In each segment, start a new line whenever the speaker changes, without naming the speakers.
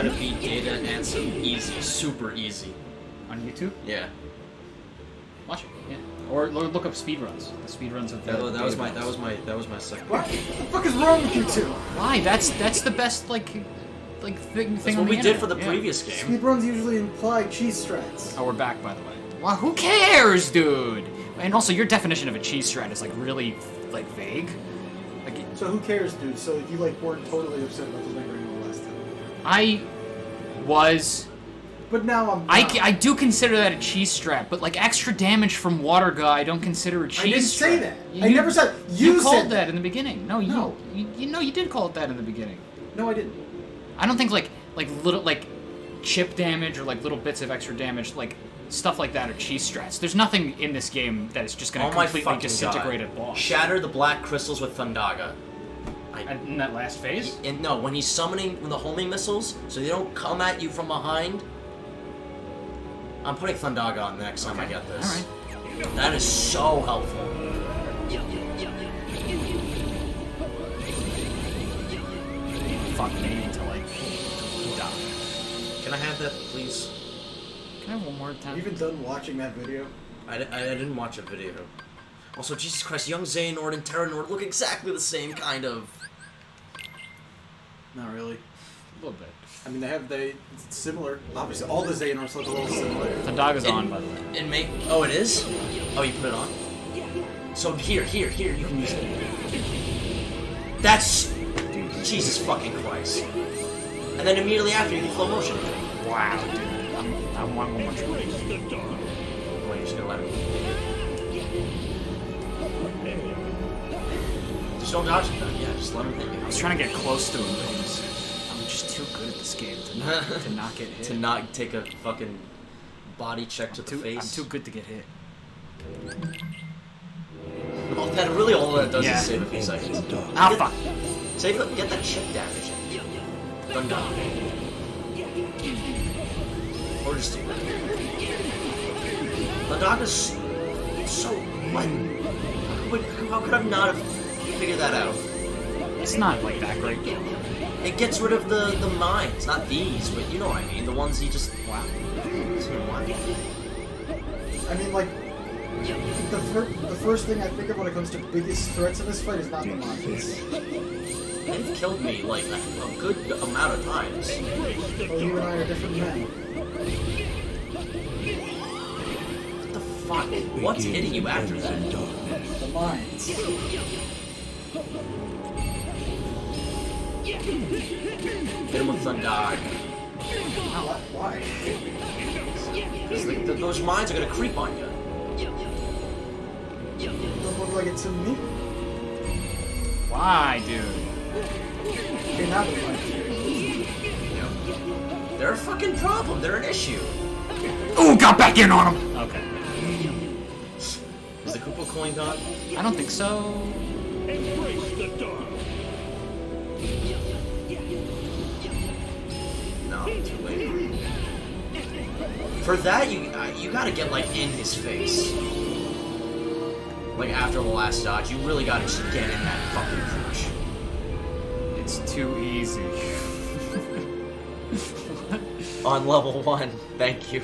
how to beat Data and some easy, super easy.
On YouTube?
Yeah.
Watch it, yeah. Or look up speedruns. The speedruns of
that was my second.
What the fuck is wrong with you two?
Why? That's the best thing
That's
on
what
the
we did for the
internet,
previous game.
Speedruns usually imply cheese strats.
Oh, we're back, by the way. Well, who cares, dude? And also, your definition of a cheese strat is like really like vague. Like,
So who cares, dude? So you like weren't totally upset about the lingering all last time.
I was.
But now I'm.
I do consider that a cheese strat, but like extra damage from water guy, I don't consider a cheese.
I didn't
strat.
say that. I never said
you
said
called that in the beginning. No,
No.
you did call it that in the beginning.
No, I didn't.
I don't think like little like chip damage or like little bits of extra damage like stuff like that are cheese strats. There's nothing in this game that is just going to completely disintegrate a boss.
Shatter the black crystals with Thundaga.
In that last phase?
And no, when he's summoning the homing missiles, so they don't come at you from behind. I'm putting Thundaga on the next time I get this.
Alright.
That is so helpful.
Fuck me until I die.
Can I have that, please?
Can I have one more time?
Have you even done watching that video?
I didn't watch a video. Also, Jesus Christ, young Xehanort and Terranort look exactly the same, kind of.
Not really.
A little bit.
I mean, it's similar. Obviously, all the Xehanorts look a little similar.
Thundaga's on, by the way.
Oh, it is? Oh, you put it on? So here, you can use it. That's... Jesus fucking Christ. And then immediately after, you can slow motion.
Wow, dude. I want one more try.
Wait, you're just gonna let him... Just don't dodge him then. Yeah, just let him hit you.
I was trying to get close to him, but I'm just too good at this game to not get hit.
To not take a fucking body check to the face.
I'm too good to get hit.
Oh, that really all that does is save a few seconds.
Ah, fuck.
Get that chip damage in. Thundaga. Or just... Thundaga's so... How could I not have figured that out?
It's not like that great.
It gets rid of the mines, not these, but you know what I mean. The ones you just... Wow.
I mean, like, the first thing I think of when it comes to biggest threats in this fight is not the mines.
They've killed me, like, a good amount of times.
Well, you and I are different men.
What the fuck? What's hitting you after that?
The mines.
Hit him with Thundaga.
Why?
Because those mines are gonna creep on you.
Doesn't look like it to me.
Why, dude?
Okay, now the mines.
They're a fucking problem. They're an issue.
Oh, got back in on him! Okay.
Is the Koopa coin gone?
I don't think so.
No, too late. For that, you gotta get, like, in his face. Like, after the last dodge, you really gotta just get in that fucking crunch.
It's too easy.
On level 1, thank you.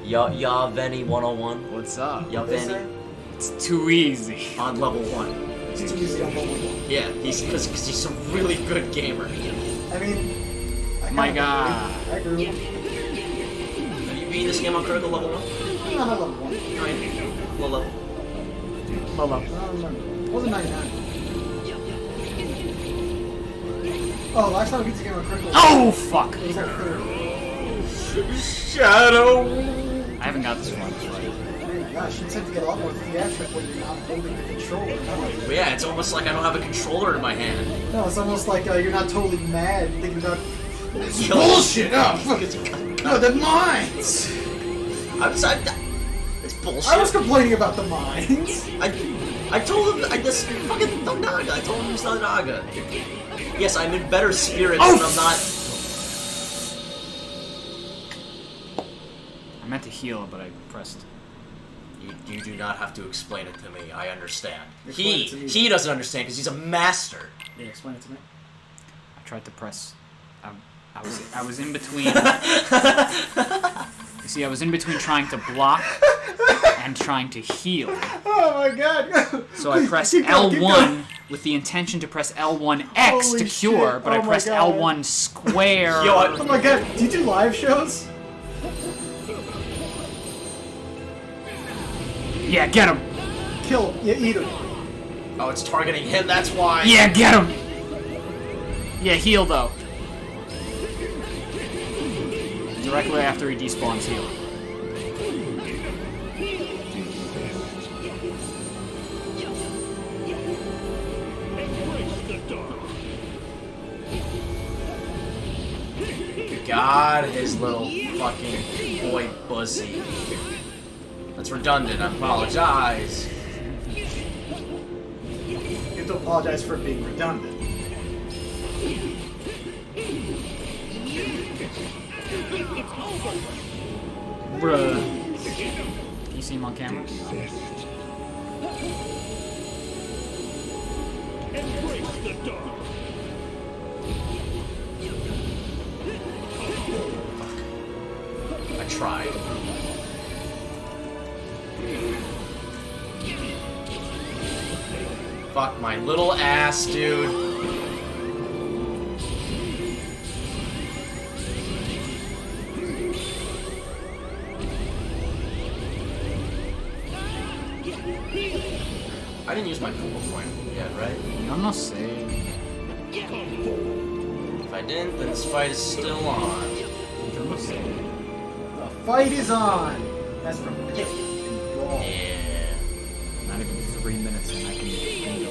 Yaveni 101.
What's up?
Yaveni.
It's too easy.
On level 1.
It's too easy on level 1.
Yeah, because he's a really good gamer.
I mean...
My God.
I agree.
Have you beat this game on critical level 1?
Not on level 1.
Low level.
Hold up.
I don't remember. It wasn't 99. Oh, last time I beat the game on critical.
Oh, fuck!
It was like 30.
Shadow!
I haven't got this one.
Oh my gosh, you tend to get a lot more theatric when you're not holding the controller.
But yeah, it's almost like I don't have a controller in my hand.
No, it's almost like you're not totally mad thinking about...
It's
bullshit! Oh, fuck it. No, the mines!
It's bullshit.
I was complaining about the mines.
I told him, this fucking Thundaga. I told him it was Thundaga. Yes, I'm in better spirits when I'm not...
I meant to heal, but I pressed.
You do not have to explain it to me. I understand.
Explain it to me,
He doesn't understand because he's a master.
Yeah, explain it to me.
I tried to press. I was in between. You see, I was in between trying to block and trying to heal.
Oh my god!
So I pressed L1 with the intention to press L1X to cure,
shit.
but I pressed L1 square.
Yo, oh my god, do you do live shows?
Yeah, get him.
Kill him. Yeah, eat him.
Oh, it's targeting him, that's why.
Yeah, get him. Yeah, heal though. Directly after he despawns, heal.
God, his little fucking boy pussy. That's redundant, I apologize.
You have to apologize for being redundant.
Bruh. Can you see him on camera?
Embrace the dark.
I tried. Fuck my little ass, dude. I didn't use my Google point yet, right?
I'm not saying.
If I didn't, then this fight is still on.
I'm not saying.
The fight is on! That's from Pit.
Yeah.
Not even 3 minutes and I can go.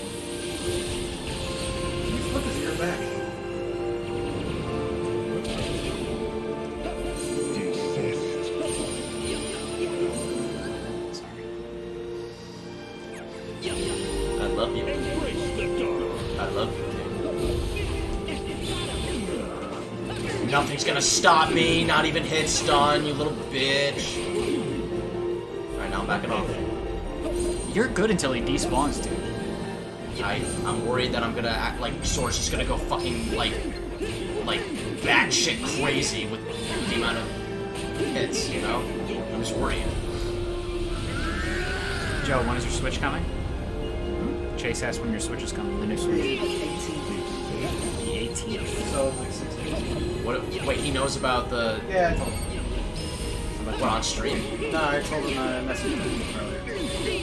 Flip his ear back.
I love you. I love you. Nothing's gonna stop me, not even hit stun, you little bitch. Alright, now I'm backing off.
You're good until he despawns, dude.
I'm worried that I'm gonna act like Sora's just gonna go fucking, like batshit crazy with the amount of hits, you know? I'm just worried.
Joe, when is your Switch coming? Chase asked when your Switch is coming, the new Switch. The 18th.
So, like 16.
What? Wait, he knows about the...
Yeah, I told him.
What, on stream?
No, I told him I messaged him earlier.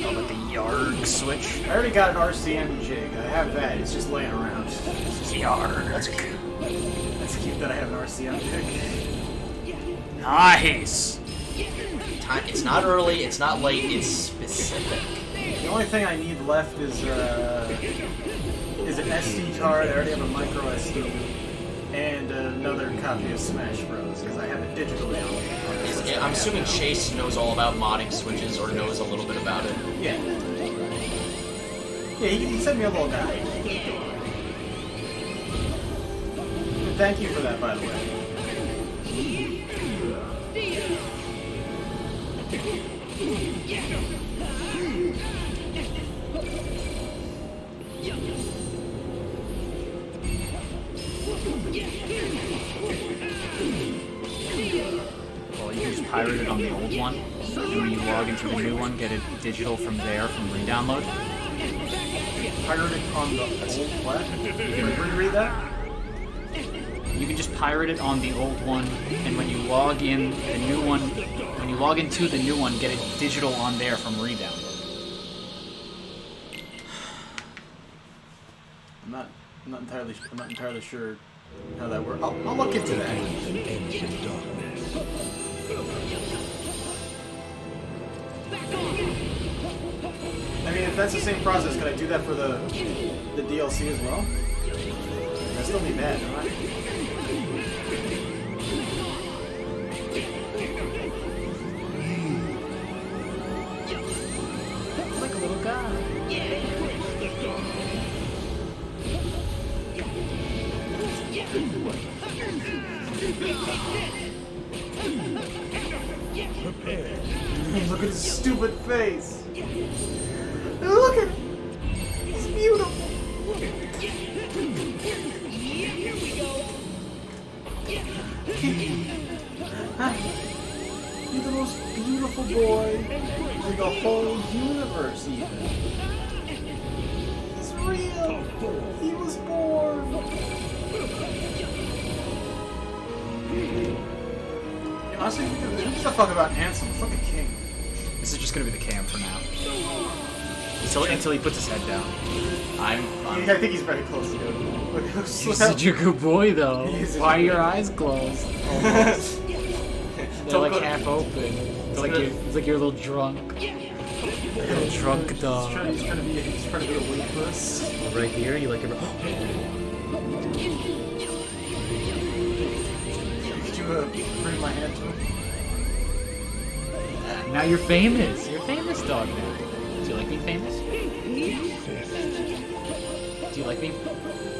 Oh, but the Yarg Switch?
I already got an RCM jig. I have that. It's just laying around.
Yarg.
That's cute.
That's cute that I have an RCM jig.
Nice!
It's not early, it's not late, it's specific.
The only thing I need left is an SD card. I already have a micro SD. And another copy of Smash Bros. Because I have it digitally on me.
I'm assuming Chase knows all about modding Switches or knows a little bit about it.
Yeah. Yeah, he sent me a little guide. And thank you for that, by the way.
Well, you can just pirate it on the old one, and when you log into the new one, get it digital from there, from re-download.
Pirate it on the old what? You can reread that?
You can just pirate it on the old one, and when you log in the new one, when you log into the new one, get it digital on there from re-download.
I'm not entirely sure how that works. I'll look into that. I mean, if that's the same process, could I do that for the DLC as well? That'd still be bad, right?
Like a little guy.
Look at his stupid face. Look at him. He's beautiful. You're the most beautiful boy in the whole universe, even. He's real. He was born. Honestly, who gives a fuck about Ansem? It's like a king.
This is just gonna be the cam for now. Until he puts his head down.
I
think he's very close to it.
You're such a good boy, though. Why are your eyes closed? They're like half open. It's like you're a little drunk. A little drunk dog.
He's trying to be a weightless.
right here, you like it.
Could you bring my hand to him?
Now you're famous. You're a famous dog now. Do you like being famous? Do you like being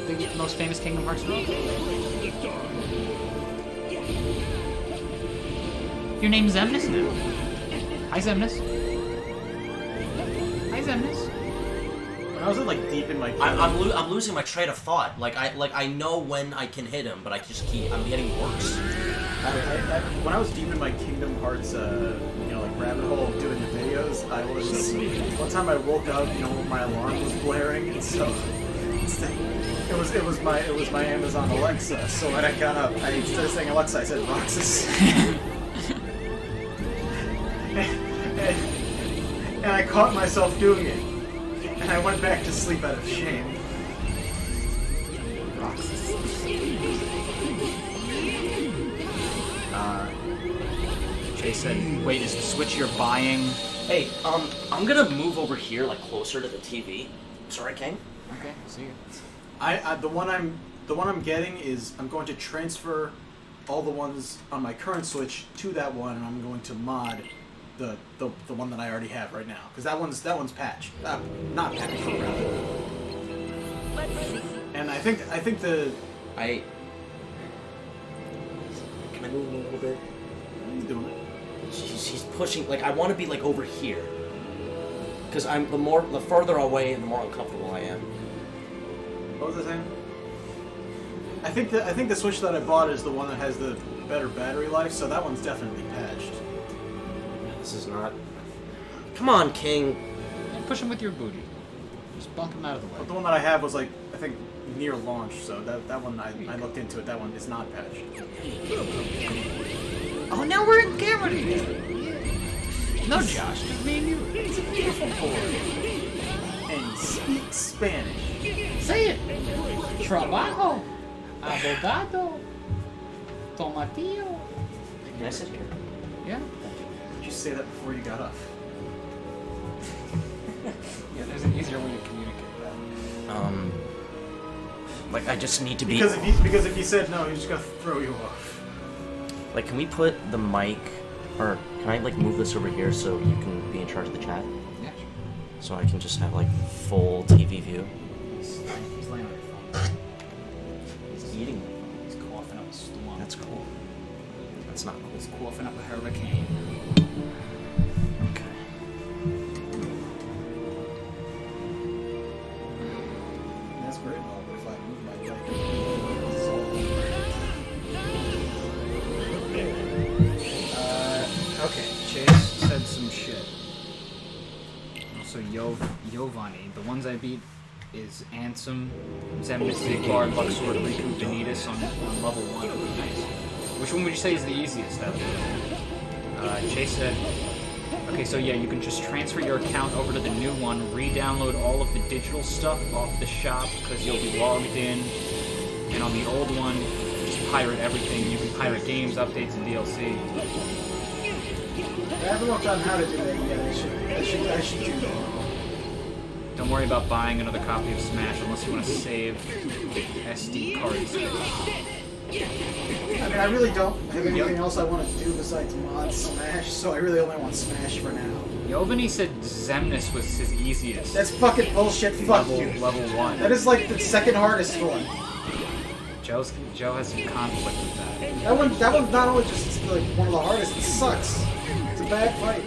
the most famous Kingdom Hearts dog? Your name's Xemnas now. Hi, Xemnas. Hi, Xemnas.
When I was like deep in my
I'm losing my train of thought. I know when I can hit him, but I'm getting worse.
When I was deep in my Kingdom Hearts, rabbit hole of doing the videos, one time I woke up, my alarm was blaring, and so it was my Amazon Alexa. So when I got up, instead of saying Alexa, I said Roxas. and I caught myself doing it, and I went back to sleep out of shame. Roxas.
Jay said, wait, is the Switch you're buying?
Hey, I'm gonna move over here, closer to the TV. Sorry, King.
Okay, see you.
The one I'm getting is I'm going to transfer all the ones on my current Switch to that one, and I'm going to mod the one that I already have right now, because that one's patched, not patched, rather. And I think can
I move a little bit?
He's doing it.
He's pushing. I want to be over here, because the further away, the more uncomfortable I am.
What was I saying? I think the Switch that I bought is the one that has the better battery life, so that one's definitely patched.
This is not. Come on, King.
And push him with your booty. Just bump him out of the way.
But the one that I have was I think near launch, so that one I looked into it. That one is not patched.
Oh, now we're in camera together. No, Josh, just me and you.
It's a beautiful boy. And he speaks Spanish.
Say it. Trabajo. Abogado. Tomatillo.
Can I sit here?
Yeah.
Did you say that before you got off?
Yeah, there's an easier way to communicate that.
I just need to be.
Because if you said no, he's just gonna throw you off.
Can we put the mic, or can I move this over here so you can be in charge of the chat?
Yeah, sure.
So I can just have full TV view.
He's laying on your phone.
He's eating.
He's coughing up a storm.
That's cool. That's not cool.
He's coughing up a hurricane.
Okay.
That's great, Bob, if I move my leg. Okay, Chase said some shit.
Also, Giovanni. The ones I beat is Ansem, Xemnas, Zigbar, Luxord, Riku, Vanitas on level 1. Nice. Which one would you say is the easiest out of them? Chase said, okay, so yeah, you can just transfer your account over to the new one, re-download all of the digital stuff off the shop because you'll be logged in, and on the old one, just pirate everything. You can pirate games, updates, and DLC.
I haven't looked on how to do that yet. I should do that.
Don't worry about buying another copy of Smash unless you want to save SD cards.
I mean, I really don't have anything else I want to do besides mod Smash, so I really only want Smash for now.
Giovanni said Xemnas was his easiest.
That's fucking bullshit. Fuck you.
Level 1.
That is the second hardest one.
Joe has some conflict with that.
That one's not only just one of the hardest, it sucks. It's a bad fight.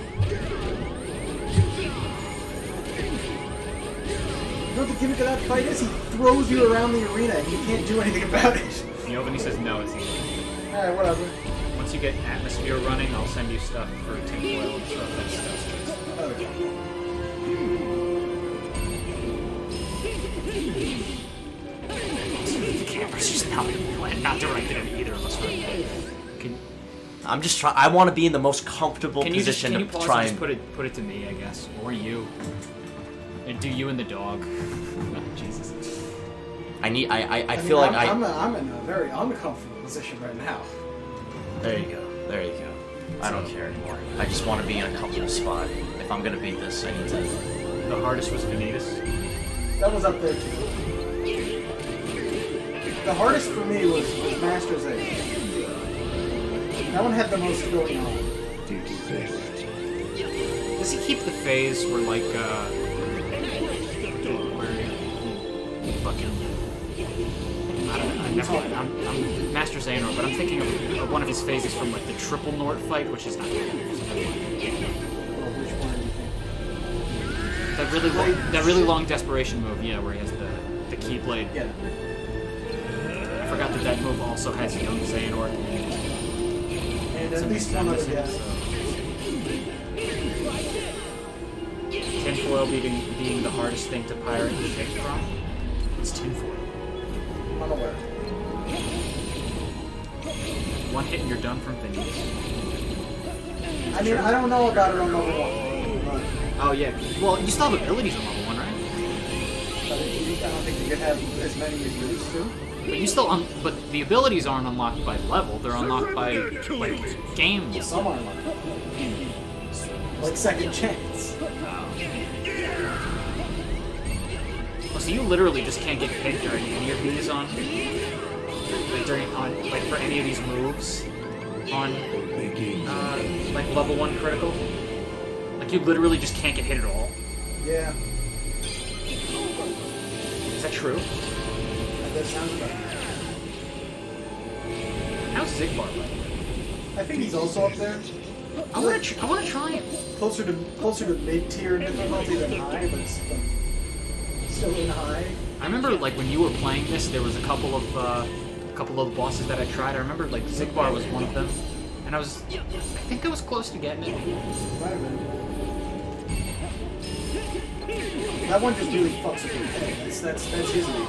You know what the gimmick of that fight is? He throws you around the arena and you can't do anything about it.
Giovanni says no, it's easy.
Alright, whatever.
Once you get atmosphere running, I'll send you stuff for tinfoil and stuff. That's
Okay.
the camera's just not directed at either of us right now.
I'm just trying. I want to be in the most comfortable position
can you
to
pause
try
and
and.
just put it to me, I guess, or you, and do you and the dog? Jesus.
I need. I
mean,
feel like
I'm in a very uncomfortable position right now.
There you go. There you go. I don't care anymore. I just want to be in a comfortable spot. If I'm gonna beat this, I need to.
The hardest was Vanitas.
That was up there too. The hardest for me was Master's Age. That one had the most going on.
Does he keep the phase where like where he fucking I don't know. I'm Master Xehanort, but I'm thinking of one of his phases from like the Triple Nort fight, which is not good.
Well, which one do you think?
That really long desperation move, yeah, where he has the Keyblade.
Yeah.
I forgot that move also has young Xehanort.
And at least one of them, yeah.
Tinfoil being the hardest thing to pirate and pick from. It's tinfoil.
Unaware.
One hit and you're done from Vanitas.
I mean, I don't know about it on level 1.
Oh yeah. Well, you still have abilities on level 1, right?
But I don't think you can have as many as you used to.
But you still but the abilities aren't unlocked by level. They're unlocked by like games.
Some are like second chance.
Oh, so you literally just can't get hit during any of these like for any of these moves on like level 1 critical. Like you literally just can't get hit at all.
Yeah.
Is that true?
That sounds about right.
How's Zigbar like?
I think he's also up there.
I wanna try him.
Closer to mid-tier difficulty than high, but still in high.
I remember like when you were playing this, there was a couple of the bosses that I tried. I remember like Zigbar was one of them, and I think I was close to getting it.
Might have been. That one just really fucks with your head. That's his lead.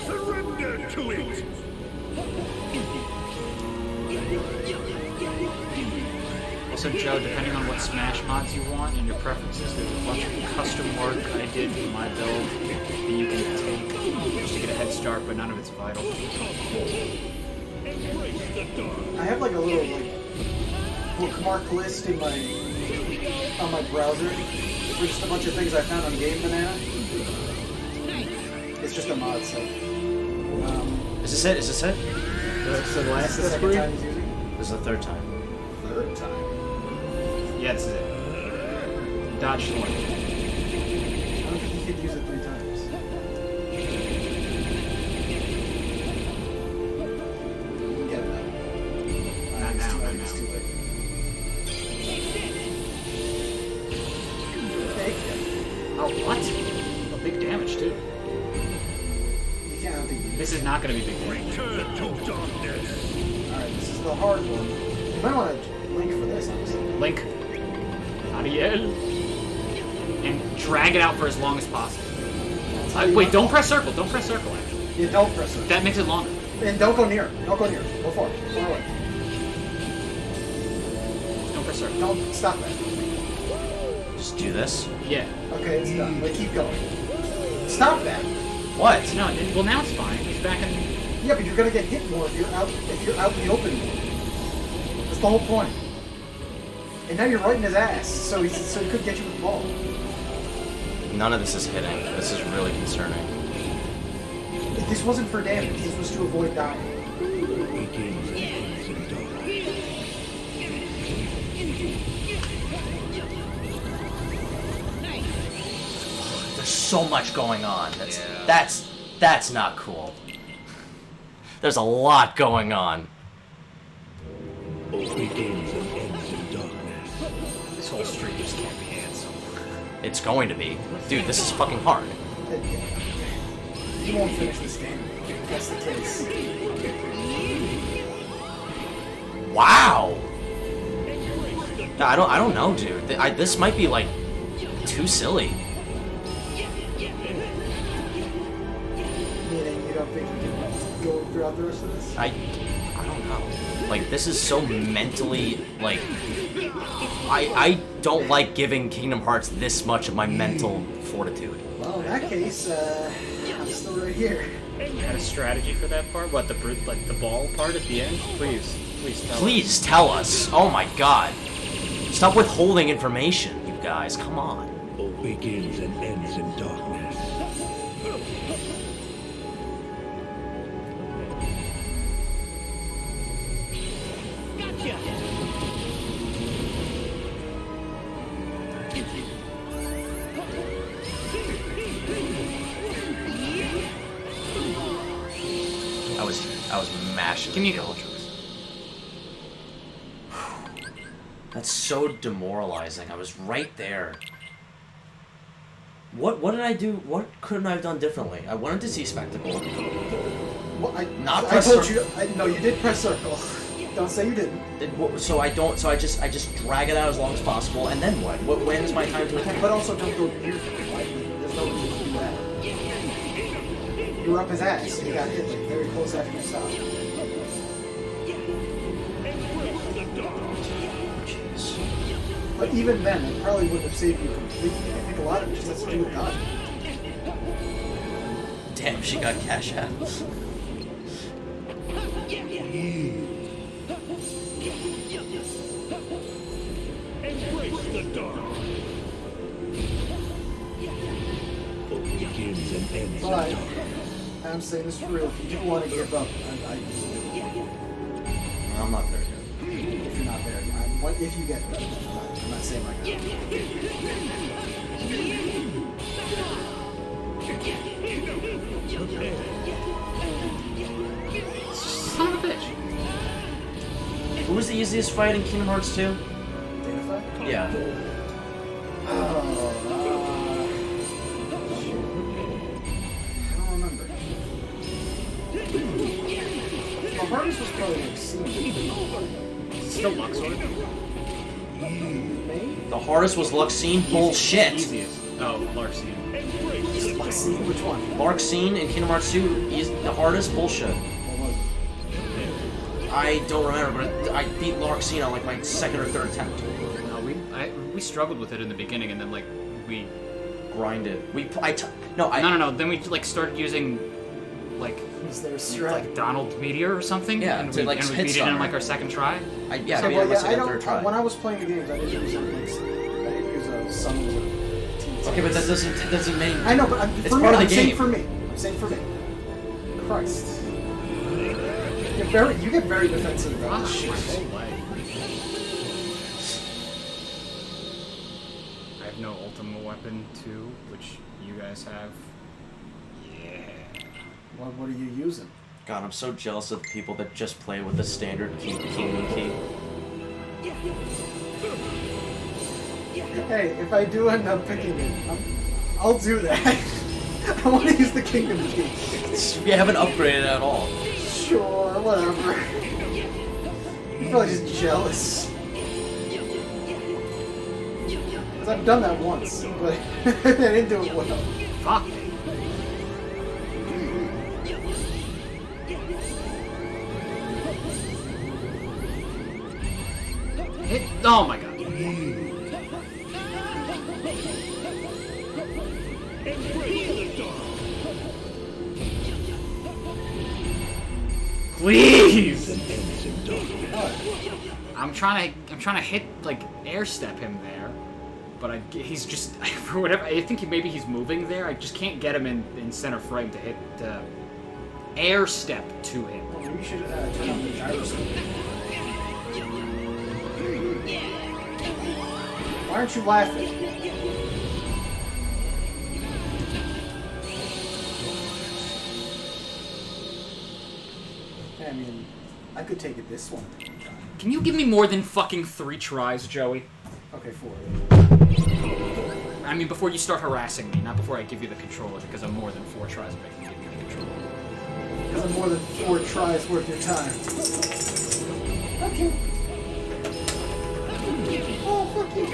Surrender to it!
Also, Joe, depending on what Smash mods you want and your preferences, there's a bunch of custom work I did for my build that you can take just to get a head start, but none of it's vital.
I have like a little bookmark list in on my browser for just a bunch of things I found on Game Banana. It's just a mod set.
Is this it? Is this it?
So the last second time he's using it?
This is the third time.
Third time.
Yeah, this is it. Dodge one.
I don't think you could use it 3 times. Get it now.
Not now, not
It's
now.
too late. Okay.
Oh, what? Oh, big damage, too.
You can't have the...
This is not going to be big damage.
Turn to darkness!
Alright, this is the hard one. You might want to link for this, honestly.
Link. Ariel. And drag it out for as long as possible. Wait, don't press circle. Don't press circle, actually.
Yeah, don't press it.
That makes it longer.
And don't go near. Don't go near. Go forward. Far away.
Don't press circle.
Don't stop that.
Just do this.
Yeah.
Okay, it's done. But keep going. Stop that.
What?
No, well, now it's fine. It's back in...
Yeah, but you're gonna get hit more if you're out in the open more. That's the whole point. And now you're right in his ass, so he could get you with the ball.
None of this is hitting. This is really concerning.
This wasn't for damage. This was to avoid dying.
There's so much going on. That's not cool. There's a lot going on.
This whole stream just can't be handsome.
It's going to be. Dude, this is fucking hard.
You won't finish this game. that's the case.
Wow. I don't know, dude. This might be like too silly.
Meaning you don't think you can go throughout the rest of this?
I don't know. Like, this is so mentally, like, I don't like giving Kingdom Hearts this much of my mental fortitude.
Well, in that case, I'm still right here.
You had a strategy for that part? What, the ball part at the end? Please tell us.
Please tell us. Oh my god. Stop withholding information, you guys. Come on.
All begins and ends in darkness.
I was mashing.
Give me a
the
couple
controls. That's so demoralizing. I was right there. What did I do? What couldn't I have done differently? I wanted to see spectacle.
Well, I
press
told
circle.
you. No, you did press circle. Don't say you didn't.
So I don't. So I just drag it out as long as possible, and then what? When is my time to attack?
But also don't go near him. Like, there's no reason to do that. You were up his ass. You got hit like very close after you stopped.
Jeez.
But even then, it probably wouldn't have saved you completely. I think a lot of it just has to do with dodge.
Damn, she got cash out.
Embrace the dark. All begins and ends in
But
darkness.
I'm saying this for real. If you do want to give up,
I'm not there yet.
if you're not there, if you get there, I'm not saying like that.
Son of a bitch.
Who was the easiest fight in Kingdom Hearts 2?
Identify?
Yeah.
I don't remember. The hardest was probably like C.
Still Luxord.
Maybe?
The hardest was Luxine. Bullshit.
Easiest. Oh, Larcene.
C, which one?
Larxene in Kingdom Hearts 2 is the hardest. Bullshit.
What was it?
I don't remember, but I beat Larxene on like my second or third attempt.
No, we struggled with it in the beginning, and then like we.
Grinded.
No. Then we like started using like
Is there a strat?
like Donald Meteor or something.
Yeah,
and
to,
we,
like,
and we
hit
beat it in
summer.
like our second try.
I
Okay,
beat it on
well,
my
yeah,
second or third try.
when I was playing the games, I didn't use summons or teams.
Okay, but that doesn't mean.
I know, but
It's
for me,
part of the
I'm saying
game.
for me. I'm saying for me. Christ. You get very defensive about this shit.
I have no ultimate weapon too, which you guys have. Yeah.
What are you using?
God, I'm so jealous of the people that just play with the standard Kingdom Key.
Hey, if I do end up picking it, I'll do that. I want to use the Kingdom Key.
We haven't upgraded at all.
Sure, whatever. I'm probably just jealous. Because I've done that once, but I didn't do it well.
Fuck. Oh my god. Please. I'm trying to hit like air step him there, but he's just for whatever I think maybe he's moving there. I just can't get him in center frame to hit air step to him.
Well, maybe you should turn on the gyroscope. Why aren't you laughing? I mean, I could take it this one.
Can you give me more than fucking 3 tries, Joey?
Okay, 4.
I mean, before you start harassing me, not before I give you the controller, because I'm more than 4 tries away from giving you the controller.
That's more than 4 tries worth your time. Okay. Oh, fuck you.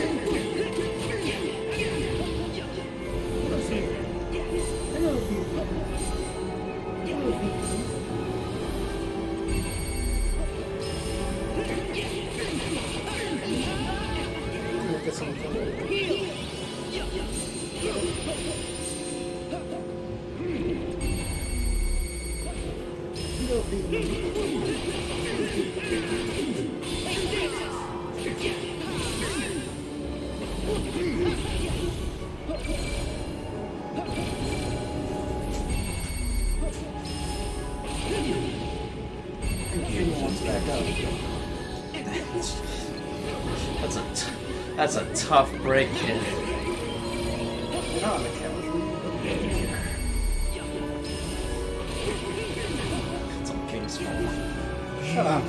That's a tough break, kid. It's on King's fault.
Shut up.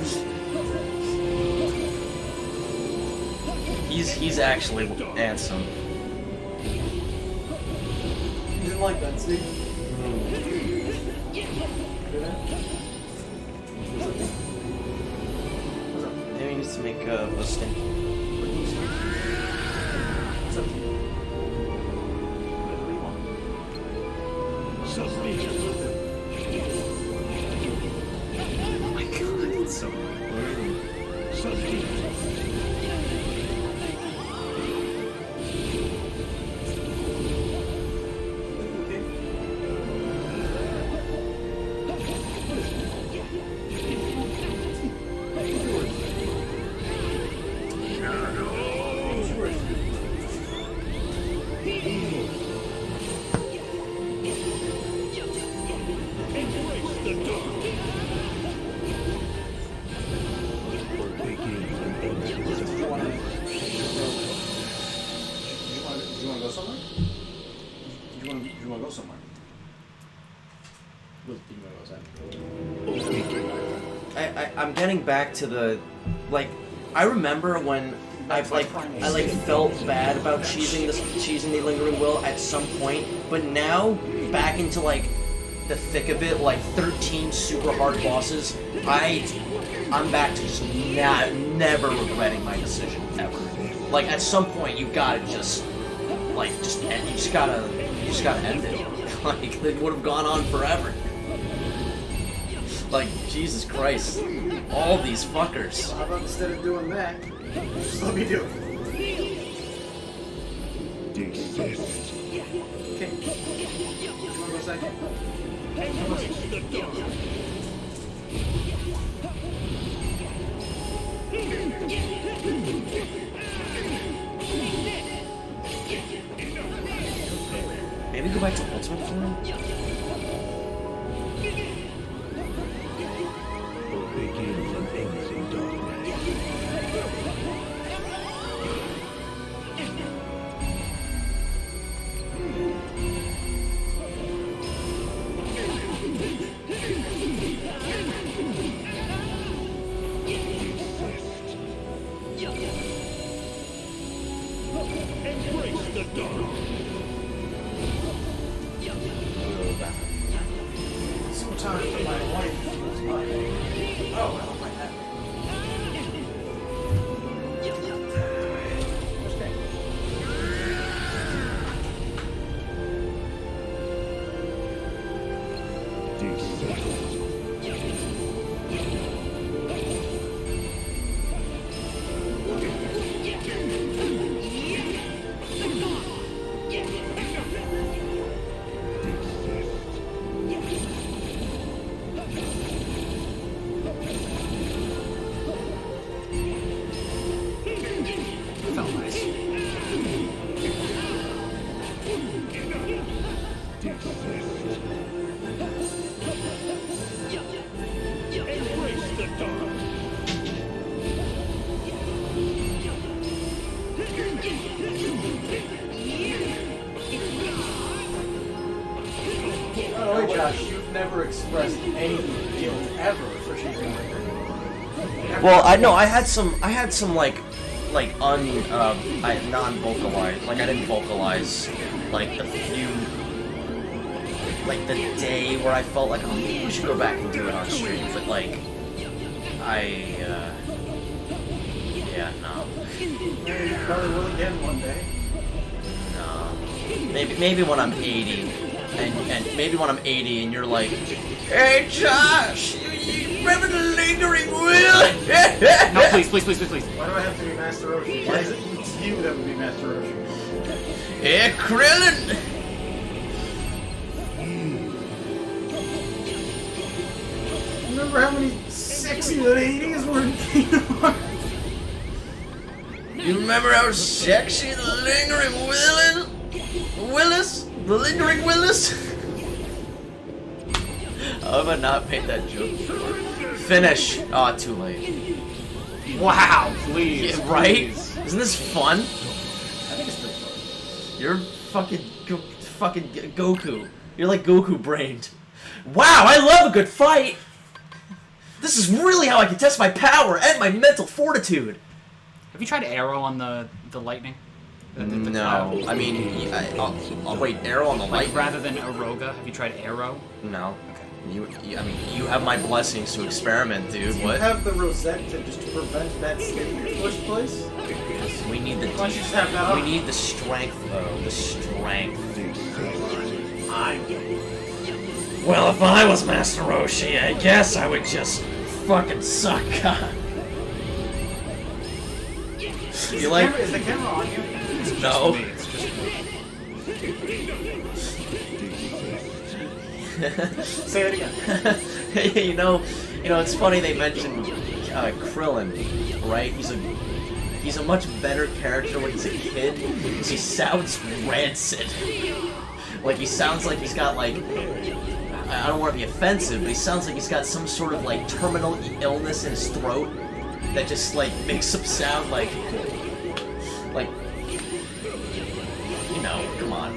He's actually handsome.
You didn't like that, see?
Maybe he needs to make a stink.
What's up?
Oh my god, it's so I'm getting back to the, like, I remember when I felt bad about cheesing the Lingering Will at some point, but now back into like the thick of it, like 13 super hard bosses, I'm back to just never regretting my decision ever. Like at some point you gotta just end, you just gotta end it. Like it would have gone on forever. Like, Jesus Christ. All these fuckers.
So how about instead of doing that, just let me do it.
Desist.
Okay. You wanna go second?
Embrace the dark.
Maybe go back to ultimate form?
Begins and ends in darkness. Embrace the dark.
Sometimes my wife was mine. Oh, I don't mind that.
Felt nice.
Embrace the dark.
By the way, Josh, you've never expressed any guilt ever for choosing Lingering.
Well, I had some non-vocalized, like I didn't vocalize, like the few like the day where I felt like, oh, maybe we should go back and do it on stream, but like, yeah, no.
You probably will again one day.
No. Maybe when I'm 80, and maybe when I'm 80 and you're like, hey Josh, you remember the lingering will?
No, please, please, please, please, please.
Why do I have to be Master Roshi? Why is it you that would be Master Roshi?
Hey Krillin!
Remember how many sexy ladies were in Kingdom Hearts?
You remember how sexy the lingering Willis? The lingering Willis? How have I not made that joke before? Finish! Aw, too late.
Wow, please.
Yeah, right?
Please.
Isn't this fun?
I think it's pretty fun.
You're fucking Goku. You're like Goku brained. Wow, I love a good fight! This is really how I can test my power and my mental fortitude!
Have you tried Arrow on the lightning? The
No,
cloud?
I mean, I'll wait, arrow on the
Like,
light?
rather than Aroga, have you tried Arrow?
No.
Okay.
I mean, you have my blessings to experiment, dude.
Do you
What?
have the Rosette to just prevent that state in the first place?
We need the.
Why don't you just have that
We
on?
need the strength, though. The strength. Well, if I was Master Roshi, I guess I would just fucking suck. You like?
Is the camera on you?
No.
Me, it's just me.
Say it again.
you know, it's funny they mentioned Krillin, right? He's a much better character when he's a kid. Because he sounds rancid. Like he sounds like he's got like, I don't want to be offensive, but he sounds like he's got some sort of like terminal illness in his throat that just like makes him sound like, you know, come on,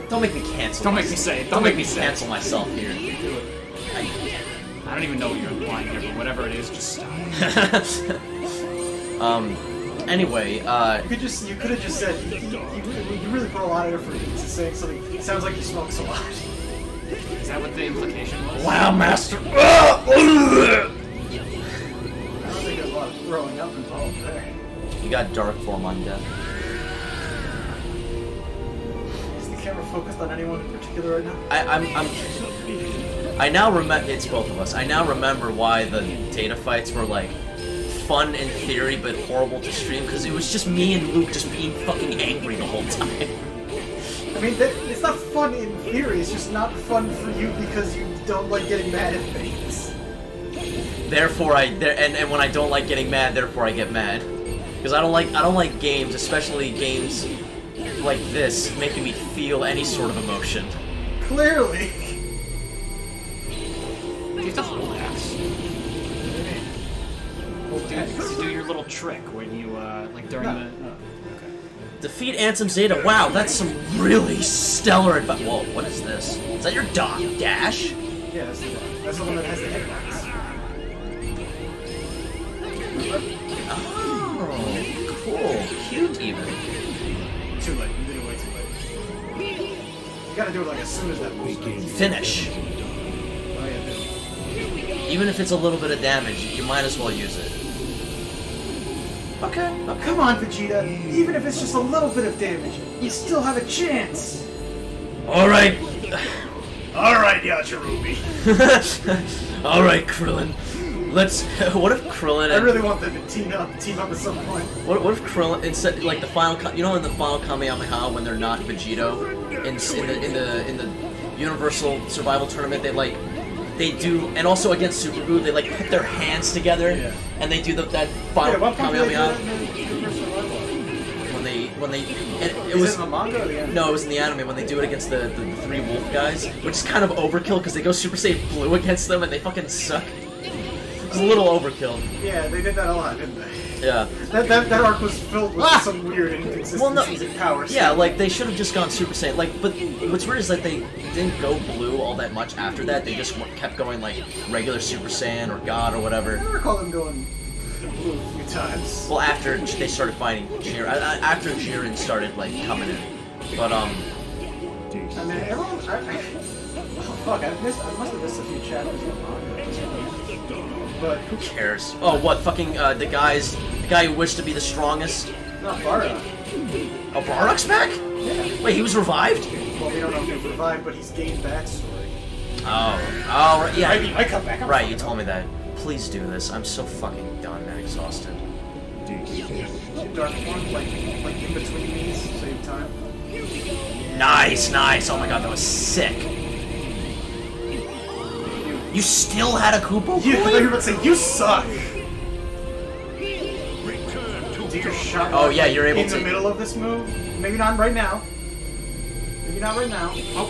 don't make me cancel.
Don't make me say it. Don't make me say it.
cancel myself here.
I don't even know what you're implying here, but whatever it is, just stop.
Anyway,
You could have just said you really put a lot of effort into saying something. It sounds like you smokes a lot.
Is that what the implication was?
wow, Master.
I don't think there's a lot of throwing up involved there.
You got dark form on death.
Is the camera focused on anyone in particular right now?
I now remember, it's both of us. I now remember why the data fights were like fun in theory but horrible to stream, because it was just me and Luke just being fucking angry the whole time.
I mean, it's not fun in theory. It's just not fun for you because you don't like getting mad at things.
Therefore, and when I don't like getting mad, therefore I get mad, because I don't like games, especially games like this, making me feel any sort of emotion.
Clearly.
You have to relax. You do your little trick when you, like during the...
Defeat Ansem Zeta. Wow, that's some really stellar advice. Whoa, what is this? Is that your dog, Dash?
Yeah, that's the one that has the headlights.
Oh, cool. Cute, even.
Too late. You did it way too late. You gotta do it like as soon as that moves starts.
Finish.
Oh yeah, do it.
Even if it's a little bit of damage, you might as well use it. Okay.
Come on, Vegeta. Even if it's just a little bit of damage, you still have a chance.
Alright.
Alright, Yajirobe.
Alright, Krillin. Let's. What if Krillin?
I really want them to team up at some point.
What if Krillin instead, like the final, in the final Kamehameha when they're not Vegito, in the Universal Survival Tournament, they do, and also against Super Buu, they like put their hands together and they do that final Kamehameha. When they, and it was
in the manga or the anime?
No, it was in the anime when they do it against the three wolf guys, which is kind of overkill because they go Super Saiyan Blue against them and they fucking suck. It's a little overkill.
Yeah, they did that a lot, didn't they?
Yeah.
That arc was filled with some weird inconsistencies in powers.
Yeah, like they should have just gone Super Saiyan. Like, but what's weird is that they didn't go blue all that much after that. They just kept going like regular Super Saiyan or God or whatever.
I never recall them going blue a few times.
Well, after they started fighting Jiren, after Jiren started like coming in, but
I mean, everyone. Oh, fuck! I must have missed a few chapters of manga. But
Who cares? Oh, what fucking the guy who wished to be the strongest?
not Bardock.
Oh, Bardock's back?
Yeah.
Wait, he was revived?
Well, we don't know if he's revived, but he's gained backstory.
Oh, right, yeah.
I come back.
Right, you told me that. Please do this. I'm so fucking done and exhausted.
Dark one, like in between these, save time.
Nice, nice. Oh my god, that was sick. You still had a Koopa
You, I thought you were
coin?
about to say, you suck!
Return to
Do your shot
Oh, yeah, you're able
in
to-
the middle of this move? Maybe not right now. Maybe not right now.
Oh,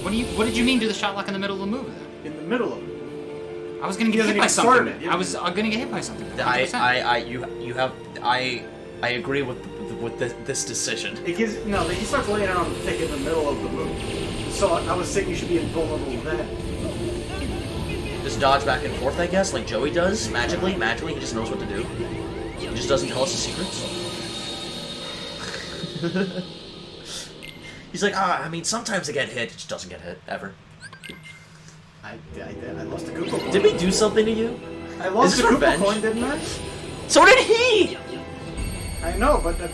what did you mean do the shot lock in the middle of the move then?
In the middle of it.
I was gonna
He
get hit
hasn't
by
even started
something.
it, yeah.
I was gonna get hit by something. 100%.
I agree with this decision.
It gives no. He starts laying out thick in the middle of the move. So I was saying you should be invulnerable to that.
Just dodge back and forth, I guess, like Joey does, magically, he just knows what to do. He just doesn't tell us his secrets. He's like, I mean, sometimes I get hit, it just doesn't get hit, ever.
I lost a Koopa coin.
Did we do something to you?
I lost
Is
a
this
Koopa
revenge?
coin, didn't I?
So did he!
I know, but you're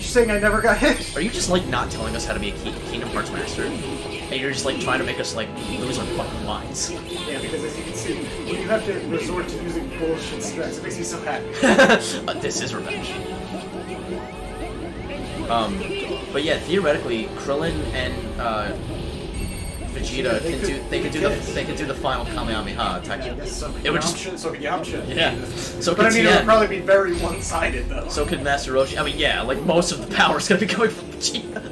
saying I never got hit.
Are you just, like, not telling us how to be a Kingdom Hearts master? And you're just, like, trying to make us, like, lose our fucking minds.
Yeah, because as you can see, when you have to resort to using bullshit strats, it makes me so happy.
This is revenge. But yeah, theoretically, Krillin and Vegeta they could do the final Kamehameha attack.
Yeah, I guess so.
It would just
So could Yamcha.
yeah. So
But I
could
mean, it would
Tien.
probably be very one-sided, though.
So could Master Roshi. I mean, yeah, like most of the power is gonna be going from Vegeta.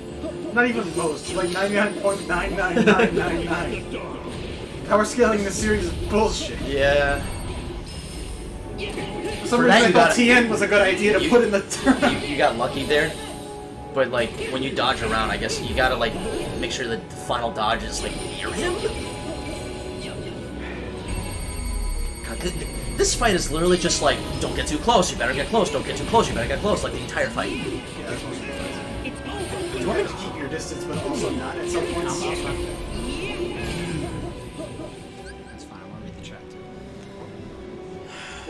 Not even most, like 99.99999. Power scaling in this series is bullshit.
Yeah.
For some
For
reason,
that,
I
you
thought
gotta-
TN was a good idea to put in the turn.
You got lucky there. But like when you dodge around, I guess you gotta like make sure that the final dodge is like near him. God, this fight is literally just like, don't get too close, you better get close, don't get too close, you better get close, like the entire fight.
Yeah, that's what you want to keep your distance, but also not at some points.
That's fine. I want to read the chat too.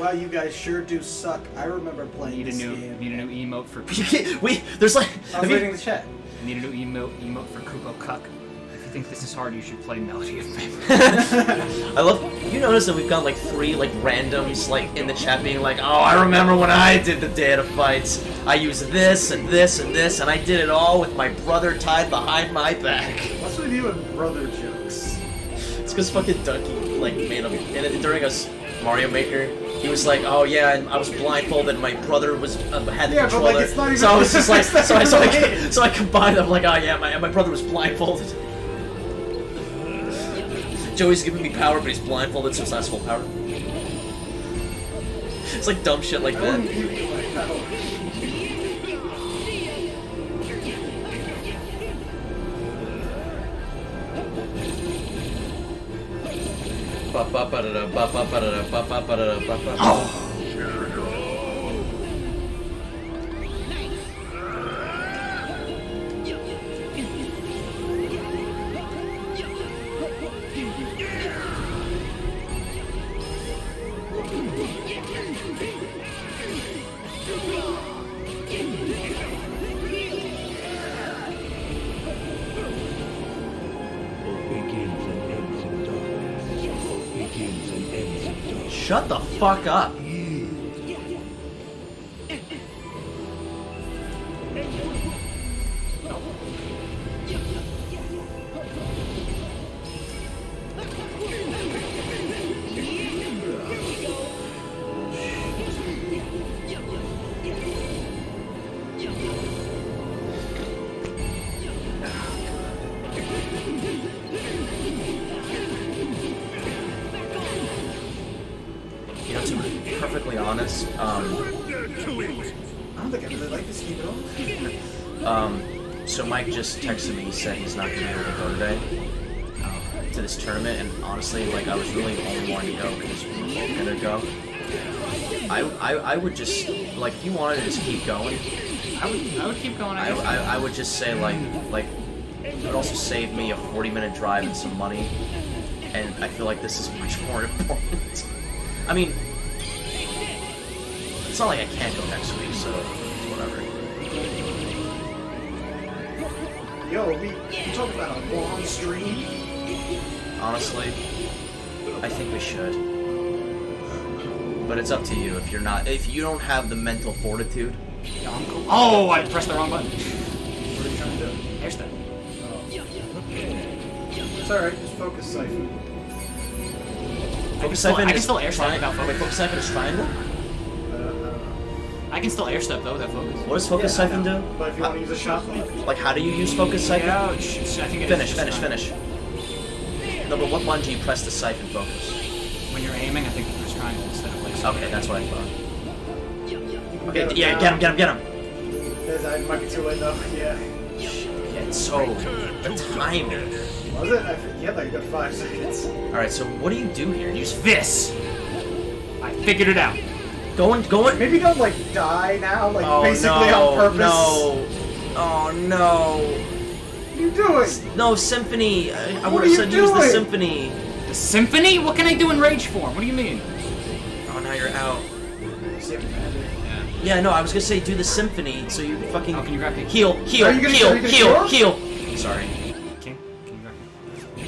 Wow, you guys sure do suck. I remember playing
Need a
this
new
game.
emote for.
There's like,
I was reading the chat.
Need a new emote for Kupo Cuck. If you think this is hard, you should play Melody of Memory.
I love, you notice that we've got like 3 like randoms like in the chat being like, oh, I remember when I did the data fights. I used this and this and this and I did it all with my brother tied behind my back.
What's with you and brother jokes?
It's because fucking Ducky like made them during a Mario Maker. He was like, oh yeah, and I was blindfolded and my brother was had the
Yeah, but,
controller.
like, it's not even-
so I was just like,
it's not even related.
so I combined them like, oh yeah, my brother was blindfolded. Joey's giving me power, but he's blindfolded, so it's not his full power. It's like dumb shit like
I
that.
wouldn't view you like that.
begins and ends in darkness. Begins and ends in darkness.
Shut the fuck up. You know, to be perfectly honest,
I don't think I really like this game at all.
so Mike just texted me, he said he's not gonna be able to go today to this tournament, and honestly, like, I was really only wanting to go because we were both gonna go. I would just, like, if you wanted to just keep going,
I would keep going.
I would just say, like, would also save me a 40-minute drive and some money. And I feel like this is much more important. I mean, it's not like I can't go next week, so whatever.
Yo, we talking about a long stream?
Honestly, I think we should. But it's up to you if you don't have the mental fortitude.
Oh, I pressed the wrong button.
What are you trying to do?
Hairstep.
It's alright, just focus, Siphon.
Focus
I
Siphon
can
is
still airstep without focus.
Wait, Focus Siphon is triangle?
I can still airstep though without focus.
What does Focus Siphon do?
But if you want to use a shot button.
Like, how do you use Focus Siphon?
Yeah, I think it is
Finish. No, but what button do you press to siphon focus?
When you're aiming, I think you press triangle instead of like.
Okay, that's what I thought. Okay,
Okay,
yeah, get him.
It might be too late though, yeah.
Yeah, it's so... the timing.
Was it? Yeah, like you got 5 seconds.
Alright, so what do you do here? Use
This! I figured it out.
Going...
Maybe don't like die now, like
Oh,
basically
no,
on purpose.
no. Oh, no.
What are you doing?
No, Symphony. I
What
would
are
have
you
said use the
doing?
Symphony.
The symphony? What can I do in rage form? What do you mean?
Oh, now you're out.
Yeah.
Yeah, no, I was gonna say do the Symphony, so you fucking...
Oh, can you grab me?
Heal.
Are you gonna
Heal. Sorry.
Can you grab me?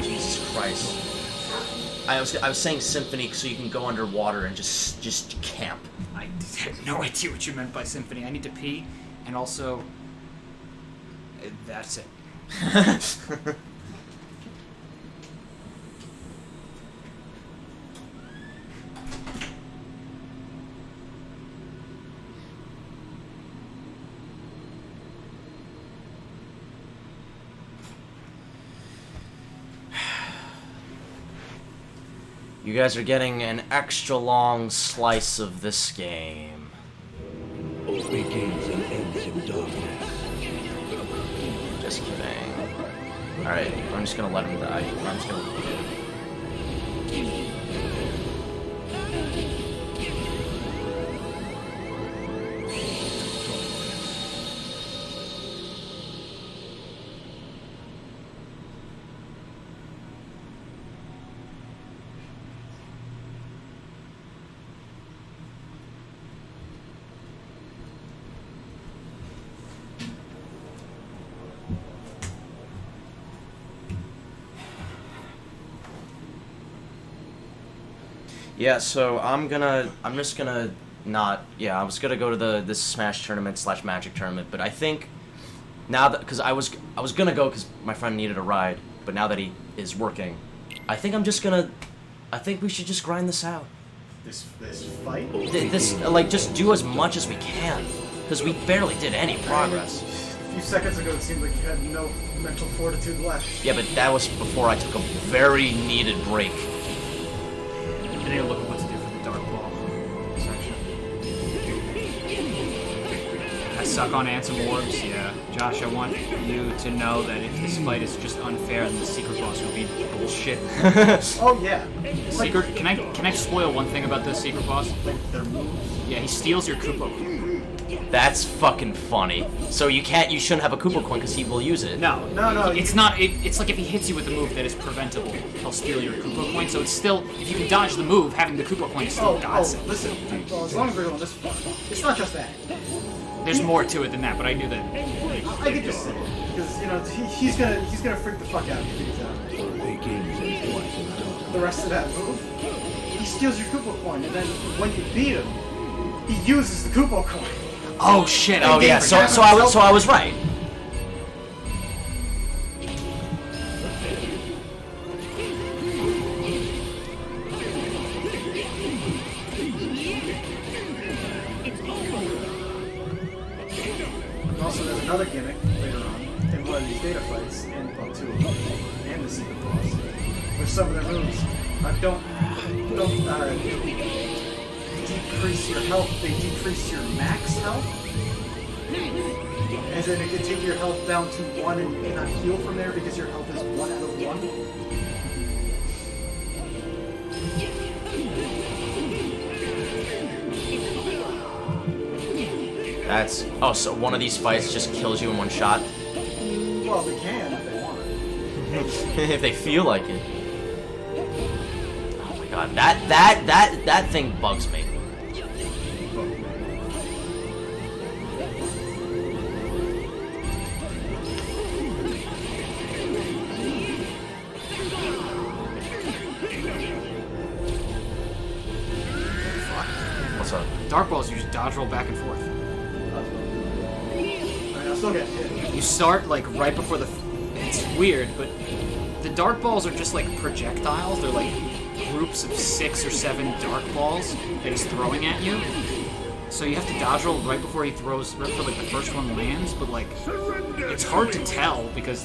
Jesus Christ. I was saying Symphony so you can go underwater and just camp.
I had no idea what you meant by symphony. I need to pee, and also... that's it.
You guys are getting an extra long slice of this game.
All begins and ends in darkness.
Just kidding. Alright, I'm just gonna let him die. I'm just gonna... Yeah, so I was gonna go to this Smash tournament / Magic tournament, but I think now that, because I was gonna go because my friend needed a ride, but now that he is working, I think we should just grind this out.
This fight?
This, like, just do as much as we can, because we barely did any progress.
A few seconds ago it seemed like you had no mental fortitude left.
Yeah, but that was before I took a very needed break.
I need to look at what to do for the dark ball section. I suck on ants and orbs, yeah. Josh, I want you to know that if this fight is just unfair, then the secret boss will be bullshit.
Oh yeah.
Secret? Can I spoil one thing about this secret boss?
Like their moves.
Yeah, he steals your Koopa coin.
That's fucking funny. So you shouldn't have a Koopa coin because he will use it.
No,
No,
it's not. It's like if he hits you with a move that is preventable, he'll steal your Koopa coin. So it's still, if you can dodge the move, having the Koopa coin is still godsend.
Listen. Well, as long as we're going this far, it's not just that.
There's more to it than that, but I knew that.
I could just say it because he's gonna freak the fuck out if he figures out
All begins and ends in darkness.
the rest of that move. He steals your Koopa coin, and then when you beat him, he uses the Koopa coin.
Oh shit!
Oh yeah, so I was right.
Also, there's another gimmick later on in one of these data fights, and well, two of them, and the secret boss, where some of their moves don't decrease your health; they decrease your max health. And then it can take your health down to 1 and you cannot heal from there because your health is 1 out of 1.
That's... Oh, so one of these fights just kills you in one shot?
Well, they can if they want.
If they feel like it. Oh my god, that thing bugs me. What's up?
Dark balls, you just dodge roll back and forth.
I'll still get hit.
You start like right before the. It's weird, but the dark balls are just like projectiles. They're like groups of 6 or 7 dark balls that he's throwing at you. So you have to dodge roll right before he throws, right before like the first one lands. But like, it's hard to tell because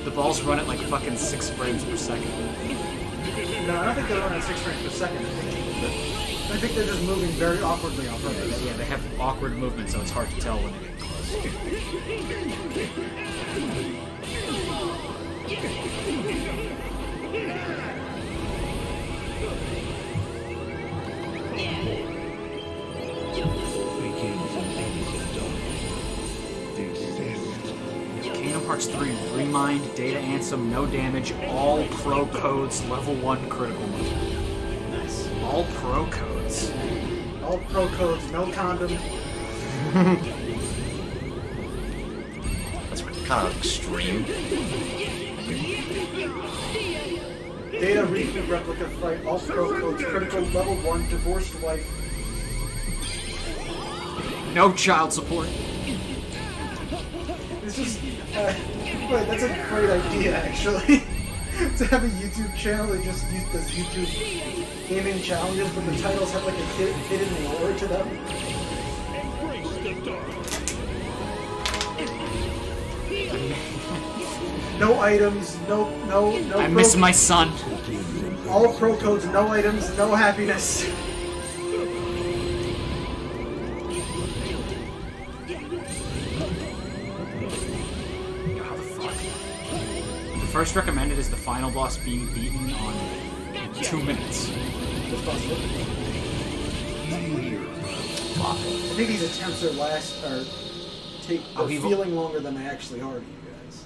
the balls run at like fucking 6 frames per second.
No, I don't think they run at 6 frames per second. I think they're just moving very awkwardly on purpose.
Yeah, they have awkward movement, so it's hard to tell when they get close. Kingdom Hearts 3, Remind, Data Ansem, no damage, all pro codes, level 1 critical move.
Nice.
All pro codes.
All pro codes, no condom.
That's kind of extreme.
Data Reef replica fight, all pro codes, critical, level 1, divorced wife.
No child support.
It's just, wait, that's a great idea, actually. To have a YouTube channel that just does YouTube gaming challenges, but the titles have like a hidden lore to them. No items, no.
I miss my son.
All pro codes, no items, no happiness.
How the fuck? The first recommended is the final boss being beaten on 2 minutes.
I think these attempts are feeling longer than they actually are to you guys.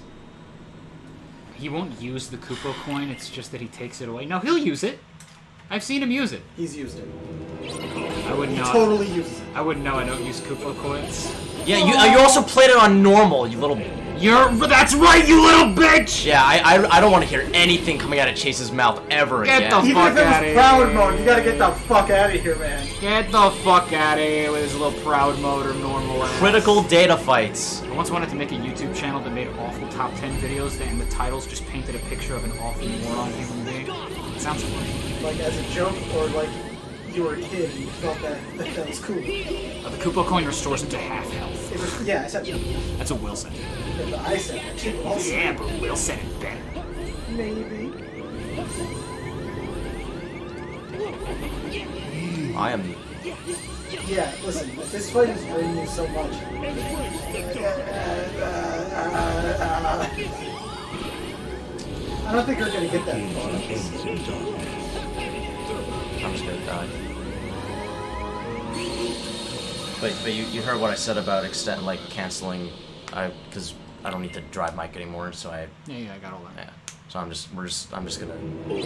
He won't use the Kupo coin, it's just that he takes it away. No, he'll use it. I've seen him use it.
He's used it.
I wouldn't know.
He totally uses it.
I wouldn't know. I don't use Kupo coins.
Yeah, you also played it on normal, you little...
That's right, you little bitch!
Yeah, I don't want to hear anything coming out of Chase's mouth ever again.
Get the
Even
fuck
if it
out
was
of
proud
here.
mode, you gotta get the fuck out of here, man.
Get the fuck out of here with his little proud mode or normal ass.
Critical data fights.
I once wanted to make a YouTube channel that made awful top 10 videos and the titles just painted a picture of an awful moron human being. It sounds funny.
Like as a joke, or like you were a kid and you felt that was cool.
The Kupo coin restores him to half health.
It was, yeah, I said
That's a Wilson.
I said that too. Also,
Yeah, but Will said it better.
maybe.
I am...
Yeah, listen, this fight is draining you so much. I don't think you're gonna get that far.
I'm just gonna die. But you heard what I said about canceling, because I don't need to drive Mike anymore, so I
got all that.
yeah. So I'm just gonna I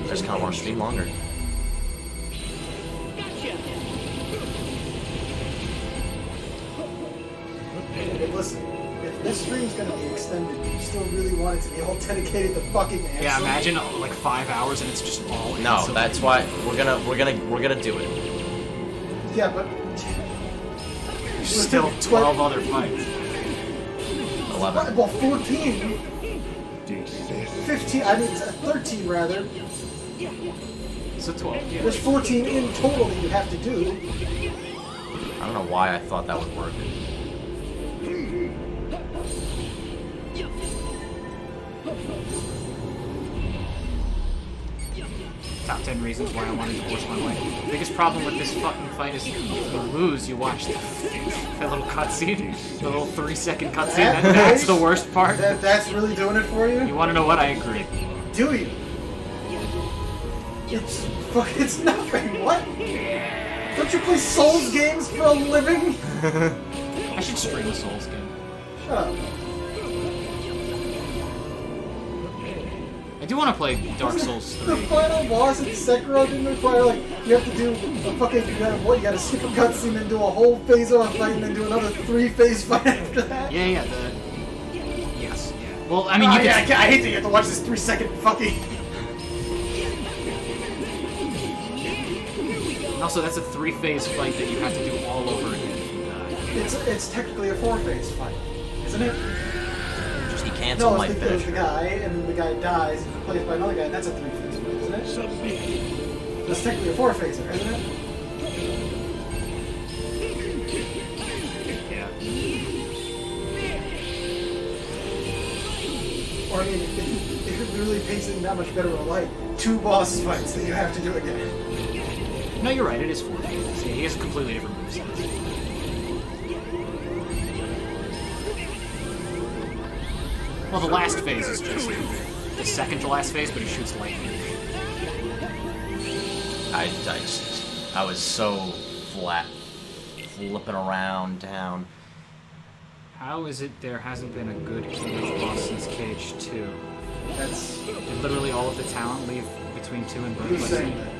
just kind of want to stream longer.
Hey, listen, if this stream's gonna be extended, you still really want it to be all dedicated to fucking Ansem?
Yeah, imagine like 5 hours and it's just all
No,
Ansem.
that's why we're gonna do it.
Yeah, but
There's still 12 other fights.
11.
well, 14, 15, I mean 13 rather.
So 12. Yeah.
There's 14 in total that you have to do.
I don't know why I thought that would work.
Top 10 reasons why I wanted to divorce my wife. The biggest problem with this fucking fight is if you lose, you watch the little cutscene, the little 3-second cutscene. That's the worst part.
That's really doing it for you?
You want to know what? I agree.
Do you? It's nothing. What? Don't you play Souls games for a living?
I should stream a Souls game.
Shut up.
I do want to play Dark Souls 3.
The final boss in Sekiro didn't require, like, you have to do a fucking, you gotta skip a cutscene and do a whole phase of a fight and then do another 3-phase fight after that?
Yeah, yes, yeah. Well, I mean, you
I hate that you have to watch this 3-second fucking...
Also, that's a 3-phase fight that you have to do all over again if you die.
It's technically a 4-phase fight, isn't it?
Just he cancel my
there's
fish.
the guy, and then the guy dies, and replaced by another guy, and that's a 3-phase fight, isn't it? That's technically a 4-phaser, isn't it?
Yeah.
Or I mean, if it really paints it in that much better of a light, 2 boss fights that you have to do again.
No, you're right, it is 4 phases. Yeah, he has a completely different moveset. Well, the last phase is just the second to last phase, but he shoots lightning.
I was so flat, flipping around down.
How is it there hasn't been a good Cage boss since Cage 2?
That's...
Did literally all of the talent leave between 2 and
Who's
Birth
saying that?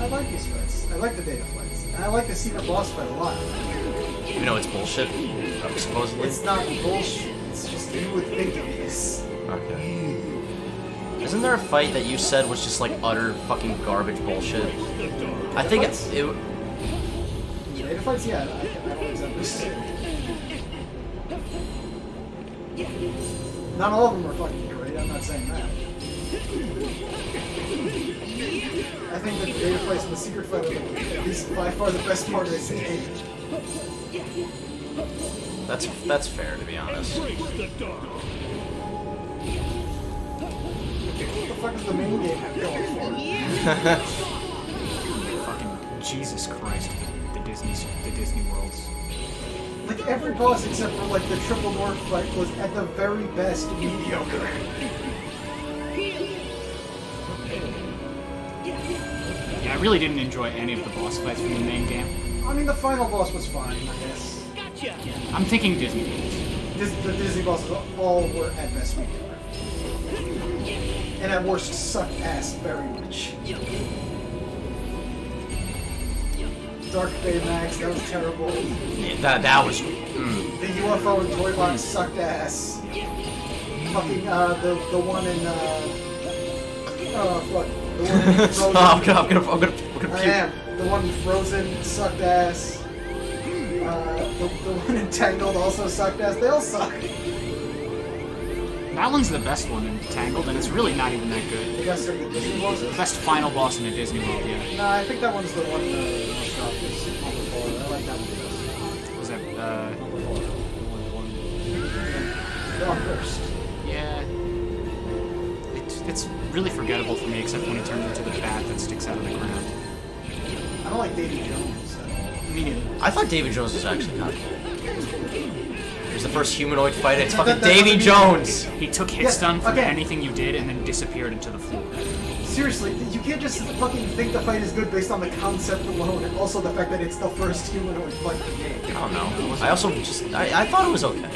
I like these fights. I like the data fights. And I like the secret boss fight a lot.
Even though it's bullshit, supposedly.
It's not bullshit. It's just you would think it is.
Okay. Isn't there a fight that you said was just like utter fucking garbage bullshit? I think it.
Data fights? Yeah, I don't exactly say. Not all of them are fucking great. I'm not saying that. I think that the data fights and the secret fight are at least by far the best part of this game.
That's fair, to be honest.
What the fuck is the main game going for?
Fucking Jesus Christ, the Disney worlds.
Like every boss except for like the triple morph fight was at the very best mediocre.
Yeah, I really didn't enjoy any of the boss fights from the main game.
I mean, the final boss was fine, I guess.
I'm thinking Disney games.
The Disney bosses all were at best mediocre. And at worst sucked ass very much. Dark Baymax, that was terrible.
Yeah, that was.
The UFO and Toy Box sucked ass. Fucking, the one in, oh, fuck. The one in Frozen.
I'm gonna
I
puke.
am. The one in Frozen sucked ass. The one in Tangled also sucked ass. They all suck.
That one's the best one in Tangled, and it's really not even that good.
You guys said the Disney
The
bosses?
best final boss in a Disney world, yeah.
No, I think that one's the one in the shop. I like that one best.
Was that,
The one first.
yeah. It's really forgettable for me, except when he turns into the bat that sticks out of the ground.
I don't like Davy Jones.
Me neither.
I thought David Jones was actually kind of cool. It was the first humanoid fight. It's fucking
That
Davy
doesn't
Jones.
He took hit stun from
okay.
anything you did and then disappeared into the floor.
Seriously, you can't just fucking think the fight is good based on the concept alone, and also the fact that it's the first humanoid fight in the game.
I don't know. I also just I thought it was okay.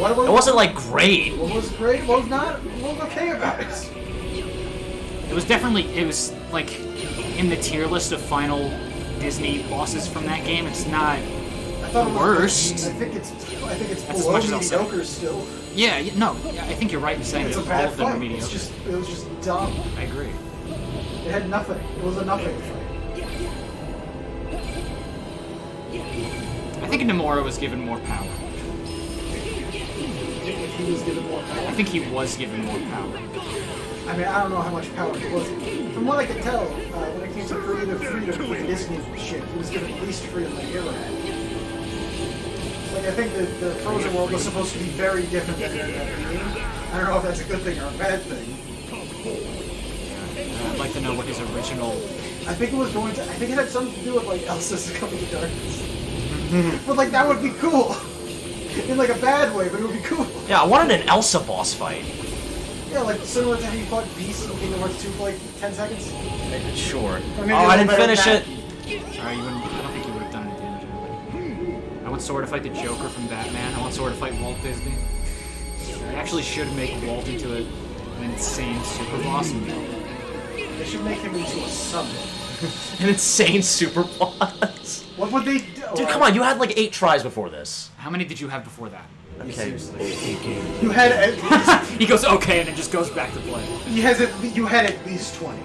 What was
It wasn't like great.
What was great? What was not? What was okay about it?
It was definitely, it was like in the tier list of final Disney bosses from that game. It's not
I thought it was
worst.
I think it's
That's as
below
much as I'll say.
mediocre still.
Yeah, no, I think you're right in saying
It's
that
a
all
bad
of them are
fight.
mediocre.
It was just dumb.
I agree.
It had nothing. It was a nothing fight.
I think Nomura was given more power.
If he was given more power.
I think he was given more power.
I mean, I don't know how much power he was. From what I could tell, when it came to creative freedom with Disney shit, he was given least freedom than Hero had. Like, I think the Frozen world was supposed to be very different than it ended up being. I don't know if that's a good thing or a bad thing.
I'd like to know what his original...
I think it was going to. I think it had something to do with like Elsa's coming to darkness. But like that would be cool. In like a bad way, but it would be cool.
Yeah, I wanted an Elsa boss fight.
Yeah, like similar to how you fought Beast in Kingdom Hearts 2 for like 10 seconds.
Sure.
maybe
Oh,
a
I
little
didn't
better
finish
than
it.
Sorry, you wouldn't. I don't think you would have done it again, Joe. I want Sora to fight the Joker from Batman. I want Sora to fight Walt Disney. They actually should make Walt into an insane super boss.
They should make him into a summon.
An insane super boss.
What would they do?
Dude, come on, you had like 8 tries before this.
How many did you have before that?
Okay.
You had at least,
He goes okay and then just goes back to play.
you had at least 20.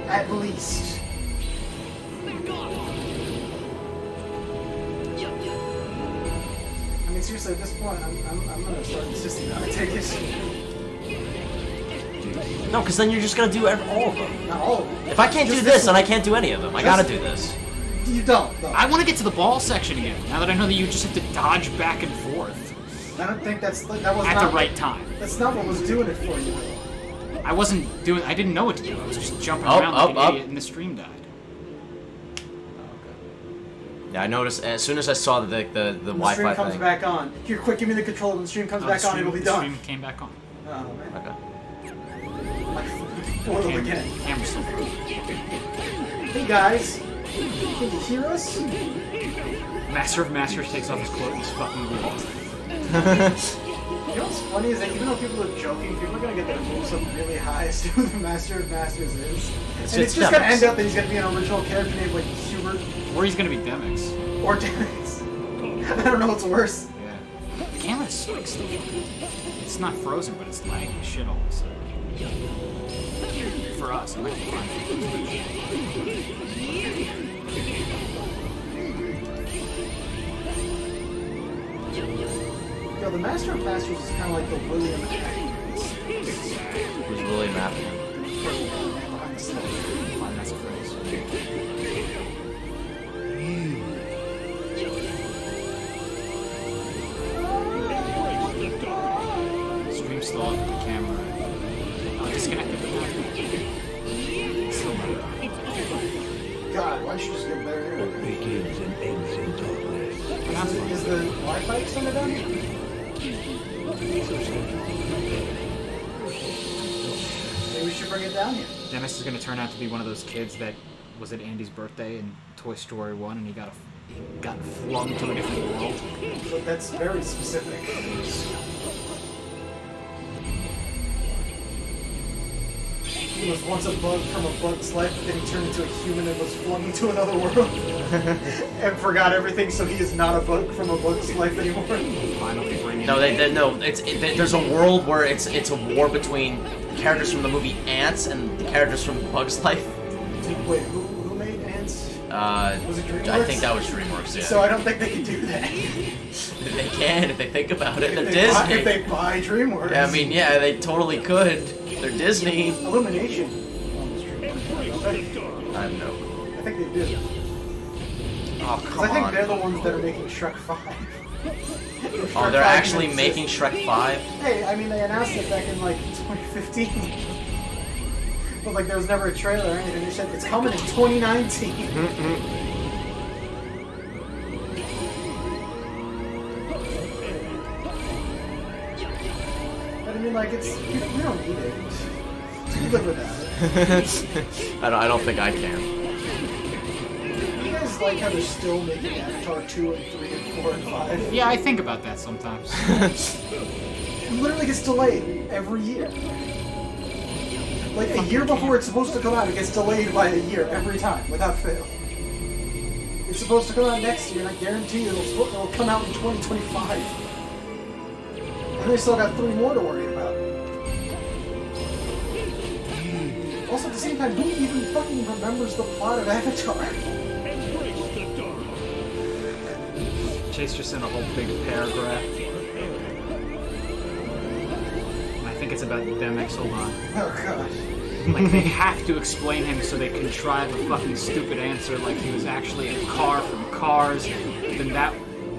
At least. I mean, seriously, at this point, I'm gonna start insisting on it. Take it.
No, because then you're just gonna do all of them.
Not all of them.
If I can't
Just
do this,
one.
then I can't do any of them. I gotta do this.
You don't, though.
I want to get to the ball section again. Now that I know that you just have to dodge back and forth
I don't think that was
at
not
the right time.
That's not what was doing it for you.
I wasn't doing. I didn't know what to do. I was just jumping
Up,
around
up,
like an
up.
idiot, and the stream died.
Yeah, I noticed as soon as I saw the
When the
Wi-Fi
stream comes
thing.
back on. Here, quick, give me the controller. When the stream comes
Oh,
back
the
on,
stream-
it'll be
the
done.
stream came back on.
Oh, man.
Okay.
Like, foil again.
Camera still froze.
Hey, guys. Can you hear us?
Master of Masters takes off his clothes and he's fucking wall.
You know what's funny is that even though people are joking, people are gonna get their hopes up really high as to who the Master of Masters is. And it's just gonna end up that he's gonna be an original character named like Hubert
Or he's gonna be Demix.
or Dennis. I don't know what's worse.
Yeah. The camera's like still. It's not frozen, but it's lagging shit all of a sudden. For us, it might be fine.
Yo, the Master of Masters is kind of like the William
Who's William Afton?
behind the scenes.
Fine, that's a phrase. Stream still up with the camera. Oh, disconnected. Still not.
God, why don't you just get better internet?
Begins and ends in darkness.
Is the Wi-Fi extended down here? Maybe we should bring it down here.
Dennis is gonna turn out to be one of those kids that was at Andy's birthday in Toy Story 1 and he got flung to a different world.
But that's very specific. He was once a bug from a bug's life, but then he turned into a human and was flung into another world. And forgot everything, so he is not a bug from a bug's life anymore.
Finally bringing
No, there's a world where it's a war between characters from the movie Ants and the characters from Bug's Life.
Wait, who made Ants? Was it DreamWorks?
I think that was DreamWorks. Yeah.
So I don't think they can do that.
They can if they think about it. They're
If
Disney.
they buy DreamWorks.
Yeah, I mean, yeah, they totally could. They're Disney.
Illumination. I
I know.
think they do.
Oh,
Because
come
I think
on.
they're the ones that are making Shrek 5.
Oh, they're actually making Shrek 5?
Hey, I mean, they announced it back in like 2015. But like, there was never a trailer or anything. They said it's coming in 2019. But I mean, like, we don't need it. We live without it.
I don't think I can.
You guys like how they're still making Avatar 2 and 3 and 4 and 5?
Yeah, I think about that sometimes.
It literally gets delayed every year. Like a year before it's supposed to come out, it gets delayed by a year every time, without fail. It's supposed to come out next year, and I guarantee you it'll come out in 2025. And they still got 3 more to worry about. Also, at the same time, who even fucking remembers the plot of Avatar?
Chase just sent a whole big paragraph. And I think it's about Demix. Hold on.
Oh gosh.
Like, they have to explain him so they contrive a fucking stupid answer like he was actually a car from Cars. Then that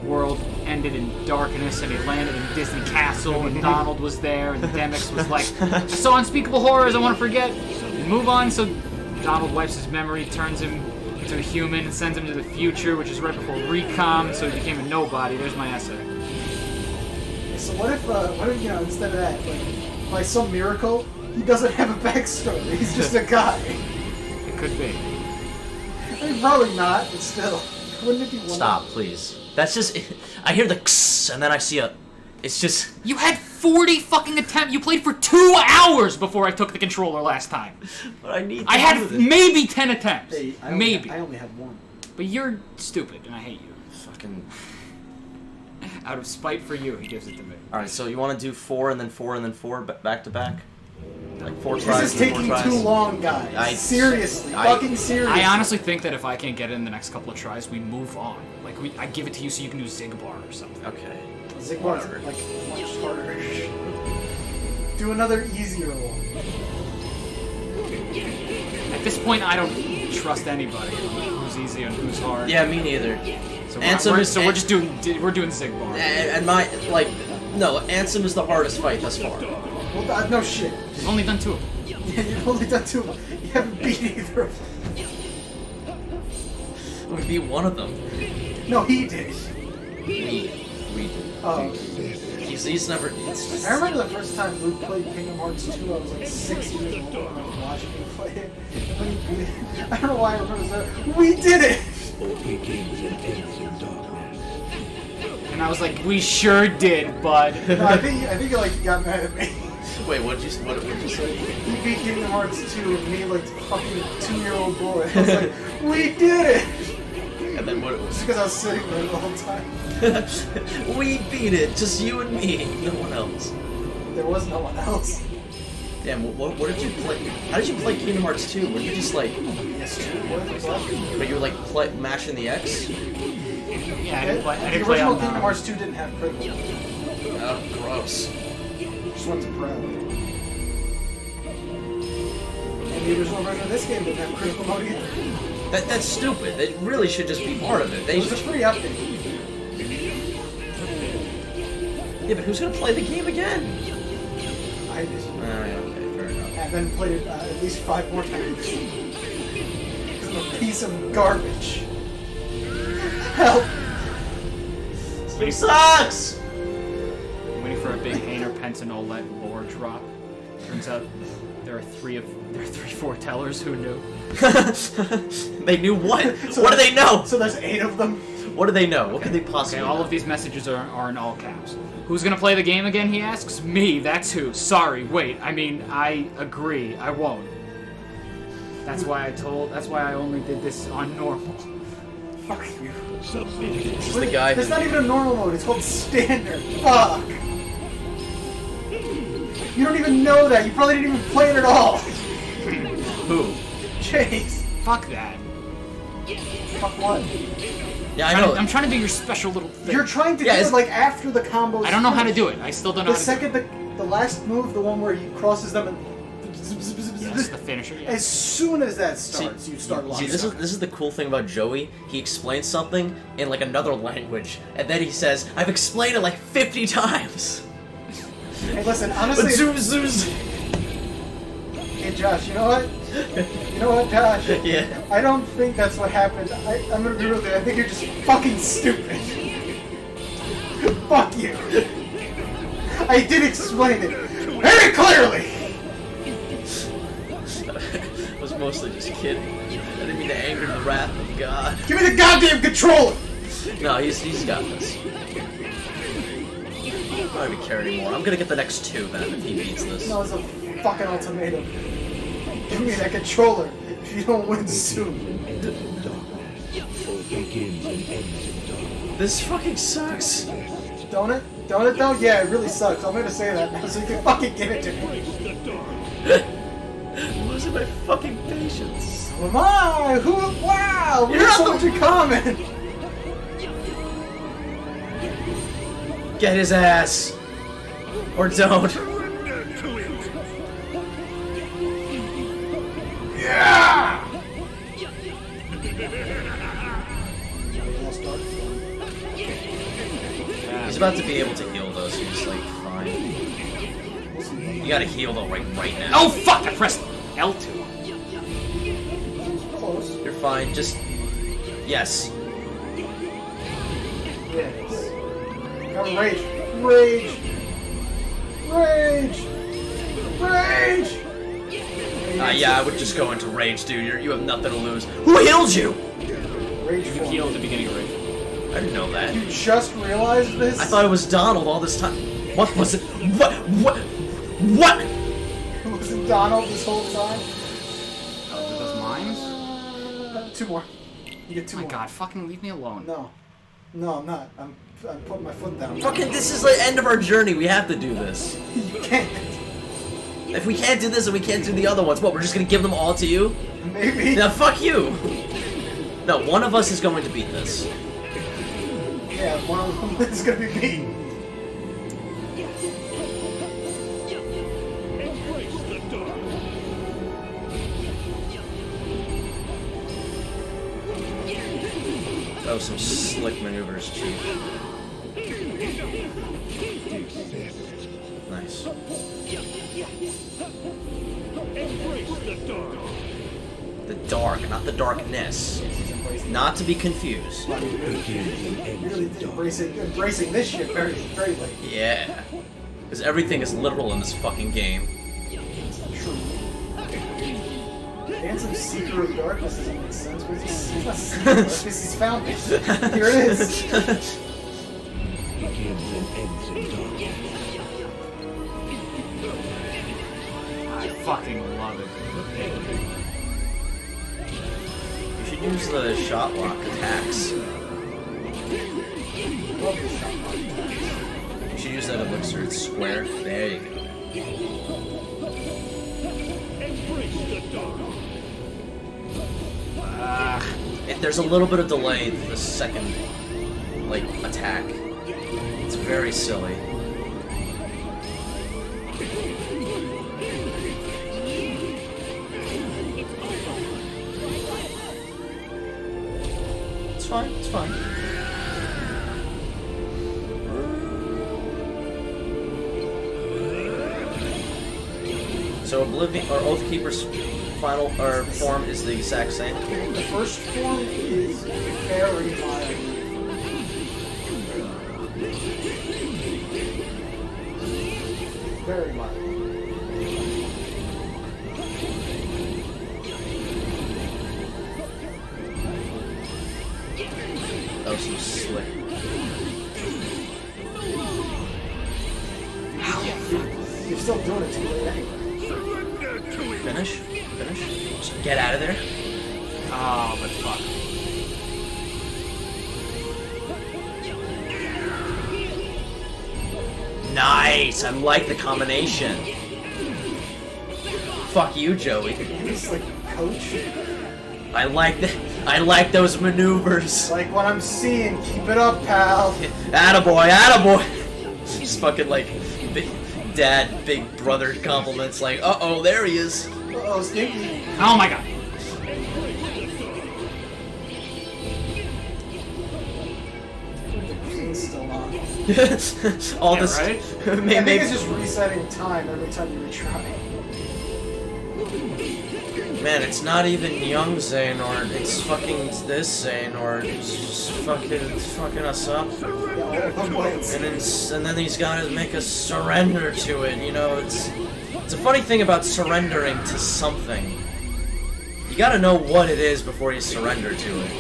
world ended in darkness and he landed in Disney Castle and Donald was there and Demix was like, I saw unspeakable horrors, I want to forget. And move on, so Donald wipes his memory, turns him into a human and sends him to the future, which is right before Recom, so he became a nobody. There's my essay.
So what if you know, instead of that, like, by some miracle, he doesn't have a backstory. He's just a guy.
It could be.
I mean, probably not, but still. Wouldn't it be wonderful?
Stop, please. That's just... I hear the kss, and then I see a... It's just...
You had 40 fucking attempts. You played for 2 hours before I took the controller last time.
But I need to
I
do
had
this.
maybe 10 attempts.
Hey, I only had one.
But you're stupid, and I hate you.
Fucking...
Out of spite for you, he gives it to me.
Alright, so you want to do 4 and then 4 and then 4 back to back? Like 4 tries.
This is
and 4
taking
tries.
too long, guys. Seriously. Fucking seriously.
I honestly think that if I can't get it in the next couple of tries, we move on. Like, I give it to you so you can do Zigbar or something.
Okay.
Zigbar's like much harder. Do another easier one.
At this point, I don't trust anybody. Who's easy and who's hard.
Yeah, me neither.
So
Ansem
we're
is-
just doing Zigbar.
And my... Like... No, Ansem is the hardest fight thus far.
Well, no shit.
We've only done 2 of them.
Yeah, you've only done 2 of them. You haven't beat either of them.
We beat one of them.
No, he did.
We did.
Oh.
He's never... It's,
I remember the first time Luke played Kingdom Hearts 2, I was like 6 years old and I was watching him play it. When he beat it. I don't know why I remember that. We did it!
Begins and ends in darkness.
And I was like, we sure did, bud.
No, I think you like got mad at me.
Wait, what did you say?
He beat Kingdom Hearts 2 and me like fucking 2-year-old boy. I was like, we did it!
And then what?
Just because I was sitting there the whole time.
We beat it, just you and me, no one else.
There was no one else.
Damn, what did you play? How did you play Kingdom Hearts 2? Were you just like...
Yes, what?
But you were like mashing the X?
Yeah, I didn't play
The
on
original Kingdom Hearts 2 didn't have critical.
Oh, gross.
Just went to pro. And the original version of this game didn't have critical mode either.
That's stupid. It really should just be part of it. They
It was a free update.
Yeah, but who's gonna play the game again?
I did.
Okay, fair enough.
And then played it at least 5 more times. It's a piece of garbage. Help!
It sucks!
I'm waiting for a big Hainer Pentanolette lore drop. Turns out there are three foretellers who knew.
They knew what?
So
What do they know?
So there's 8 of them.
What do they know? What could they possibly
Okay, all
know?
of these messages are in all caps. Who's gonna play the game again, he asks? Me, that's who. Sorry, wait, I agree, I won't. That's why I only did this on normal.
Fuck you.
It's the guy
There's
who...
not even a normal mode, it's called standard. Fuck! You don't even know that, you probably didn't even play it at all!
Who?
Chase!
Fuck that.
Fuck what?
Yeah, I know.
I'm trying to do your special little thing.
You're trying to do it like after the combos.
I don't know how to
finish.
do it. I still don't know
The
how to do
second the last move, the one where he crosses them and
it. Yes, the finisher, yes.
as soon as that starts, you start
See,
locking.
this is the cool thing about Joey. He explains something in like another language, and then he says, "I've explained it like 50 times."
Hey, listen,
But
honestly.
zoom.
Hey, Josh, you know what? You know what, Josh?
Yeah.
I don't think that's what happened. I'm gonna be real with you. I think you're just fucking stupid. Fuck you. I did explain it very clearly.
I was mostly just kidding. I didn't mean to anger the wrath of God.
Give me the goddamn controller.
No, he's got this. I'm not gonna care anymore. I'm gonna get the next 2 then if he beats this.
No, it's a fucking ultimatum. Give me that controller if you don't win soon.
Begins and ends in darkness.
This fucking sucks.
Don't it? Don't it though? Yeah, it really sucks. I'm gonna say that now so you can fucking give it to me.
I'm losing my fucking patience.
Am I? Who? Wow! We
You're
have so
not
much in common!
Get his ass. Or don't.
Yeah!
He's about to be able to heal though, so he's like fine. You gotta heal though right now.
Oh fuck! I pressed L2.
Close.
You're fine, just... Yes.
Yes. Got rage. Rage! Rage! Rage!
Yeah, I would just go into rage, dude. You have nothing to lose. Who healed you?
Rage
You
form.
heal at the beginning of Rage.
I didn't know that.
You just realized this?
I thought it was Donald all this time. What was it? What?
Was it Donald this whole time?
Oh, are those mines?
2 more. You get 2
Oh my
more.
god, fucking leave me alone.
No. No, I'm not. I'm putting my foot down.
Fucking, this is the end of our journey. We have to do this.
You can't.
If we can't do this and we can't do the other ones, what, we're just gonna give them all to you?
Maybe.
Now, fuck you! No, one of us is going to beat this.
Yeah, one of them is gonna be me.
That was some slick maneuvers, Chief. Nice. The dark, not the darkness. Not to be confused.
Really embracing this shit very, very late.
Yeah. Because everything is literal in this fucking game.
True. Ansom's Seeker of Darkness doesn't make sense. But he's not Seeker of Darkness, he's found it. Here it is.
Begins and ends in darkness.
I fucking love it.
You should use the shot lock attacks. You should use that elixir. It's square. There you go. If there's a little bit of delay, the second, like, attack. It's very silly. It's fine, it's fine. So Oblivion or Oathkeeper's final or form is the exact same.
The first form is very mild. Very mild.
That was some slick.
You're still doing it too late anyway.
Finish? Finish? Just get out of there.
Oh, but fuck.
Nice! I like the combination. Fuck you, Joey.
He's like coach.
I like those maneuvers.
Like what I'm seeing, keep it up, pal.
Attaboy, attaboy! Just fucking like big dad, big brother compliments like, uh-oh, there he is.
Uh-oh, stinky.
Oh my god.
He's still on.
All
Yeah,
this,
right?
I think
maybe,
it's just resetting time every time you retry.
man, it's not even young Xehanort, it's fucking this Xehanort. It's just fucking us up.
Yeah, all the ways.
And then he's got to make us surrender to it. You know, it's a funny thing about surrendering to something. You got to know what it is before you surrender to it.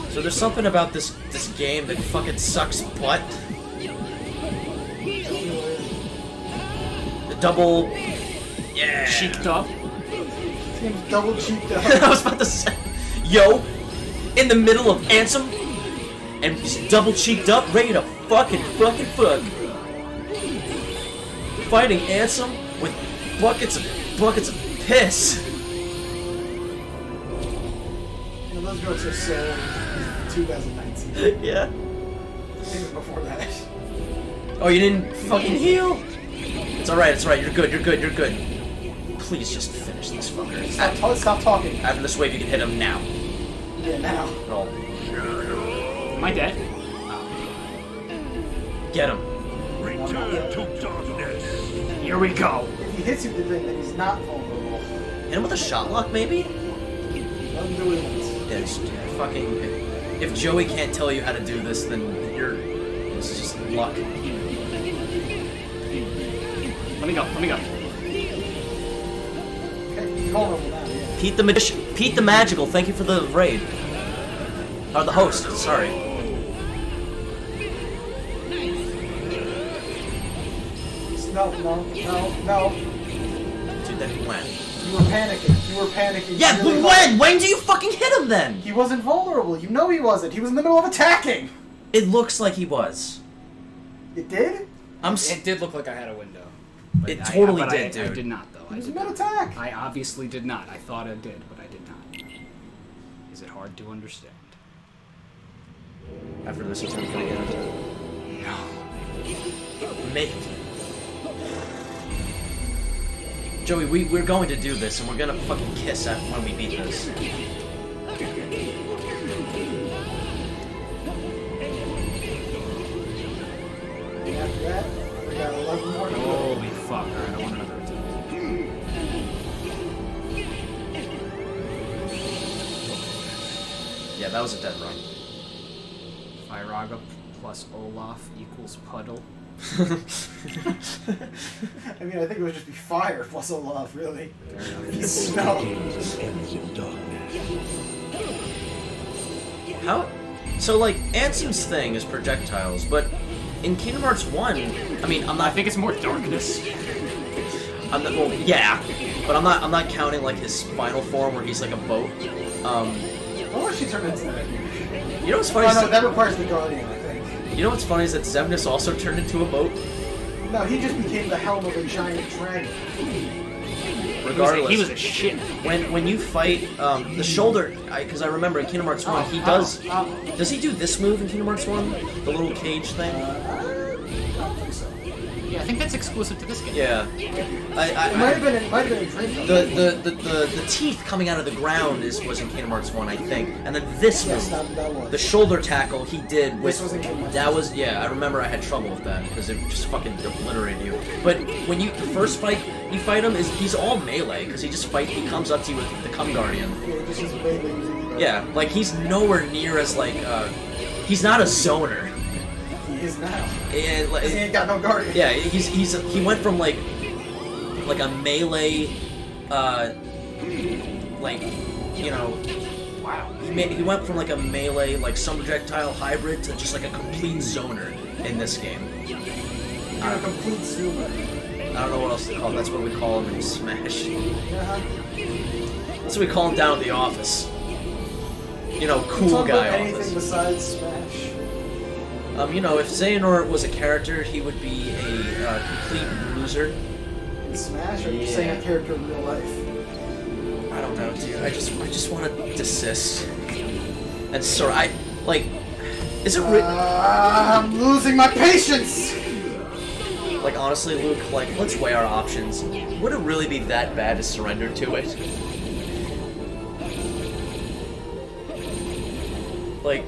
So there's something about this game that fucking sucks butt. The double, yeah.
Cheeked up.
Seems double cheeked
I
out.
was about to say, yo, in the middle of Ansem, and he's double cheeked up, ready to fuck. Fighting Ansem with buckets of piss.
And those goats are so 2019.
Yeah.
Even before that.
Oh, you didn't fucking heal? It's alright, you're good. Please just finish this fucker.
Stop talking.
After this wave, you can hit him now.
Yeah, now.
No.
Am I dead?
Get him.
Return to darkness.
Here we go.
If he hits you with the thing, then he's not vulnerable.
Hit him with a shot lock, maybe?
Let him do what he wants.
Yeah, just fucking If Joey can't tell you how to do this, then it's just luck.
Let me go.
Okay, vulnerable now, yeah.
Pete the Magician, Pete the Magical, thank you for the raid. Or the host, sorry.
No.
Dude, then when?
You were panicking.
Yeah,
really
but
hard.
when? When do you fucking hit him then?
He wasn't vulnerable. You know he wasn't. He was in the middle of attacking.
It looks like he was.
It did?
It did look like I had a window.
It totally
but
did,
I
dude.
did not, though.
He was in mid-attack.
I obviously did not. I thought I did, but I did not. Is it hard to understand?
After this, it's gonna get into
No.
Make Joey, we're going to do this, and we're gonna fucking kiss at when we beat this.
After that, we got 11 more to go.
Holy fuck. Alright, I want another attempt.
Yeah, that was a dead run.
Firaga plus Olaf equals Puddle.
I mean, I think it would just be fire plus Olaf, really. He's snow.
Begins and ends in darkness.
How? So, like, Ansem's thing is projectiles, but in Kingdom Hearts 1, I mean,
I think it's more darkness.
well, yeah, but I'm not counting, like, his final form where he's like a boat.
What was she turned into that?
You know what's funny?
Oh,
is
no, that requires the Guardian, I think.
You know what's funny is that Xemnas also turned into a boat.
No, he just became the helm of a giant dragon.
Regardless,
He was a shit.
when you fight the shoulder, because I remember in Kingdom Hearts 1, he does. Does he do this move in Kingdom Hearts 1? The little cage thing?
I don't think so.
Yeah, I think that's exclusive to this game.
Yeah.
It might have been in Dream.
The teeth coming out of the ground was in Kingdom Hearts 1, I think. And then this
Yes,
move,
that was.
the shoulder tackle he did with
This was in Kingdom Hearts.
that was yeah, I remember I had trouble with that because it just fucking obliterated you. But when the first fight you fight him he's all melee because he comes up to you with the Cum Guardian.
Yeah, this is vaguely really
Yeah, like he's nowhere near as like he's not a zoner.
He is now.
And like,
Because he ain't got no Guardian.
yeah, he went from like a melee, like, you know, wow. He went from like a melee, like some projectile hybrid to just like a complete zoner in this game.
You're a complete zoomer.
I don't know what else to call him. That's what we call him in Smash.
Uh-huh.
That's what we call him down at the office. You know, cool
Talk
guy
about anything
office.
besides Smash.
You know, if Xehanort was a character, he would be a complete loser.
In Smash, or are you saying a character in real life?
I don't know, dude. I just want to desist. And sora, is it
I'm losing my patience!
like honestly, Luke? Like, let's weigh our options. Would it really be that bad to surrender to it? Like,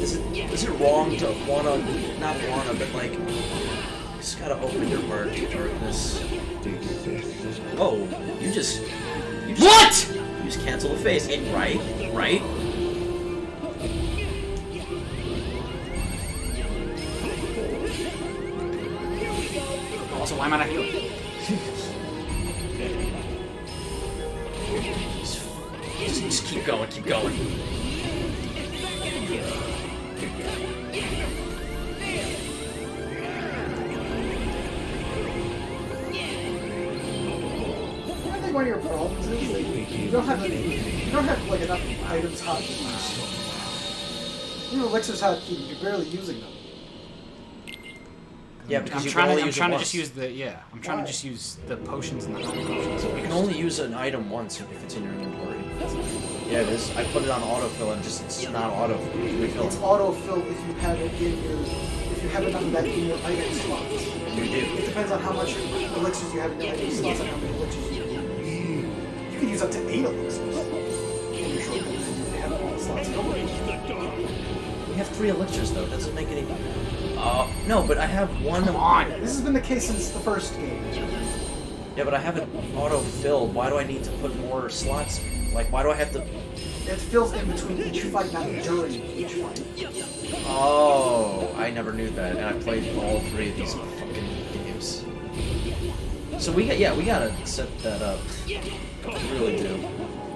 is it wrong to not wanna, but like, you just gotta open your heart to darkness. Oh, you just what? You just cancel the face, right?
Also, why am I not healing?
Just keep going.
I think one of your problems is that you don't have like enough items hotkeys. You know, Elixir's hotkey, you're barely using them.
Yeah, because
I'm
you
trying
can only
to
use
just
it once.
use the I'm trying
Why?
to just use the potions and the honey potions.
You can only use an item once if it's in your inventory. Yeah, it is. I put it on autofill and it's not auto refill.
It's autofill if you have it in your, if you have enough of that in your item slots.
You do.
It depends on how much elixirs you have in your item slots and how many elixirs you use. You can use up to 8 elixirs. In your shortcut, if you have all the slots going.
We have 3 elixirs though. Doesn't make any. No, but I have one.
Come on!
This has been the case since the first game.
Yeah, but I have it auto-filled. Why do I need to put more slots? Like, why do I have to
It fills in between each fight, not during each fight.
Oh, I never knew that, and I played all 3 of these fucking games. So we gotta set that up. We really do.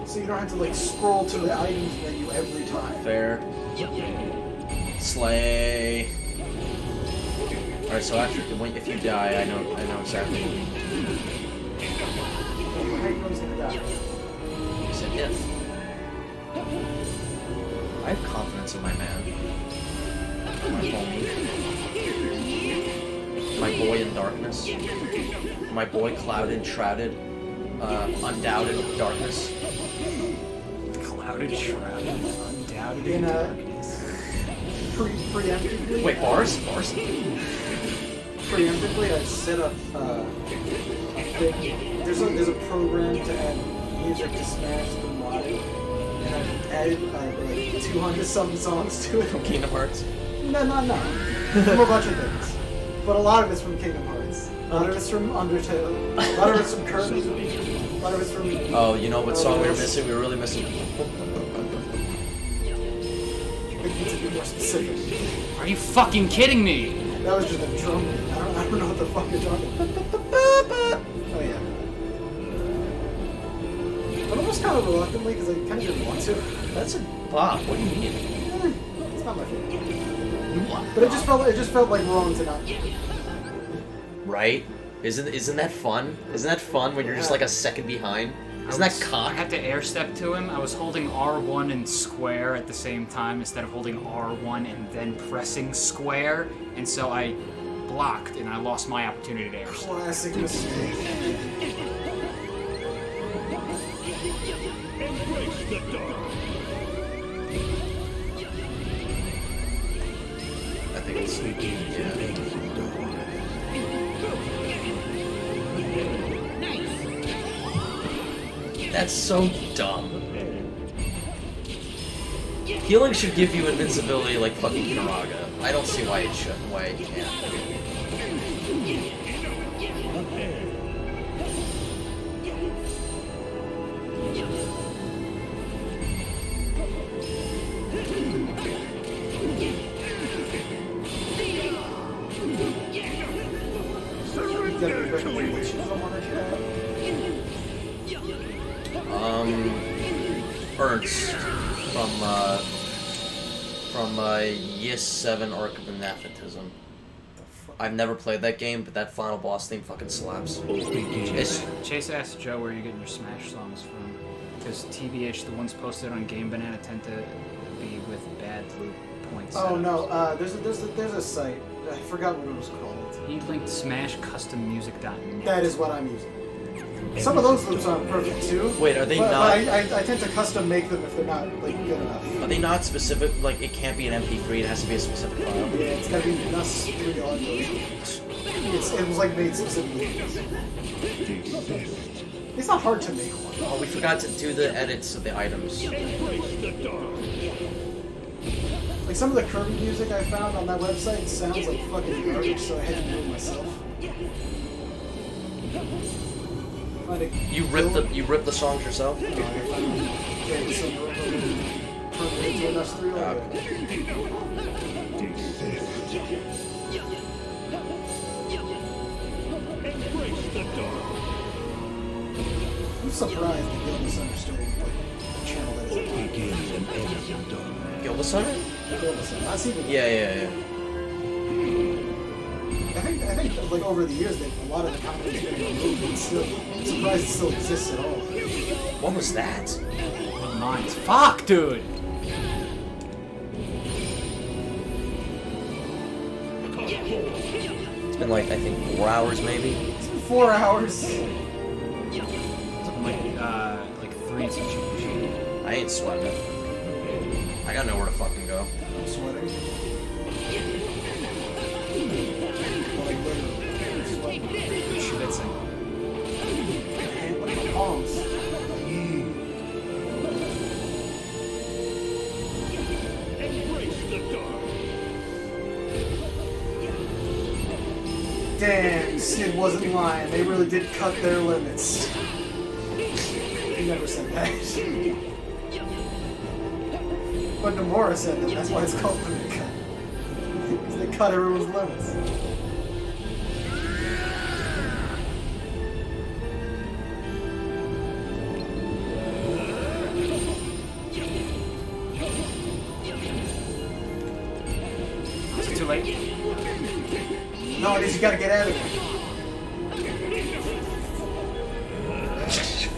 So you don't have to like scroll to the items menu every time.
Fair. Slay. Alright, so after if you die, I know exactly.
How you know he's gonna die?
You said if. I have confidence in my man. My homie. My boy in darkness. My boy clouded, shrouded, undoubted darkness.
Clouded, shrouded, undoubted
In
darkness.
Preemptively.
Wait, bars?
Preemptively, I set up a thing. There's a program to add music to Smash the Live, and I've added like 200 something songs to it.
From Kingdom Hearts?
No. From a bunch of things. But a lot of it's from Kingdom Hearts. A lot of it's from Undertale. A lot of it's from Kirby. A lot of it's from...
Oh, you know what song we were missing? We were really missing.
I need to be more specific.
Are you fucking kidding me?
That was just a drum. I don't know what the fuck you're talking about. Oh yeah. But almost kind of reluctantly because I kind of didn't want to.
That's a bop. What do you mean?
It's not my favorite. But it just felt like wrong to not.
Right? Isn't that fun? Isn't that fun when you're just like a second behind? Isn't that
I
cock?
had to air step to him. I was holding R1 and square at the same time instead of holding R1 and then pressing square, and so I blocked and I lost my opportunity to air step.
Classic mistake.
Embrace the dark.
I think it's That's so dumb. Healing should give you invincibility like fucking Kiraga. I don't see why it shouldn't, why it can't. Ernst from Yes 7 Arc of Anaphatism. I've never played that game, but that final boss theme fucking slaps. It's,
Chase asked Joe where you're getting your Smash songs from, because TBH, the ones posted on Game Banana tend to be with bad loop points.
Oh no, there's a site. I forgot what it was called.
He linked smashcustommusic.net.
That is what I'm using. Some of those loops aren't perfect too.
Wait, are they
but
not?
I tend to custom make them if they're not like good enough.
Are they not specific? Like, it can't be an MP3, it has to be a specific file.
Yeah, it's gotta be NUS 3 audio. It was like made specifically. It's not hard to make one.
Oh, we forgot to do the edits of the items.
Like some of the Kirby music I found on that website sounds like fucking garbage, so I had to do it myself.
You ripped the songs yourself?
I'm surprised that Gil misunderstood like, the channel that is
Begins and ends in darkness.
Gilbasutter?
Not even.
Yeah.
I think like over the years, a lot of the comments been removed, but still, I'm surprised it still exists at all.
What was that?
Mine's fuck, dude.
It's been like, I think 4 hours maybe?
It's been 4 hours.
Something like 3 and some change.
I ain't sweating. I got nowhere to fucking go.
I'm sweating. Like literally sweating.
Schwitzing.
Look at my palms. Damn, Sid wasn't lying. They really did cut their limits. He never said that. But Nomura said that that's why it's called limit cut. Because they cut everyone's limits.
Is it too late?
No, it is. You gotta get out of it.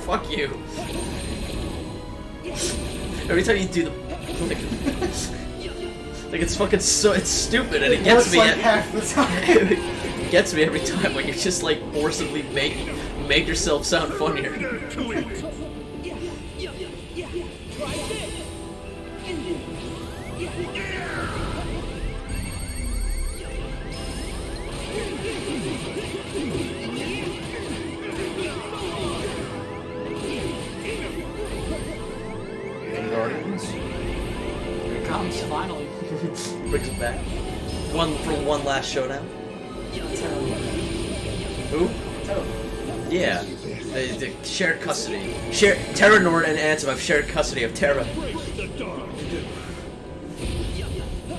Fuck you. Every time you do the like it's fucking so it's stupid and it gets
works
me
like half the time.
it gets me every time when you're just like forcibly make yourself sound funnier.
Here it comes, finally.
Brings it back. One last showdown. Who? Yeah. The shared custody. Xehanort and Ansem have shared custody of Terra.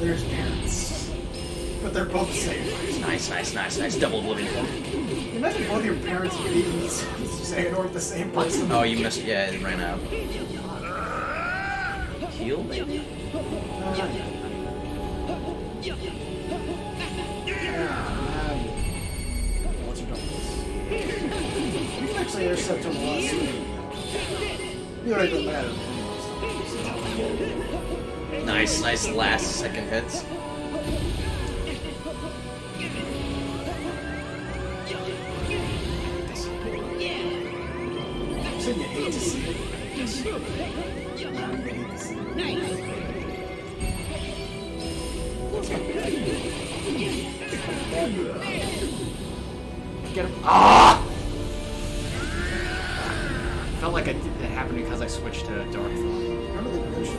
There's parents. But they're both the same.
Nice. Double oblivion form.
Imagine both your parents being Xehanort the same person.
Oh, you missed. Yeah, it ran out. Heal, maybe?
What's your dog? You can actually intercept him last week. You know, it doesn't matter.
Nice last second hits.
You said you hate to see it. Now you hate to see it.
Get him. Ah! Felt like it happened because I switched to Dark Form.
Remember the Grinch?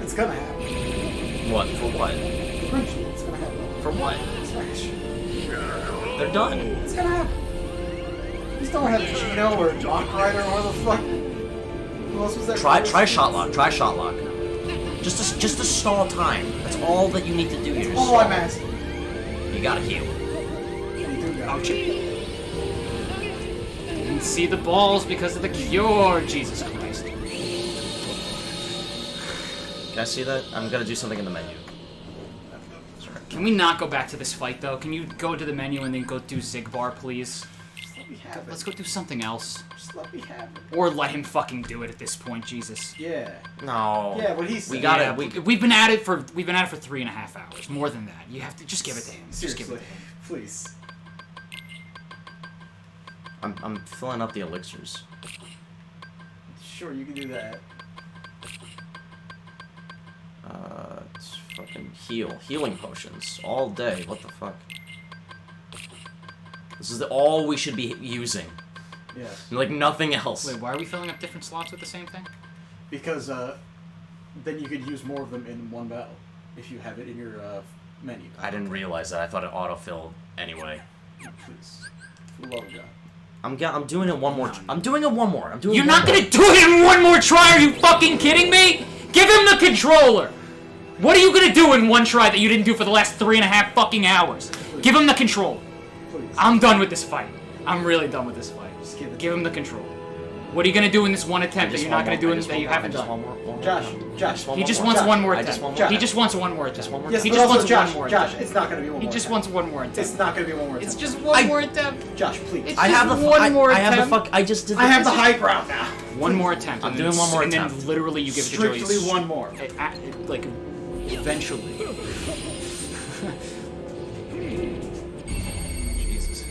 It's gonna happen.
What? For what?
Grinch, it's gonna happen.
For what?
Smash.
They're done.
It's gonna happen. You just don't have Gino or Doc Rider or the fuck. Who else was that?
Try shotlock. Try shotlock. Just to stall time. That's all that you need to do here.
That's all I'm asking.
You gotta heal.
You do got
Ouch. Didn't see the balls because of the cure. Jesus Christ.
Can I see that? I'm gonna do something in the menu.
Can we not go back to this fight though? Can you go to the menu and then go do Zigbar, please?
Just let me have it.
Let's go do something else.
Just let me have it.
Or let him fucking do it at this point, Jesus.
Yeah.
No.
Yeah, what he said.
We got
Yeah,
it.
we've been at it for 3.5 hours. More than that. You have to just give it to him. Just give it to
Seriously,
him.
please.
I'm filling up the elixirs.
Sure, you can do that.
It's fucking healing potions all day. What the fuck? This is all we should be using.
Yeah.
Like nothing else.
Wait, why are we filling up different slots with the same thing?
Because then you could use more of them in one battle if you have it in your menu.
I didn't realize that. I thought it autofilled anyway.
Please. For the love of God.
I'm doing it one more. I'm doing it one more.
You're not gonna do it in one more try, are you fucking kidding me? Give him the controller! What are you gonna do in one try that you didn't do for the last 3.5 fucking hours? Give him the controller.
Please.
I'm done with this fight. I'm really done with this fight.
Just give it
Give him the controller. What are you gonna do in this one attempt that you're not gonna do in that you haven't done?
Josh,
He just wants one more
I
attempt.
just want one
He
more.
just wants one more attempt.
Just one more.
Yes,
He
but
just
also
wants
Josh,
one more
Josh,
attempt.
it's not gonna be one
He
more
just
attempt.
wants one more attempt.
It's not gonna be one more attempt.
It's just one more attempt.
Josh, please.
It's
I have the
just one more
I have the
attempt.
fuck. I just did.
I have the high ground now.
One more attempt.
I'm
and
doing
then-
one more
and
attempt.
then literally you give it to Joey.
Strictly one more.
Like, eventually. Jesus.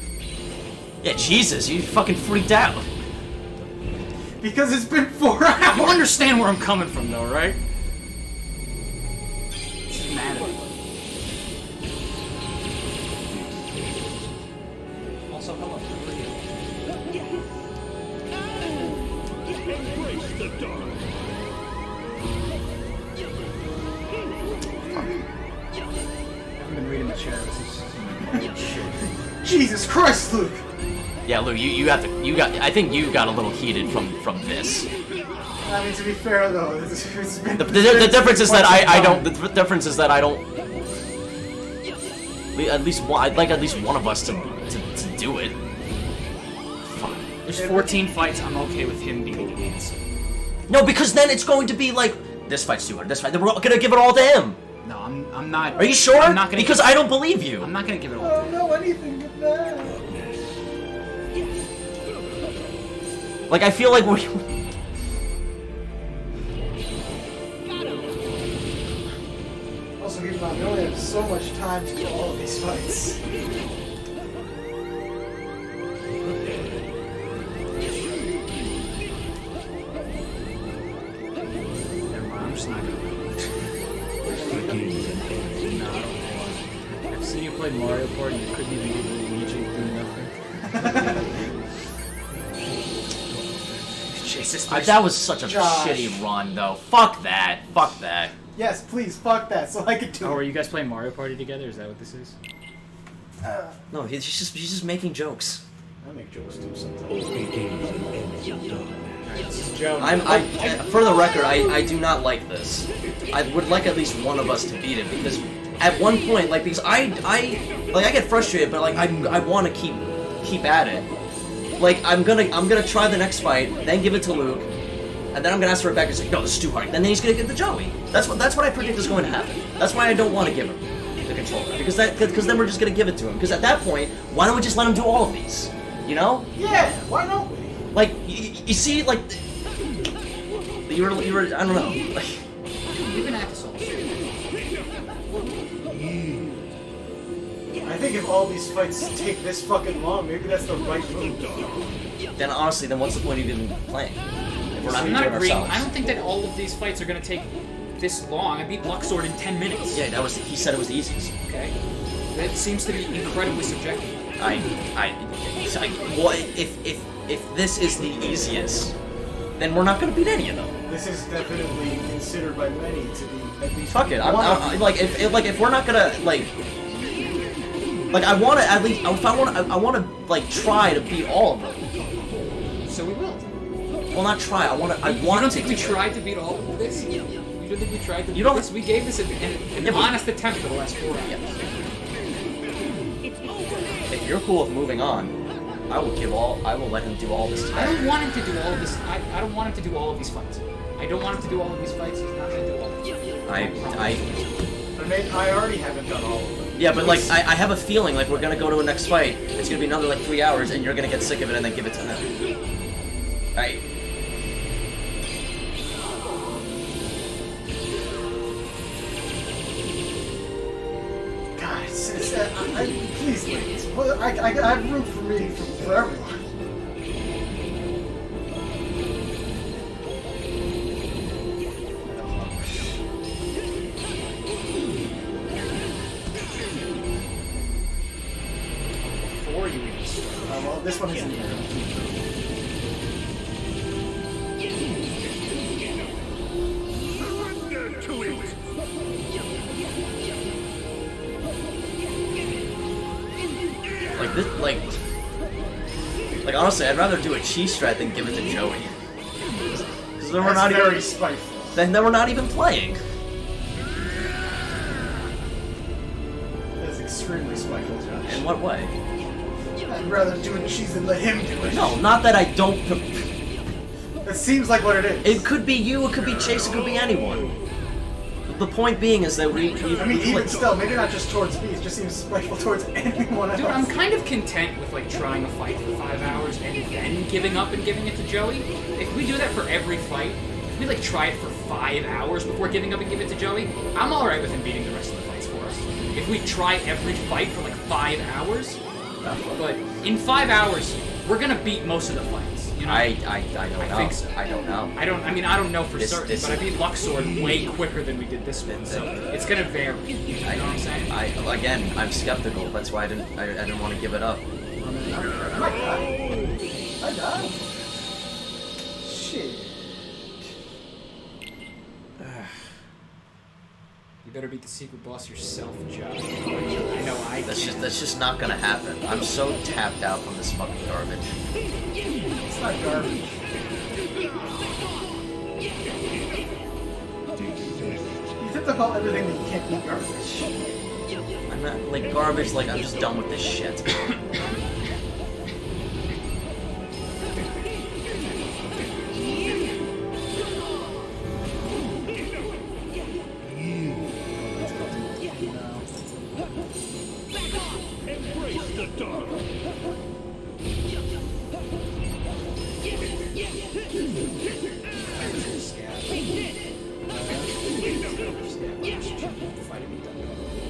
Yeah, Jesus, you fucking freaked out.
Because it's been 4 hours.
You understand where I'm coming from, though, right? Just mad at me.
Also, hello.
Embrace the dark.
I haven't been reading the chat. Jesus Christ, Luke!
Yeah, Lou, you got I think you got a little heated from this.
I mean, to be fair though, it's been,
The difference is that I don't. The difference is that I don't. At least one. I'd like at least one of us to do it. Fine.
There's 14 fights. I'm okay with him being the answer.
No, because then it's going to be like this fight's too hard. This fight. Then we're gonna give it all to him.
No, I'm not.
Are you sure?
I'm not gonna
because I don't believe you.
I'm not gonna give it all.
I don't know anything of that.
Like I feel like we.
Also, keep in mind, we only have so much time to do all of these fights.
Never mind. I'm just not gonna.
Begins and ends in darkness.
I've seen you play Mario Party. You couldn't even get Luigi to do nothing. Jesus,
That was such a
Josh.
shitty run, though. Fuck that. Fuck that.
Yes, please, fuck that, so I can do
Oh, are
it.
you guys playing Mario Party together? Is that what this is?
No, he's just making jokes.
I make jokes too sometimes.
Begins and ends in darkness.
This is Joe.
For the record, I do not like this. I would like at least one of us to beat it because at one point, like, because I get frustrated, but like I want to keep at it. Like I'm gonna try the next fight, then give it to Luke, and then I'm gonna ask for it back and say, no, this is too hard. And then he's gonna get the Joey. That's what I predict is going to happen. That's why I don't want to give him the controller because then we're just gonna give it to him. Because at that point, why don't we just let him do all of these? You know?
Yeah, why don't we?
Like you see, like you were I don't know. Like,
You've been at this all.
I think if all these fights take this fucking long, maybe that's the right move.
then honestly, then what's the point of even playing? If we're not
I'm
even
not
doing
agreeing.
ourselves.
I don't think that all of these fights are gonna take this long. I beat Luxord in 10 minutes.
Yeah, he said it was the easiest.
Okay. That seems to be incredibly subjective.
Well, if this is the easiest, then we're not gonna beat any of them.
This is definitely considered by many to be at least
Fuck it.
one of
I'm like if we're not gonna like I want to at least if I want to like try to beat all of them.
So we will.
Well, not try. I
You
want
don't
to.
think we tried to beat all of this? You don't think we tried to beat
don't-
this? We gave this an
Yeah, but-
honest attempt for the last 4 hours.
Yeah. If you're cool with moving on, I will let him do all this
I
time.
don't want him to do all of this. I don't want him to do all of these fights. I don't want him to do all of these fights. He's not going to do all of them.
I already haven't done all of them.
Yeah, but like I have a feeling like we're gonna go to a next fight. It's gonna be another like 3 hours, and you're gonna get sick of it and then give it to him. Right.
God, please, ladies. I have room for me for everyone.
Before you even start.
Well, this one isn't here.
Like this, like honestly, I'd rather do a cheese strat than give it to Joey. Because then we're
That's
not
very
even.
spiteful.
Then we're not even playing.
That's extremely spiteful, Josh.
In what way?
I'd rather do a cheese than let him do it.
No, not that I don't.
It seems like what it is.
It could be you. It could be Chase. It could be anyone. The point being is that we
I mean, even still, maybe not just towards me, it just seems spiteful towards anyone else.
Dude, I'm kind of content with like trying a fight for 5 hours and then giving up and giving it to Joey. If we do that for every fight, if we like try it for 5 hours before giving up and give it to Joey, I'm alright with him beating the rest of the fights for us. If we try every fight for like 5 hours, but in 5 hours, we're gonna beat most of the fights. You know?
I don't know.
I think so.
I don't know.
I don't know for certain,
this-
but I beat Luxord way quicker than we did this one, so it's gonna vary. You know what I'm saying?
Again, I'm skeptical. That's why I didn't want to give it up.
I died. Shit.
You better beat the secret boss yourself, Josh. I know I
That's
can't.
just not gonna happen. I'm so tapped out from this fucking garbage.
It's not garbage. have to call everything that you can't eat garbage.
I'm not like garbage. Like I'm just done with this shit.
Embrace the dark.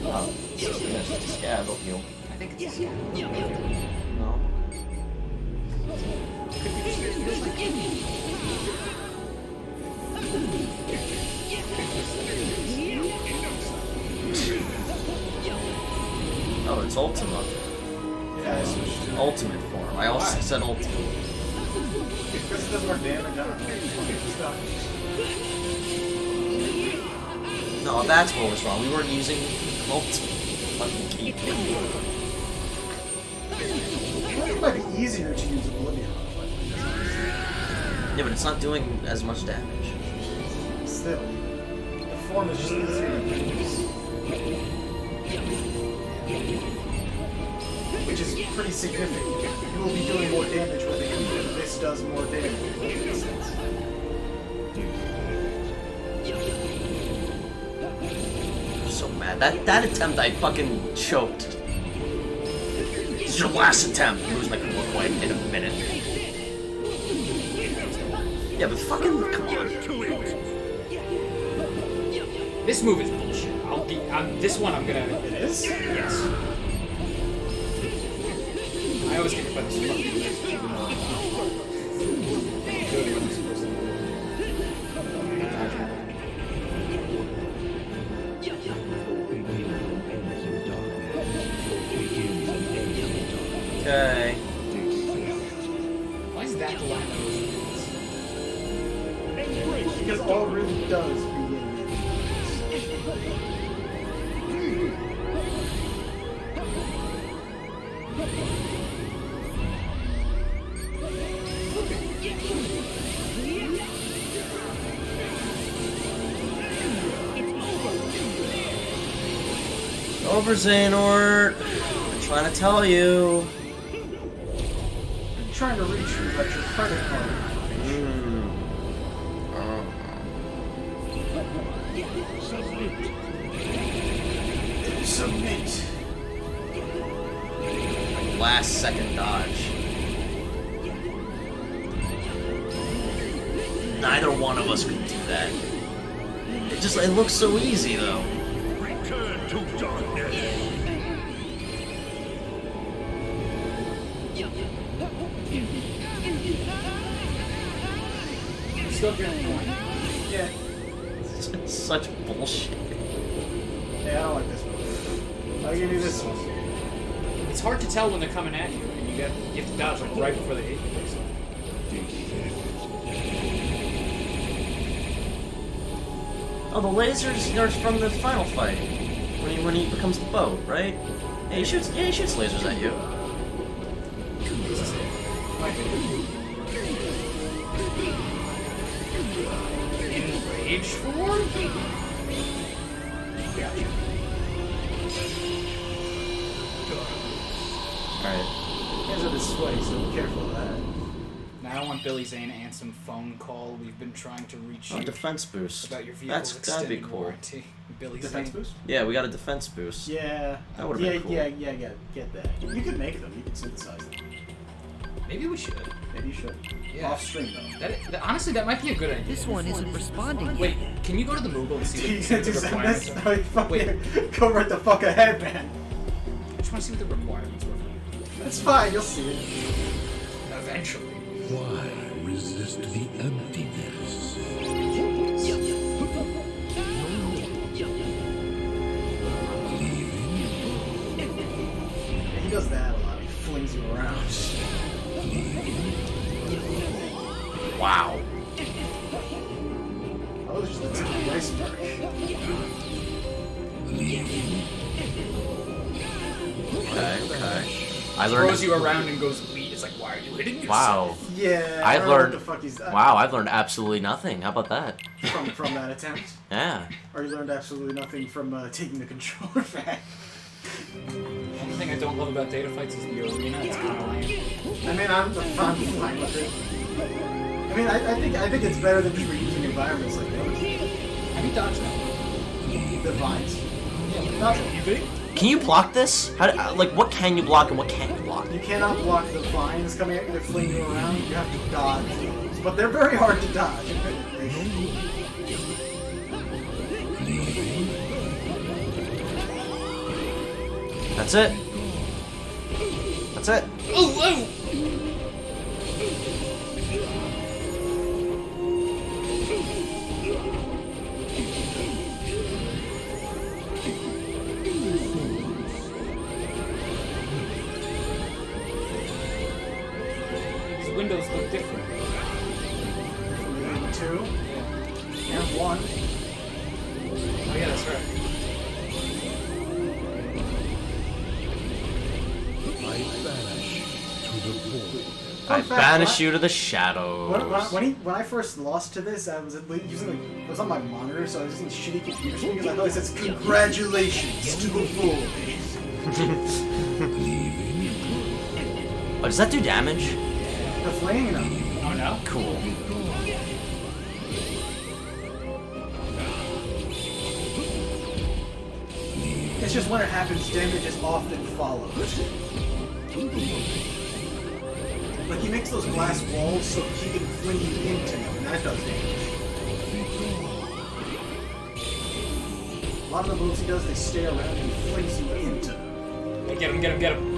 Oh, it's just a scab. I'll heal.
I think it's a scab.
No. Oh, it's Ultima.
Yeah, I switched to
Ultimate form. I also said Ultimate.
because it does more damage. I don't know. Stuff.
No, that's what was wrong. We weren't using Ultimate. Fucking keep it.
It might be easier to use Oblivion.
Yeah, but it's not doing as much damage.
Still, the form is just easier to use. Which is pretty significant. You will be doing more damage with it, and this does more damage. Makes sense.
I'm so mad. That attempt I fucking choked. This is your last attempt. Lose my core point in a minute. Yeah, but fucking come on.
This move is bullshit. This one I'm gonna.
It is?
Yes. I always get by this fucking list, even though I'm good when I'm supposed to
Okay.
Why is that the line that was?
Because all it really does begin
Over, Xehanort. I'm trying to tell you.
I'm trying to reach you, but your credit card. Submit.
Last second dodge. Neither one of us could do that. It looks so easy though.
Return to darkness.
Still getting the point.
Yeah.
It's such bullshit.
Yeah, I don't like this one. I'll give you this one.
It's hard to tell when they're coming at you, and you have to dodge like right before they hit you.
Oh, the lasers are from the final fight. When he becomes the boat, right? Yeah, he shoots lasers at you.
Enrage form? Gotcha.
Alright.
Hands are this way, so be careful of that.
Now I want Billy Zane to answer phone call. We've been trying to reach
Oh,
you
defense boost.
about your vehicle's
That'd be
extended
cool.
warranty. Billy
Defense
Zane.
boost?
Yeah, we got a defense boost.
Yeah.
That would've been cool.
Yeah, get that. You could make them. You could synthesize them.
Maybe we should.
Maybe you should.
Yeah.
Off stream though.
Honestly, that might be a good idea.
This one isn't responding.
Wait, can you go to the Moogle and see
Do you
what
gonna
the
do
requirements
this?
are?
No, you fucking
Wait.
go right the fuck ahead, man.
I just want to see what the requirements were.
It's fine, you'll see it.
Eventually.
Why resist the emptiness?
He does that a lot. He flings you around.
Wow.
Oh, there's just the tip of the iceberg.
Okay. I learned.
Throws you around and goes lead. It's like, why are you hitting yourself?
Wow.
Yeah,
I've
I don't know
learned.
what the fuck he's
Wow, I've learned absolutely nothing. How about that?
from that attempt.
Yeah.
Or you learned absolutely nothing from taking the controller back.
The only thing I don't love about data fights is the arena. It's kind of lame.
I mean, I'm fine with it. I mean, I think it's better than just reusing environments like those.
Have you dodged that?
The vines.
Dodge it. You think?
Can you block this? How like, what can you block and what can't you block?
You cannot block the vines coming at you, they're flinging you around. You have to dodge those. But they're very hard to dodge.
That's it. That's it.
Oh, oh! These windows look different.
2 and 1.
Oh yeah, that's right.
I
Fun fact,
banish you to the shadows.
When I first lost to this, I was using it was on my monitor, so I was using shitty computer speakers. I thought it says "Congratulations to the boy."
Oh, does that do damage?
The flame, no.
Oh no?
Cool.
It's just when it happens, damage is often followed. Like he makes those glass walls so he can fling you into them, and that does damage. A lot of the moves he does, they stay around and he flings you into them.
Hey, get him, get him, get him.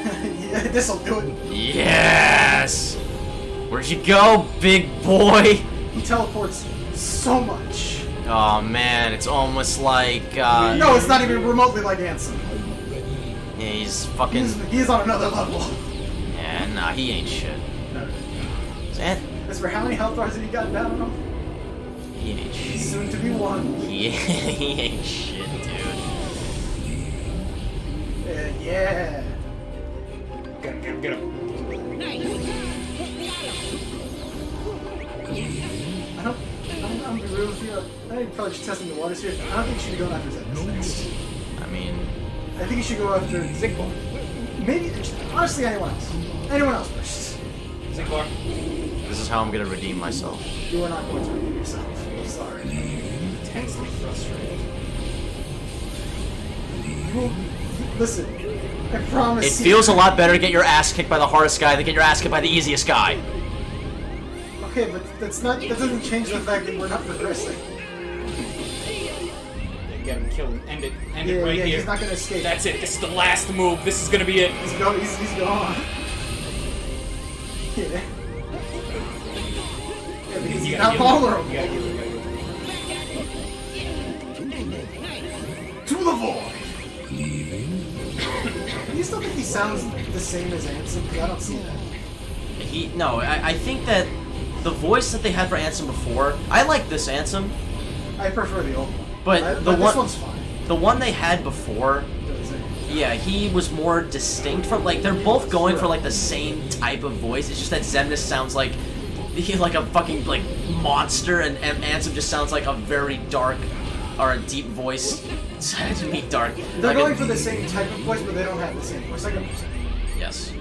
Yeah, this'll do it.
Yes! Where'd you go, big boy?
He teleports so much.
Oh man, it's almost like,
No, it's not even remotely like Ansem.
yeah, he's fucking...
He's on another level.
Yeah, nah, he ain't shit.
No.
Is
As for how many health bars have you got down on him?
He ain't shit.
Soon to be 1.
He ain't shit, dude.
Yeah.
Get him, get him, get him.
I'm gonna be real with you. I think probably just testing the waters here. I don't think you should be going after Zedmus next.
I mean...
I think you should go after Zigbar. Maybe, honestly, anyone else. Anyone else first.
Zigbar.
This is how I'm gonna redeem myself.
You are not going to redeem yourself. I'm sorry.
Intensely frustrated.
You will, listen, I promise
It feels a lot better to get your ass kicked by the hardest guy than get your ass kicked by the easiest guy.
Okay, but that doesn't change the fact that we're not progressing.
Yeah, get him, kill him, end it
Yeah,
right here.
he's not gonna escape.
That's it, this is the last move, this is gonna be it.
He's gone. Yeah. Yeah, because he's not vulnerable.
You gotta give it.
To the void! Do you still think he sounds the same as Ansem? Because I don't see that.
No, I think that the voice that they had for Ansem before, I like this Ansem,
I prefer the old one.
but
this one's fine.
the one they had before, yeah, he was more distinct from, like, they're both going for, like, the same type of voice. It's just that Xemnas sounds like a fucking, like, monster, and Ansem just sounds like a very dark, or a deep voice. I didn't mean dark.
They're
like
going for the same type of voice, but they don't have the same voice.
Yes.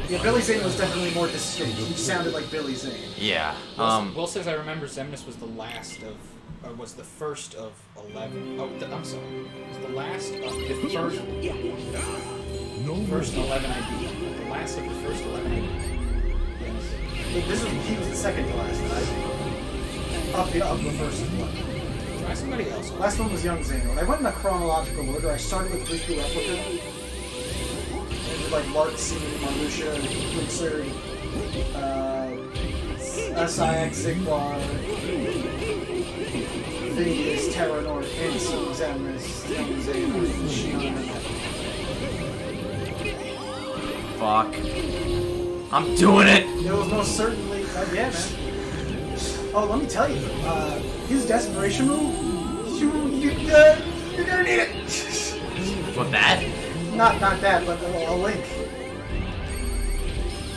Yeah, Billy Zane was definitely more distinct. He sounded like Billy Zane.
Yeah.
Will says I remember Xemnas was the last of, or was the first of 11. Oh, I'm sorry. It was the last of the first 11 I beat. The last of the first 11 I beat. Yes.
He was the second to last, right? Of the first one.
Try somebody else.
Last one was Young Xehanort. I went in a chronological order. I started with Riku Replica. And did like Lark Scene, Marluxia, Elixir, SIX, Zigbar, Phineas, Xehanort, Ansem, Xemnas, Young Xehanort, Xehanort.
Fuck. I'm doing it!
It was most certainly, yeah, man. Oh, let me tell you, his desperation move, you're gonna need it.
What, that?
Not that, but a link.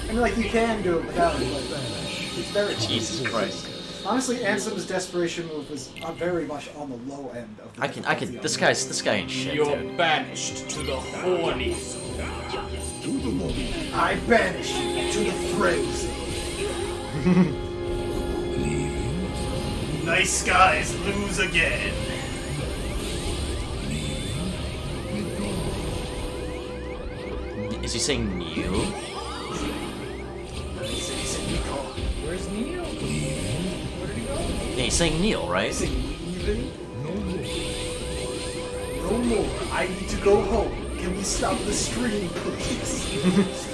I mean, like, you can do it without it, but it's very hard.
Jesus Christ.
Honestly, Ansem's desperation move was very much on the low end of the
I can. This guy ain't shit,
You're
dude.
banished to the horny.
I banish you to the frenzy. Nice guys lose again.
Is he saying Neil?
Where's Neo? Where did he go?
Yeah, he's saying Neil, right?
No more. I need to go home. Can we stop the stream, please?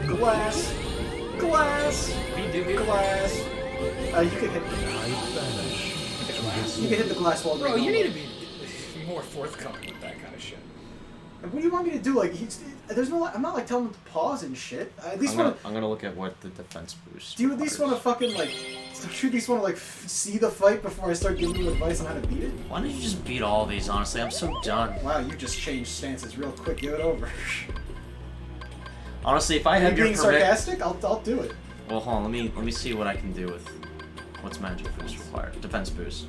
Glass. Glass. Glass. You can hit. You can hit the glass wall.
Bro, you need to be more forthcoming with that kind of shit.
What do you want me to do? Like, there's no. I'm not like telling him to pause and shit. I at least want to.
I'm gonna look at what the defense boost.
Do you at least want to fucking like? Do you at least want to like see the fight before I start giving you advice on how to beat it?
Why don't you just beat all these? Honestly, I'm so done.
Wow, you just changed stances real quick. Give it over.
Honestly, if I
Are you
had your
being
permit,
sarcastic? I'll do it.
well, hold on. Let me see what I can do with what's magic boost required. Defense boost,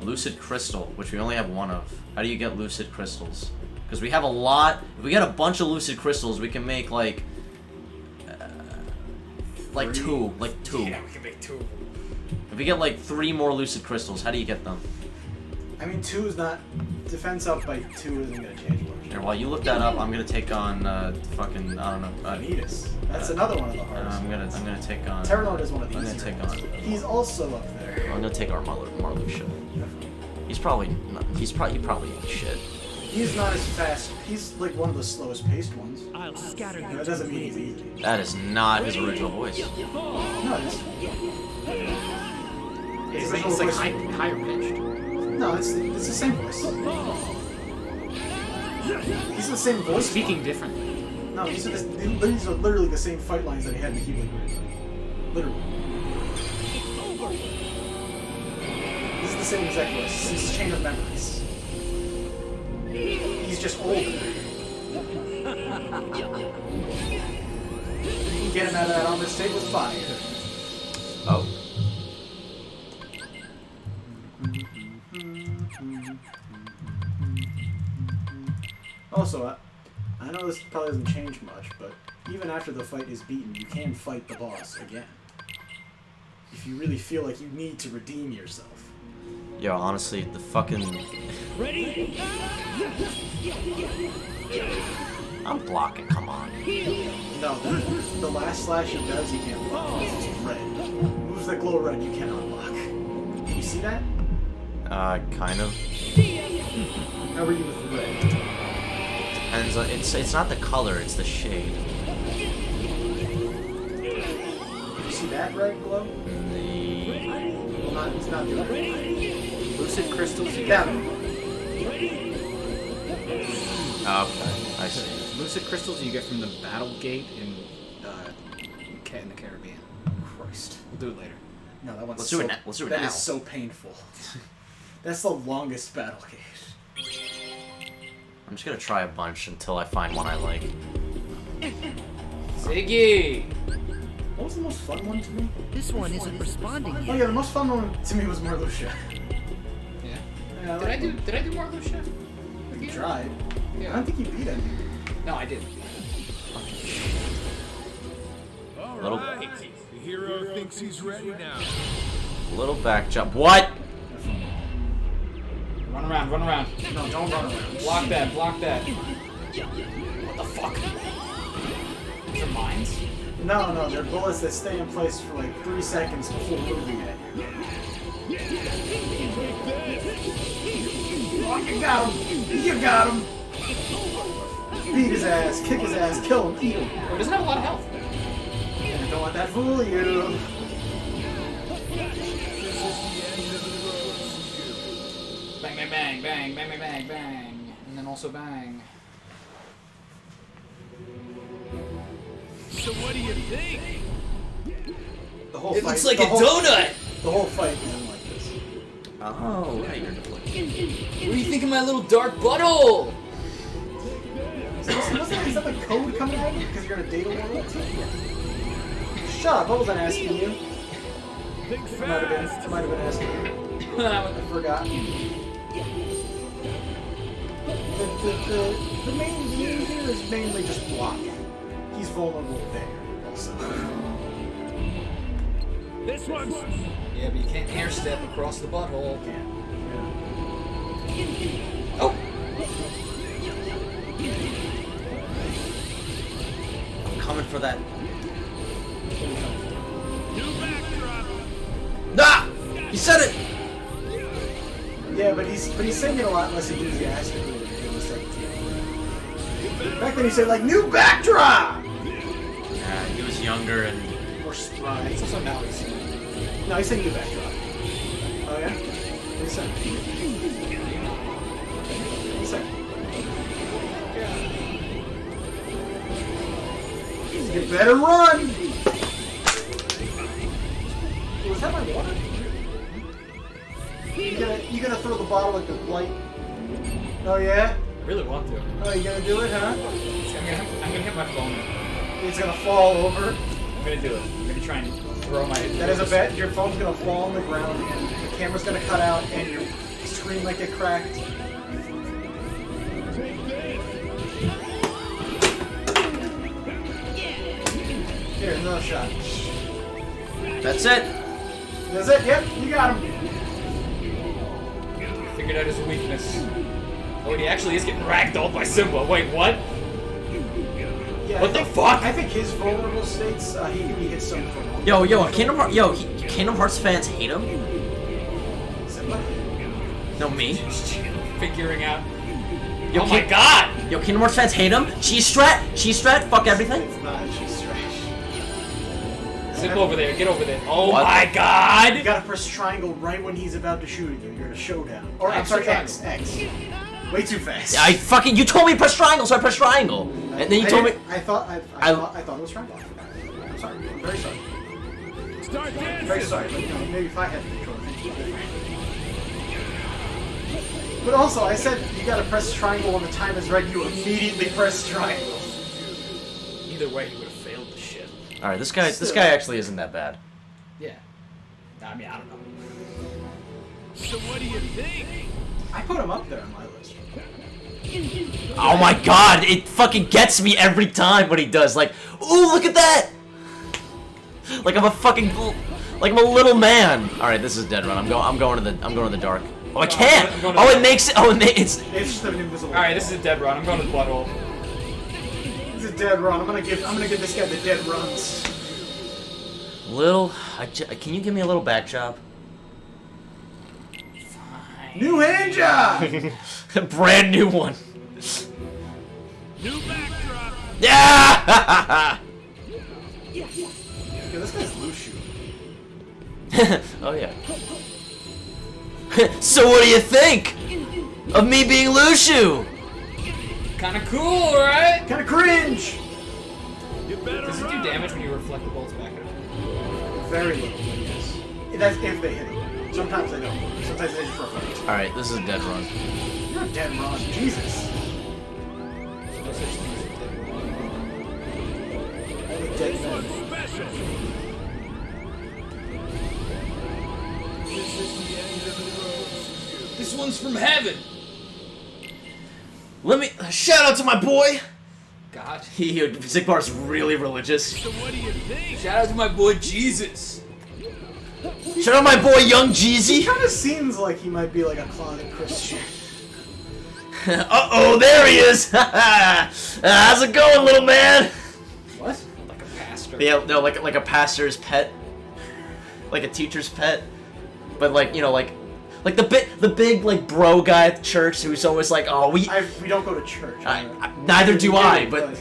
lucid crystal, which we only have one of. How do you get lucid crystals? Because we have a lot. If we get a bunch of lucid crystals, we can make like two.
Yeah, we can make 2 of them.
If we get like 3 more lucid crystals, how do you get them?
I mean, 2 is not defense up by 2 isn't gonna change much.
Here, while you look that up, I'm gonna take on fucking I don't know.
Vanitas. That's another one of the hardest.
I'm gonna take on.
Terranort is one of the
I'm gonna
easier
take
ones.
on.
He's also up there.
I'm gonna take our Marluxia. He's probably not, he probably ain't shit.
He's not as fast. He's like one of the slowest paced ones.
I'll scatter
That doesn't mean he's easy.
That is not his original voice.
No, it is.
It's
original
like
voice-
higher pitched.
No, it's the same voice. These are the same voice.
Speaking differently.
No, these are literally the same fight lines that he had in the Keyblade Grid. Literally. This is the same exact voice. This is Chain of Memories. He's just older. You can get him out of that armored state with fire.
Oh.
Also, I know this probably doesn't change much, but even after the fight is beaten, you can fight the boss again. If you really feel like you need to redeem yourself.
Yo, honestly, the fucking.
Ready?
I'm blocking. Come on.
No, the last slash it does, you can't block. It's red. Moves that glow red, you cannot block. You see that?
Kind of.
How are you with red?
Depends on. It's not the color. It's the shade.
You see that red glow? Well, not, it's not the red.
Lucid crystals. You
That
get
one.
Okay, I see.
lucid crystals you get from the battle gate in the Caribbean.
Christ.
We'll do it later.
No, that one's
Let's
so,
do it now. Let's do it
That
now.
is so painful. That's the longest battle gate.
I'm just gonna try a bunch until I find one I like.
Ziggy!
What was the most fun one to me?
This one isn't responding
Oh
yet.
yeah, the most fun one to me was Marluxia.
Yeah.
Yeah,
Did I do Marluxia?
You tried. I
Yeah.
don't think you beat him.
No, I didn't.
Little,
The hero thinks he's ready now.
little back jump. What?
Run around, run around.
No, don't run around.
Block that, block that. What the fuck? These are mines?
No, they're bullets that stay in place for like 3 seconds before moving at you. Oh, you got him! You got him! Beat his ass, kick his ass, kill him, eat him.
Oh, it doesn't have a lot of health.
And don't let that fool you.
Bang, bang, bang, bang, bang, bang, bang, bang. And then also bang.
So what do you think?
the whole
It
fight.
looks like
the
a
whole,
donut!
The whole fight isn't like this.
Oh, yeah, you're deflecting.
What do you think of my little dark butthole?
Is that like code coming at you because you're in a data world? Shut up! I wasn't asking you.
Think
I might have been asking you. I forgot. The main here is mainly just blocking. He's vulnerable there, also.
This one's.
Yeah, but you can't hair step across the butthole.
Oh! I'm coming for that.
New backdrop.
Ah! You said it!
Yeah, but he's saying it a lot less enthusiastically than in the second team. Back then he said like new backdrop.
Yeah, he was younger and
Or spry. So now he's saying. No, he's saying new backdrop. Oh yeah? What he said? What he said? You better run! Was that my water? You gonna throw the bottle at the light? Oh yeah?
I really want to.
Oh, you gonna do it, huh?
I'm gonna hit my phone.
It's gonna fall over.
I'm gonna do it. I'm gonna try and throw my...
That is a bet. Your phone's gonna fall on the ground and the camera's gonna cut out and your screen might get cracked. Here, another shot.
that's it.
That's it? Yep, you got him.
Figured out his weakness. Oh, and he actually is getting ragdolled by Simba. Wait, what?
Yeah,
What the fuck?
I think his vulnerable states, he hits some from
Yo, Kingdom Hearts fans hate him?
Simba.
No, me.
Figuring out...
Yo,
Oh my god!
Yo, Kingdom Hearts fans hate him? Cheese strat, fuck everything?
It's not, she's trash.
Zip over there, get over there. Oh
What?
my
You
god!
gotta press triangle right when he's about to shoot at you. You're in a showdown. Or, I'm
X
sorry,
or
X. Way too fast.
You told me to press triangle, so I pressed triangle. And then you told me...
I thought it was triangle. I'm sorry. I'm very sorry.
Start dancing.
Very sorry, but maybe if I had the control, things would be different. But also, I said you gotta press triangle when the time is right. You immediately press triangle.
Either way, he would have failed the shit.
Alright, this guy actually isn't that bad.
Yeah. I mean, I don't know.
So what do you think?
I put him up there on my list.
Oh my god, it fucking gets me every time when he does. Like, ooh, look at that! Like I'm a fucking, like I'm a little man. All right, this is dead run. I'm going to the dark. Oh, I can't.
I'm going to
Oh,
the-
it makes it. Oh,
It's just an invisible.
Alright, this is a dead run. I'm going to the butthole.
This is a dead run. I'm gonna give this guy the dead runs.
little. Can you give me a little back chop?
New hand job.
Brand new one.
New backdrop.
Yeah!
Yeah, this guy's Lushu.
Oh yeah. So what do you think of me being Lushu?
Kinda cool, right?
Kind of cringe.
You better
Does it do
run.
damage when you reflect the bolts back at him?
Very little, yes. That's if they hit him. Sometimes they don't. Sometimes they just reflect.
All right, this is a dead run.
You're a dead run. Jesus.
No such thing as a dead run.
Only dead men.
Special. This is the end of the road.
This one's from heaven!
Let me shout out to my boy.
God.
Zigbar's really religious.
So what do you think?
Shout out to my boy Jesus!
Shout out my boy Young
He
Jeezy.
kind of seems like he might be like a closet Christian.
Uh-oh, there he is. How's it going, little man?
What?
Like a pastor.
Yeah, no, like a pastor's pet, like a teacher's pet, but like the big like bro guy at the church who's always like, oh we
don't go to church.
neither do I, but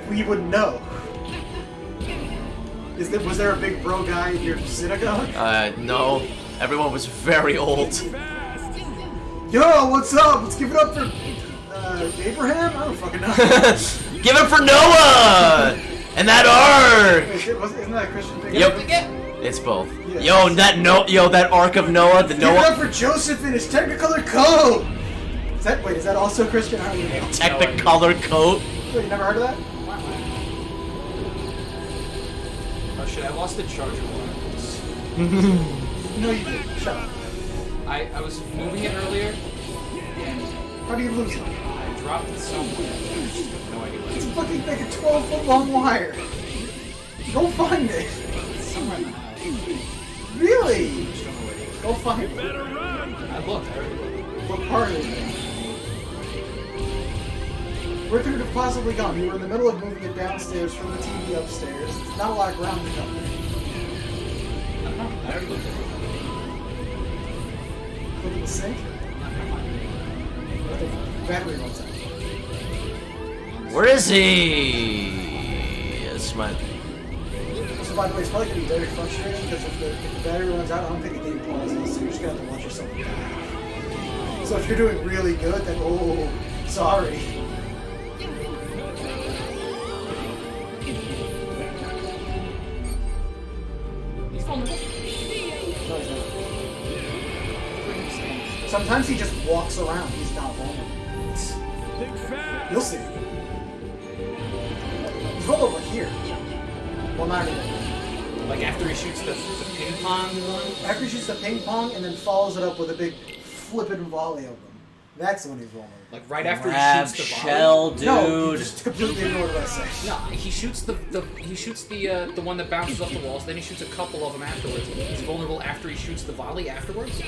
we wouldn't know. Was there a big bro guy in your synagogue?
no, everyone was very old.
Fast.
Yo, what's up? Let's give it up for Abraham. I don't fucking know.
Give it for Noah. And that arc!
Isn't that a Christian thing?
Yep. It's both.
Yeah.
Yo, that arc of Noah, the
Give it up
Noah
for Joseph in his Technicolor coat! Is that also Christian? How do you know?
Technicolor coat.
Wait, you never heard of that?
Oh shit, I lost the charger once.
No, you didn't. Shut up.
I was moving it earlier, and
How do you lose it?
I dropped it somewhere. I just have no idea
It's
where
fucking like a 12-foot long wire. Go find it.
it's somewhere in the house.
Really?
I just don't know where it is.
Go find it.
I looked, I already looked.
What part of it? Where could it have possibly gone? You were in the middle of moving it downstairs from the TV upstairs. It's not a lot of ground to cover.
I don't know, I already looked at it.
Look at the sink. What if the battery runs out?
Where is he? It's my.
So by the way, it's probably going to be very frustrating because if the battery runs out, I don't think the game pauses, so you're just going to have to watch yourself die. So if you're doing really good, then oh, sorry.
He's vulnerable.
No, he's not. Sometimes he just walks around. He's not vulnerable. You'll see. He's vulnerable here. Well, not really.
Like after he shoots the ping pong one?
After he shoots the ping pong and then follows it up with a big flippin' volley of them. That's when he's vulnerable.
Like right after
Grab
he shoots the
shell,
volley?
dude.
No, you just completely ignored what I said.
No, he shoots the one that bounces off the walls, then he shoots a couple of them afterwards. He's vulnerable after he shoots the volley afterwards?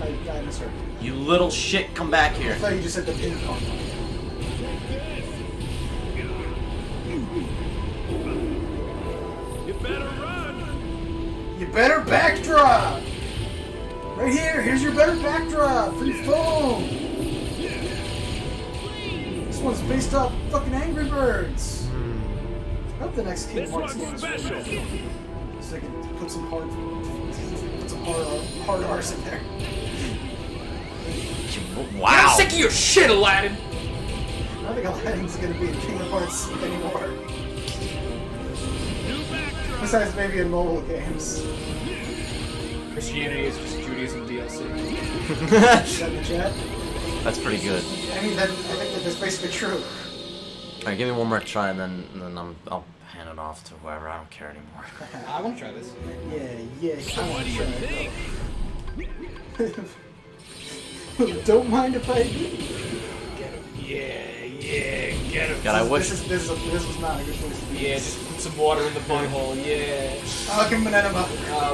I misheard.
You little shit, come back
I
here.
thought you just said the ping pong.
You better run!
You better backdrop! Right here, here's your better backdrop for your phone! This one's based off fucking Angry Birds! I hope the next Kingdom
This
Hearts
one's
game is
special!
so I can put some hard R's in there.
Wow.
I'm sick of your shit, Aladdin!
I don't think Aladdin's gonna be in Kingdom Hearts anymore. Besides maybe in mobile games.
Christianity is just Judaism DLC.
Is that in the chat?
That's pretty good.
I mean, I think that that's basically true.
Alright, give me one more try and then I'll hand it off to whoever. I don't care anymore.
I want to try this.
Yeah, I want to try it. Don't mind if I do.
Yeah, get him.
God, I wish.
This was not a good place to be.
Yeah, just put some water in the butthole, yeah.
I'll give him an enema.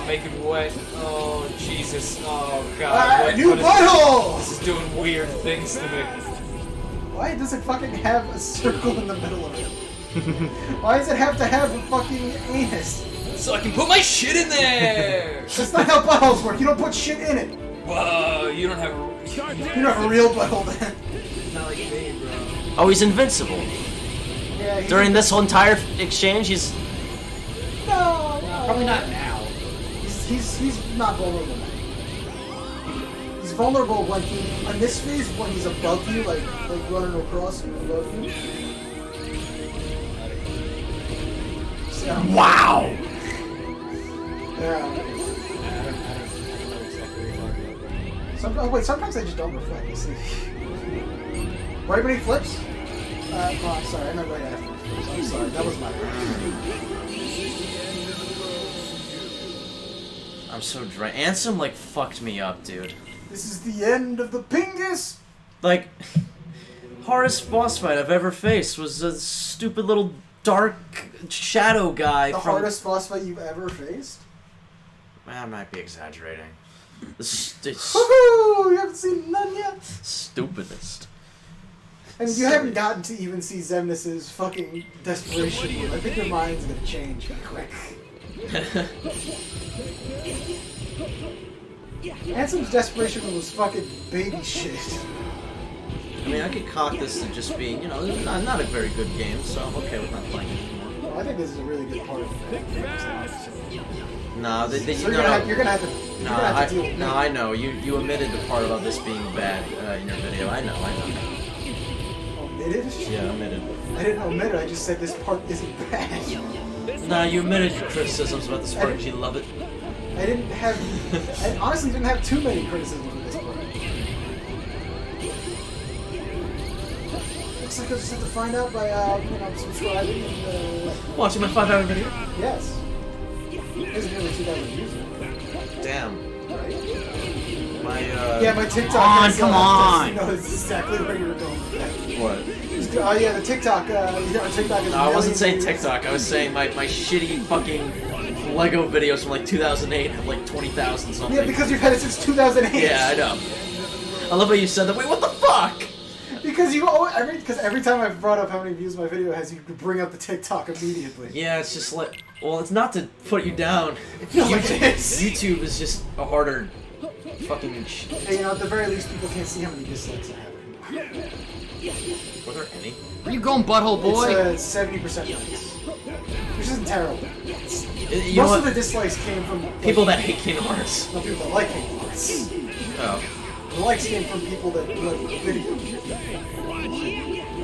Make it wet. Oh, Jesus. Oh, God. What-
New
what is-
butthole!
This is doing weird things to me.
Why does it fucking have a circle in the middle of it? Why does it have to have a fucking anus?
So I can put my shit in there!
That's not how buttholes work. You don't put shit in it.
Whoa, you don't have a...
You don't have a real butthole then.
Not like me, bro.
Oh, he's invincible.
Yeah,
During this whole entire exchange, he's.
No,
Probably not now.
He's not vulnerable now. He's vulnerable when in this phase when he's above you, like running across and above you. So,
Wow!
yeah. Sometimes they just don't reflect. You see. Right when he flips? Oh, I'm sorry. I meant right after he flips. I'm sorry. That was my bad.
I'm so dry. Ansem, like, fucked me up, dude.
This is the end of the Pingus!
Like, hardest boss fight I've ever faced was a stupid little dark shadow guy
The
from.
hardest boss fight you've ever faced?
I might be exaggerating. The
Woohoo! You haven't seen none yet?
stupidest.
And you haven't gotten to even see Xemnas' fucking desperation. I think your mind's gonna change quick. Ansem's desperation was fucking baby shit.
I mean, I could cock this to just being, you know, not a very good game, so I'm okay with not playing it anymore.
Well, I think this is a really good part of it.
No,
So you're gonna have to deal with
no, I know. You omitted the part about this being bad in your video. I know.
Oh, omitted?
Yeah, omitted.
I didn't omit it, I just said this part isn't bad.
Nah, you omitted your criticisms about this part because you love it.
I didn't have... I honestly didn't have too many criticisms of this part. Looks like I just have to find out by, subscribing and,
Watching my 5-hour video?
Yes. There's nearly 2,000 views.
Damn.
Right?
My,
Yeah, my TikTok.
Come on!
You know, it's exactly where you were going with that.
What?
Oh yeah, the TikTok. TikTok is.
No, I wasn't saying TikTok. I was saying my shitty fucking Lego videos from like 2008 have like 20,000 something.
Yeah, because you've had it since 2008.
Yeah, I know. I love how you said that. Wait, what the fuck?
Because you always, every time I've brought up how many views my video has, you bring up the TikTok immediately.
Yeah, it's just like, well, it's not to put you down.
No, it is.
YouTube is just a harder fucking.
Hey, at the very least, people can't see how many dislikes I have.
Were there any?
Where you going, butthole boy?
It's 70% likes, which isn't terrible.
You know
Most
what?
of the dislikes came from
People that hate Kingdom Hearts.
no people that like Kingdom Hearts.
Oh.
The likes came from people that like the video.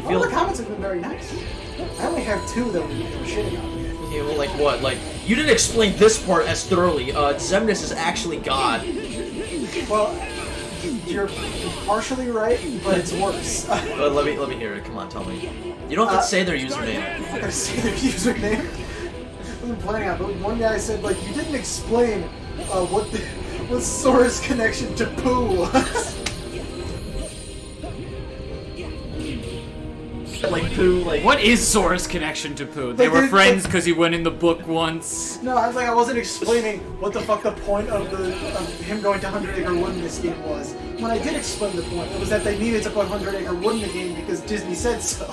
All the comments have been very nice. I only have 2 that were shitting on me.
Yeah, well, like what? Like, you didn't explain this part as thoroughly. Xemnas is actually God.
Well, you're partially right, but it's worse.
Let me hear it. Come on, tell me. You don't have to say their username.
I'm not gonna say their username. I wasn't planning on it, but one guy said, like, you didn't explain what Sora's connection to poo was.
Like poo, like.
What is Sora's connection to Pooh? They were friends because he went in the book once.
No, I wasn't explaining what the fuck the point of him going to 100 Acre Wood in this game was. When I did explain the point, it was that they needed to put 100 Acre Wood in the game because Disney said so.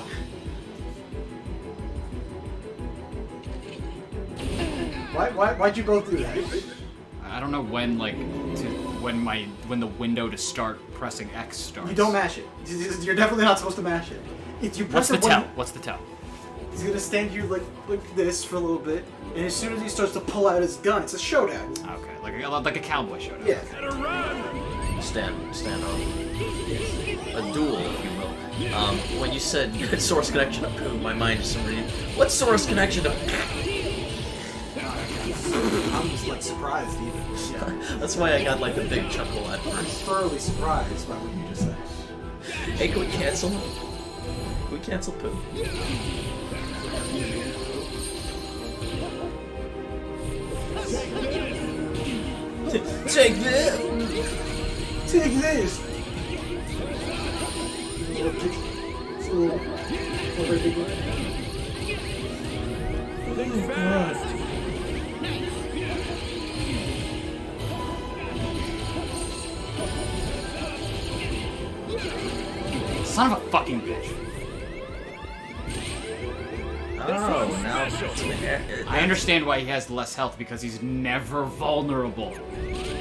Why'd you go through that?
I don't know when, when the window to start pressing X starts.
You don't mash it. You're definitely not supposed to mash it. If you press
What's the
it
tell?
when-
What's the tell?
He's gonna stand here like this for a little bit, and as soon as he starts to pull out his gun, it's a showdown.
Okay, like a cowboy showdown.
Yeah.
Stand on. A duel, if you will. When you said Sora's connection to poo, my mind just reading. What's Sora's connection to?
I'm just like surprised even. Yeah.
That's why I got like the big chuckle at
I'm
first.
thoroughly surprised by what you just said.
Hey, can we cancel? Can we cancel poo? Take this!
Take this! It's a little over big one.
Oh God.
Son of a fucking bitch.
Oh, now it's
I understand why he has less health because he's never vulnerable.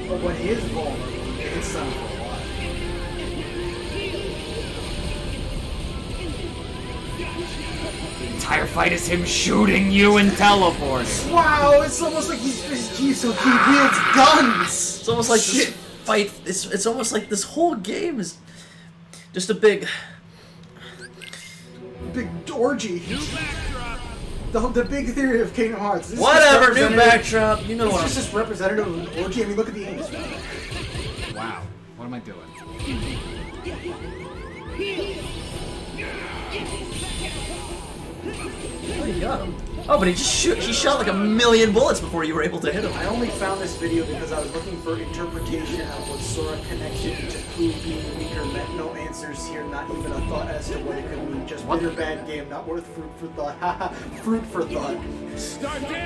But when he is vulnerable, it's time for a while.
The entire fight is him shooting you and teleporting.
Wow, it's almost like he's PSG, so he wields guns!
It's almost like this fight. It's almost like this whole game is just a big.
Big orgy. The big theory of Kingdom Hearts. This is
Whatever,
just
new backdrop. You know
It's
what?
just representative of an orgy. I mean, look at the aims.
Wow. What am I doing?
Oh, you got him. Oh, but he shot like 1,000,000 bullets before you were able to hit him.
I only found this video because I was looking for interpretation of what Sora connection to Pooh being weaker meant. No answers here, not even a thought as to what it could mean. Just bitter bad game, not worth fruit for thought. Haha, fruit for thought.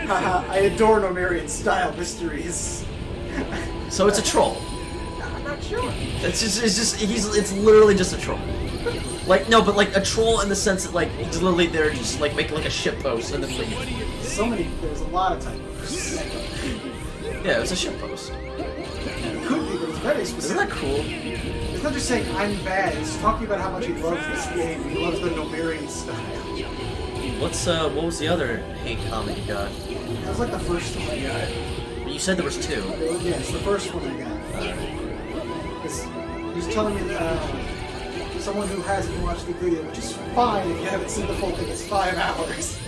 Haha, I adore Nomarian style mysteries.
So it's a troll.
I'm not sure.
It's literally just a troll. Like, no, but like a troll in the sense that like he's literally there just like making like a shit post and then leave.
There's a lot of typos.
Yeah, it's a shit post.
It could be, but it's very
Isn't
specific.
that cool?
It's not just saying I'm bad, it's talking about how much he loves this game. He loves the Nomarian style.
What was the other hate comment you got?
That was like the first one I got.
You said there was 2.
Yeah, it's the first one I got. He's telling me that, someone who hasn't watched the video, which is fine if you haven't seen the full thing, it's 5 hours.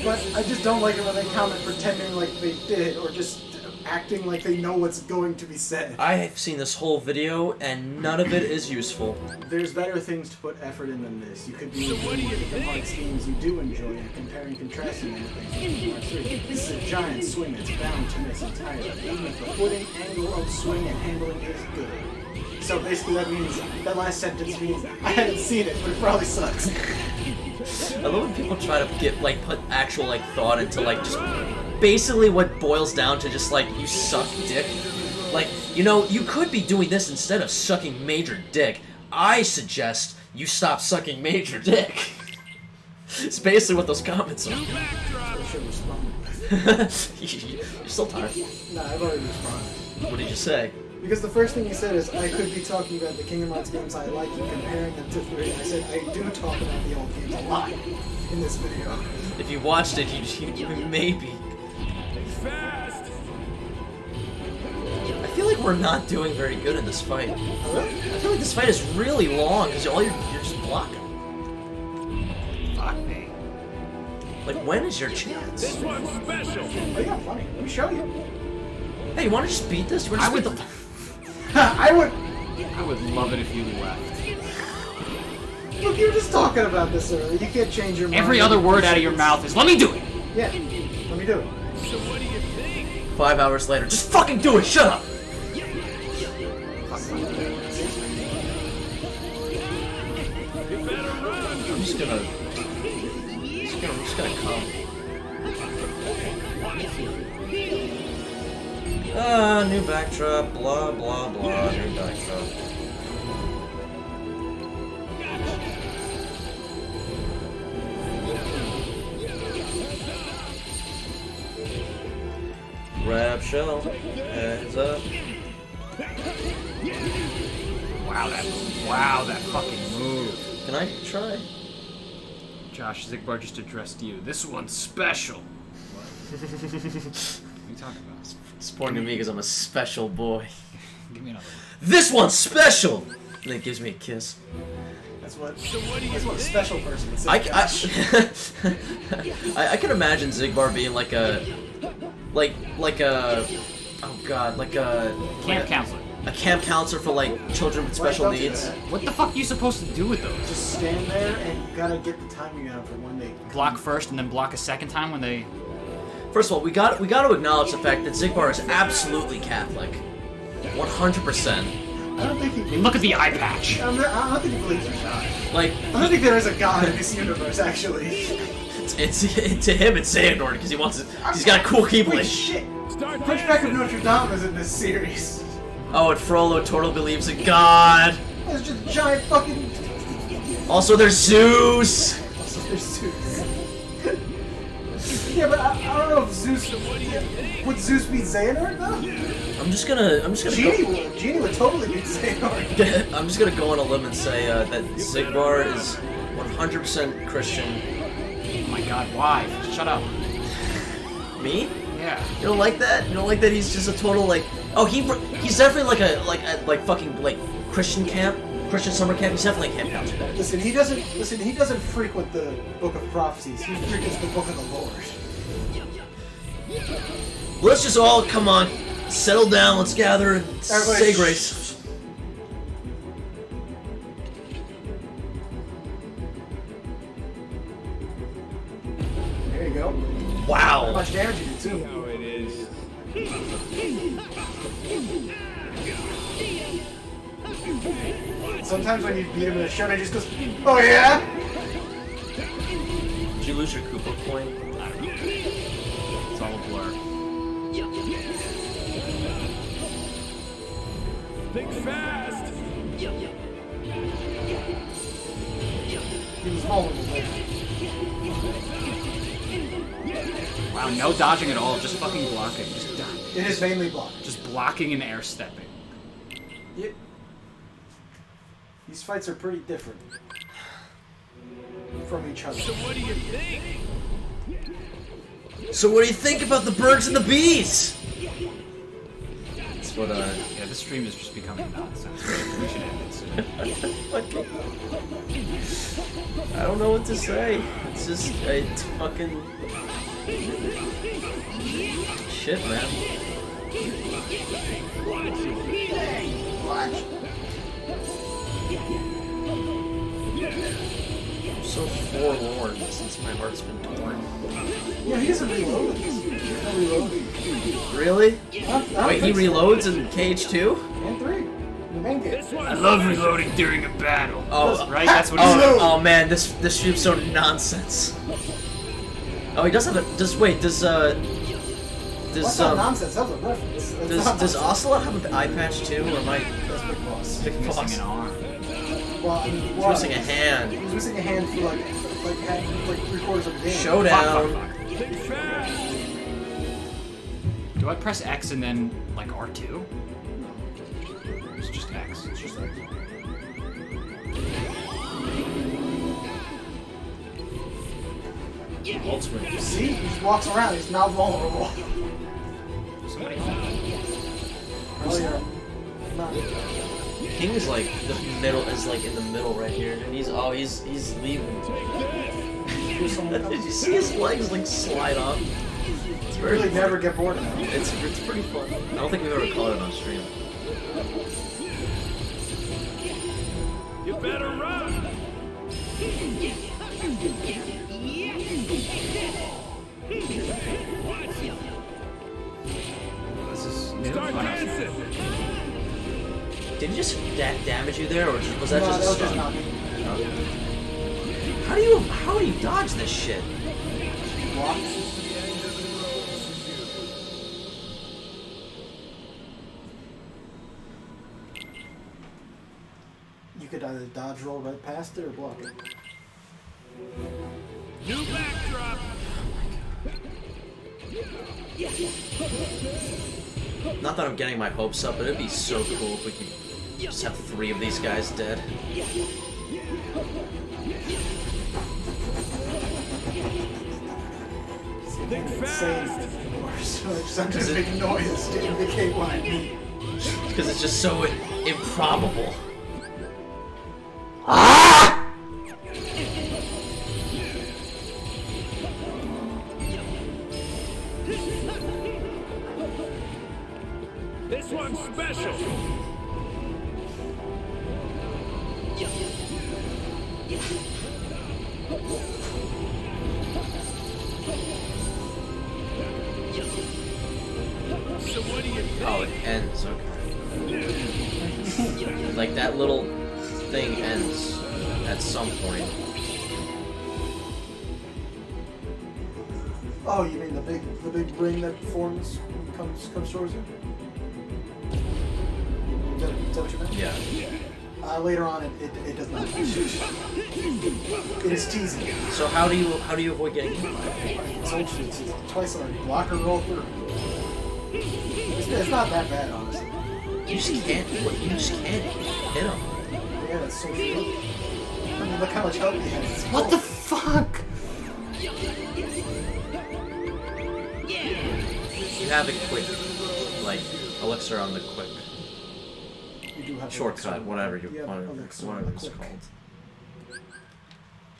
But I just don't like it when they comment pretending like they did, or just acting like they know what's going to be said.
I have seen this whole video, and none of it is useful.
There's better things to put effort in than this. You could be reviewing different Hearts games you do enjoy and comparing and contrasting them with things in Kingdom Hearts 3. This is a giant swing that's bound to miss entirely. Even if the footing, angle of swing, and handling is good. So basically that means, that last sentence means, I haven't seen it, but it probably sucks.
I love when people try to get, like, put actual, like, thought into, like, just basically what boils down to just, like, you suck dick. Like, you know, you could be doing this instead of sucking major dick. I suggest you stop sucking major dick. It's basically what those comments are.
I should respond.
You're still tired.
Nah, I've already responded.
What did you say?
Because the first thing you said is, I could be talking about the Kingdom Hearts games I like and comparing them to 3. I said, I do talk about the old games a lot in this video.
If you watched it, you maybe.
Fast!
I feel like we're not doing very good in this fight.
Really?
I feel like this fight is really long because you're just blocking.
Fuck me.
Like, when is your chance?
This one's special!
Oh yeah, funny. Let me show you.
Hey, you want to just beat this? You wanna just beat the...
I
would love it if you left.
Look, you were just talking about this earlier. You can't change your mind.
Every other word out of your mouth is, let me do it!
Yeah, let me do it.
So what do you think?
5 hours later, just fucking do it! Shut up!
You better run!
I'm just gonna come. New backdrop, blah blah blah, new backdrop. Grab shell, heads up.
Wow, that fucking move.
Can I try?
Josh, Zigbar just addressed you. This one's special. What are you talking about?
It's pointing to me because I'm a special boy.
Give me another one.
This one's special! And it gives me a kiss.
That's what
think?
a special person would say.
I can imagine Zigbar being like a oh god, like a
Camp counselor.
a camp counselor for like children with special
Why don't you
needs.
do that?
What the fuck are you supposed to do with those?
Just stand there and you gotta get the timing out for when they
Block first and then block a second time when they...
First of all, we got to acknowledge the fact that Zigbar is absolutely Catholic, 100%.
I don't think he.
I mean, look at the eye patch.
I don't think he believes in God.
Like,
I don't think there is a God in this universe, actually.
it's to him it's Xehanort because he's got a cool
Wait,
keyblade.
shit!
Start
Hunchback of Notre Dame is in this series.
Oh, and Frollo totally believes in God.
There's just giant fucking.
Also, there's Zeus.
There's Zeus. Yeah, but I don't know if Zeus. Would Zeus beat Xehanort though?
I'm just gonna
Genie would. Genie would totally beat Xehanort.
I'm just gonna go on a limb and say that Zigbar is 100% Christian.
Oh my god, why? Shut up.
Me?
Yeah.
You don't like that? You don't like that he's just a total like? Oh, he's definitely like a fucking like Christian summer camp. He's definitely a camp counselor.
Listen, he doesn't frequent the Book of Prophecies. He frequents the Book of the Lord.
Let's just all come on, settle down. Let's gather and
Everybody
say grace.
There you go. How
Wow.
much damage you do too.
how it is.
Sometimes when you beat him in a show, he just goes, "Oh yeah."
Did you lose your Koopa coin?
It's all a blur.
Think fast!
He was vulnerable there.
Wow, no dodging at all, just fucking blocking. Just die.
It is mainly block.
Just blocking and air stepping.
Yep. These fights are pretty different from each other.
So what do you think?
So what do you think about the birds and the bees? That's what
Yeah, this stream is just becoming nonsense. We should end it soon.
Fucking... I don't know what to say. It's just, it's fucking... Shit, man. I'm so forlorn since my heart's been torn.
Yeah, he doesn't reload.
Really?
I
Wait, he reloads in KH2?
And 3. The main game.
I love reloading during a battle.
Oh,
Right? That's what he said.
oh man, this stream's so nonsense. Oh, he does have a. Does
That's not nonsense. That was a reference.
does Ocelot have an eye patch too, or am I
That's Big Boss.
Big
Missing
Boss?
an arm.
Well, I mean,
He's missing a hand.
He was missing a hand for like 3/4 of the game.
Showdown.
Fuck. Do I press X and then like R2? It's just X.
It's just like.
Ultimate.
See, he just walks around. He's now vulnerable.
Somebody.
Earlier, not.
King is like the middle is like in the middle right here, and he's leaving. Did you see his legs like slide off? It's
You
very
really
funny.
never get bored of him.
It's pretty fun. I don't think we've ever caught it on stream.
You better run!
This is new.
Start dancing!
Did he just damage you there, or was that
No,
just a
that was just
stun?
knocking.
How do you dodge this shit?
Block. You could either dodge roll right past it or block it.
New backdrop!
Not that I'm getting my hopes up, but it'd be so cool if we could just have 3 of these guys dead.
Think
Insane.
fast!
So I just have to make noise to indicate what I need.
Because it's just so improbable.
This one's special! So what do you think?
Oh, it ends, okay. Like that little thing ends at some point.
Oh, you mean the big ring that forms when it comes towards you? Is that what you meant?
Yeah.
Later on, it does not. It is teasing.
So how do you avoid getting hit by it?
It's twice on a block or roll through. It's not that bad, honestly.
You just can't hit him.
Yeah, that's so true. I mean, look how much help he has.
What the fuck?
You have a quick, like, elixir on the quick
You do have
shortcut, whatever you
Yeah,
whatever
elixir
whatever
on the
it's
quick.
called.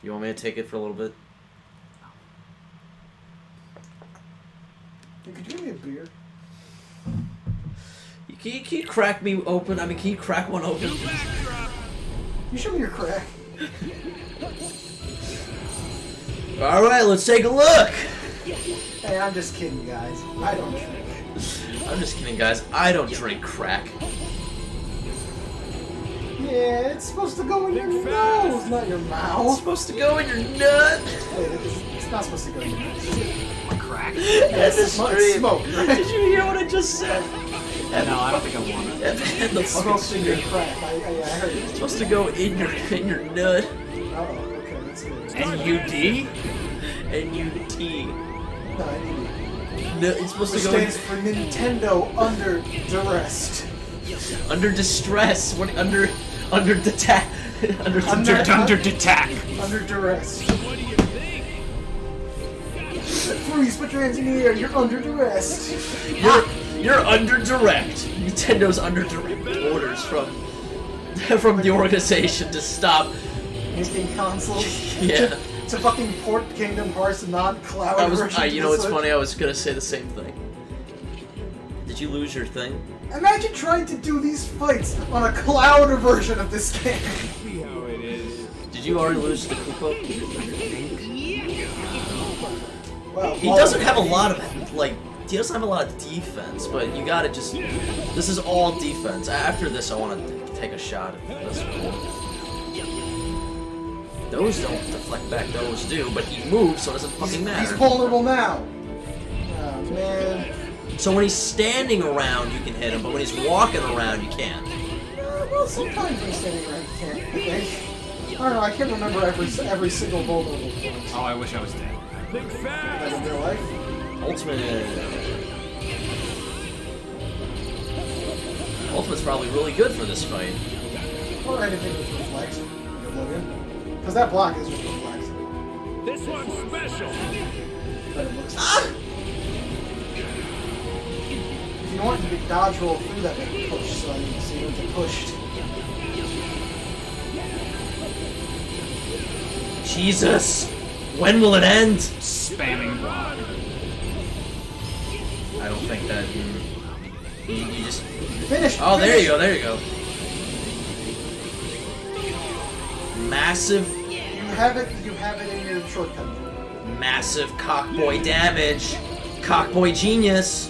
You want me to take it for a little bit?
Hey, could you give me a beer?
Can you crack me open? I mean, can you crack one open?
New backdrop!
You show me your crack.
All right, let's take a look.
Hey, I'm just kidding, guys. I don't drink.
I'm just kidding, guys. I don't drink crack.
Yeah, it's supposed to go in your nose, not your
It's
mouth.
supposed to go in your nut.
Wait, it's not supposed to go in your nose.
Crack?
At the
Smoke,
stream.
smoke, right?
Did you hear what I just said?
No, I don't think I want it.
At the end of
I'll go
the
finger
stream.
crack. I heard it.
It's supposed to go in your nut.
Oh, okay, that's good.
NUD?
N-U-T.
No, I need it.
No, it's supposed
Which
to go in,
stands for Nintendo Under Duress.
under distress. What under attack? under
Under-
Attack.
Under Duress.
What do you think?
Freeze, put your hands in the air. You're under duress.
You're under direct. Nintendo's under direct orders from from the organization to stop.
Making consoles.
Yeah.
To fucking port Kingdom Hearts not cloud version.
You know what's funny? I was gonna say the same thing. Did you lose your thing?
Imagine trying to do these fights on a cloud version of this game.
See how it is.
Did you already lose the Koopa?
Well,
He doesn't have a lot of, like, he doesn't have a lot of defense, but you gotta just, this is all defense. After this, I want to take a shot at this one. Those don't deflect back, those do, but he moves, so it doesn't fucking matter.
He's vulnerable now. Oh, man.
So when he's standing around, you can hit him, but when he's walking around, you can't.
Well, sometimes when he's standing around, you can't, I think. I don't know, I can't remember every single vulnerable point.
Oh, I wish I was dead.
Think
Like
fast.
in real life.
Ultimate's probably really good for this fight.
Or anything with reflex. Because that block is just reflex.
This one's special.
But it looks If you want, you could dodge roll through that and push, so you can see when it's pushed.
Jesus! When will it end?
Spamming block.
I don't think that you just...
Finish!
Oh, there
finish.
you go, there you go. Massive,
You have it in your shortcut.
massive cockboy damage. Cockboy genius.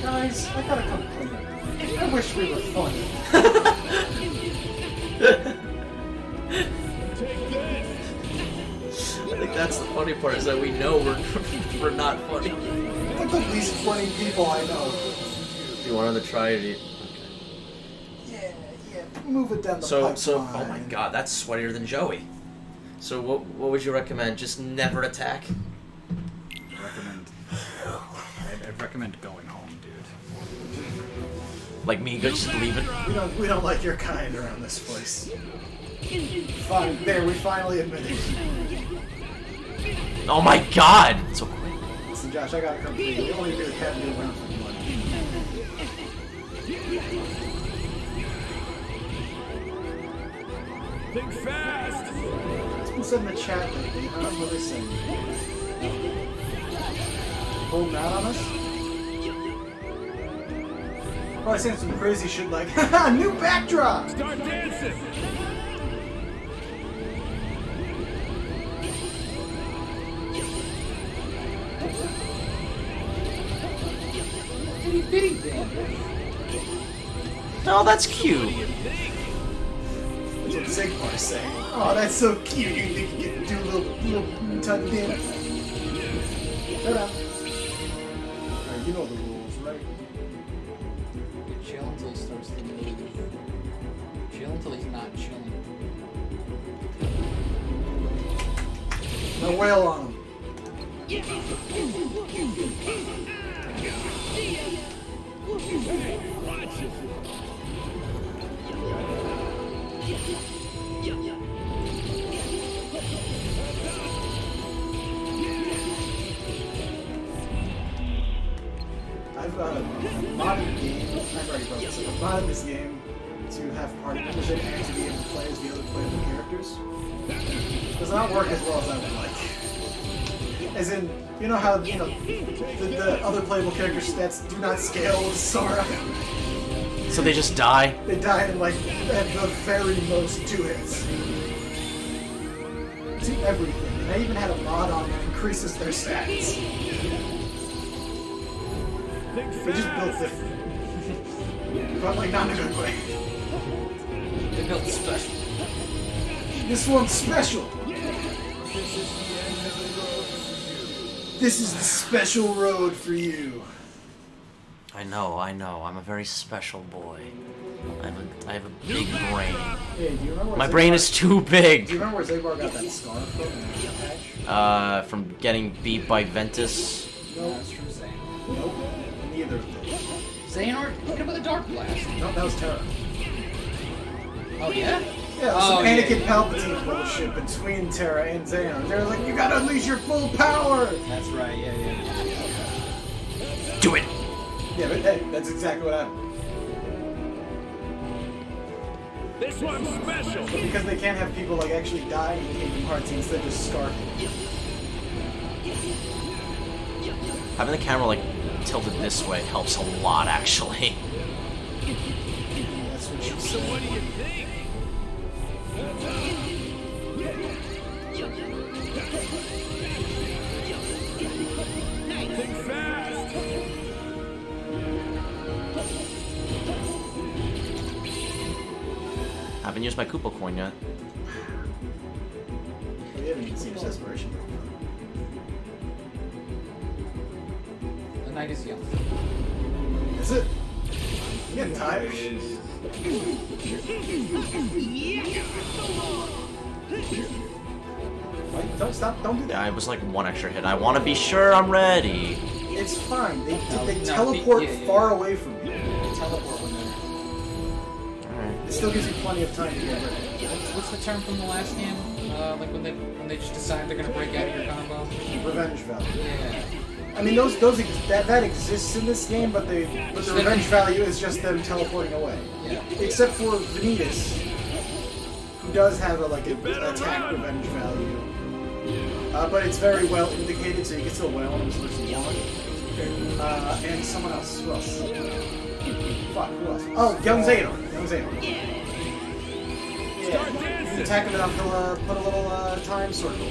Guys, I gotta complain. I wish we were fun.
I think that's the funny part, is that we know we're not funny.
We're the least funny people I know.
Do you want to try it?
Yeah, move it down the
So,
pipeline.
oh my god, that's sweatier than Joey. So what would you recommend? Just never attack?
I'd recommend going home, dude.
Like me, just leave it?
We don't like your kind around this place. Fine, there, we finally admit it.
Oh my god! So quick.
Listen, Josh, I gotta come clean. We only really have you around for money.
Think fast.
Who said in the chat lately, huh? What are they saying? Holding out on us? Probably saying some crazy shit like, haha, new backdrop!
Start dancing.
Itty bitty band.
Oh, that's cute.
That's what Sigmar's saying. Oh, that's so cute. You think you can do a little tiny dance? Shut up. Alright, you know the rules, right?
You chill until he starts to move. Chill until he's not chilling.
Now wail on him. I've modded game. I've already wrote this. I've modded this game to have party members in and to be able to play as the other playable characters. Does not work as well as I would like. As in, you know how the other playable character stats do not scale with Sora.
So they just die?
They die in like at the very most 2 hits. To everything. And I even had a mod on that increases their stats. They just built different. But like not in a good way.
They built special.
This one's special. This is the special road for you.
I know. I'm a very special boy. I have a big brain.
Hey, do you remember where
My brain is too
Do
big.
you remember where Zabar got that scar from in the patch?
From getting beat by Ventus.
Nope.
That's from Zane.
Nope. Neither of those.
Xehanort, hit him with a dark blast.
Nope, that was Terra.
Oh yeah?
Yeah, it was
Oh,
some
yeah,
Anakin
yeah.
Palpatine bullshit between Terra and Xehanort. They were like, you gotta unleash your full power!
That's right, yeah.
Do it!
Yeah, but hey, that's exactly what happened.
This one's special.
But because they can't have people like actually die in Kingdom Hearts, instead just scarf it.
Having the camera like tilted this way helps a lot, actually.
That's what she
So
said.
what do you think? Think fast.
Haven't used my Koopa coin yet.
We haven't even seen his desperation.
The night is young.
Is it? You getting tired? Wait, don't stop! Don't do
Yeah,
that.
I was like one extra hit. I want to be sure I'm ready.
It's fine. They
No,
teleport
yeah.
far away from you.
Teleport when they're.
Alright.
It still gives you plenty of time to get ready.
What's the term from the last game? Like when they just decide they're gonna break out of your combo.
Revenge value.
Yeah.
I mean, that exists in this game, but the revenge value is just them teleporting away.
Yeah.
Except for Vanitas, who does have an attack revenge value. But it's very well indicated, so you can still wail on him as much as you want. And someone else. Who else? Fuck, who else? Oh, Young Xehanort. Yeah. You attack him enough, he'll put a little time circle.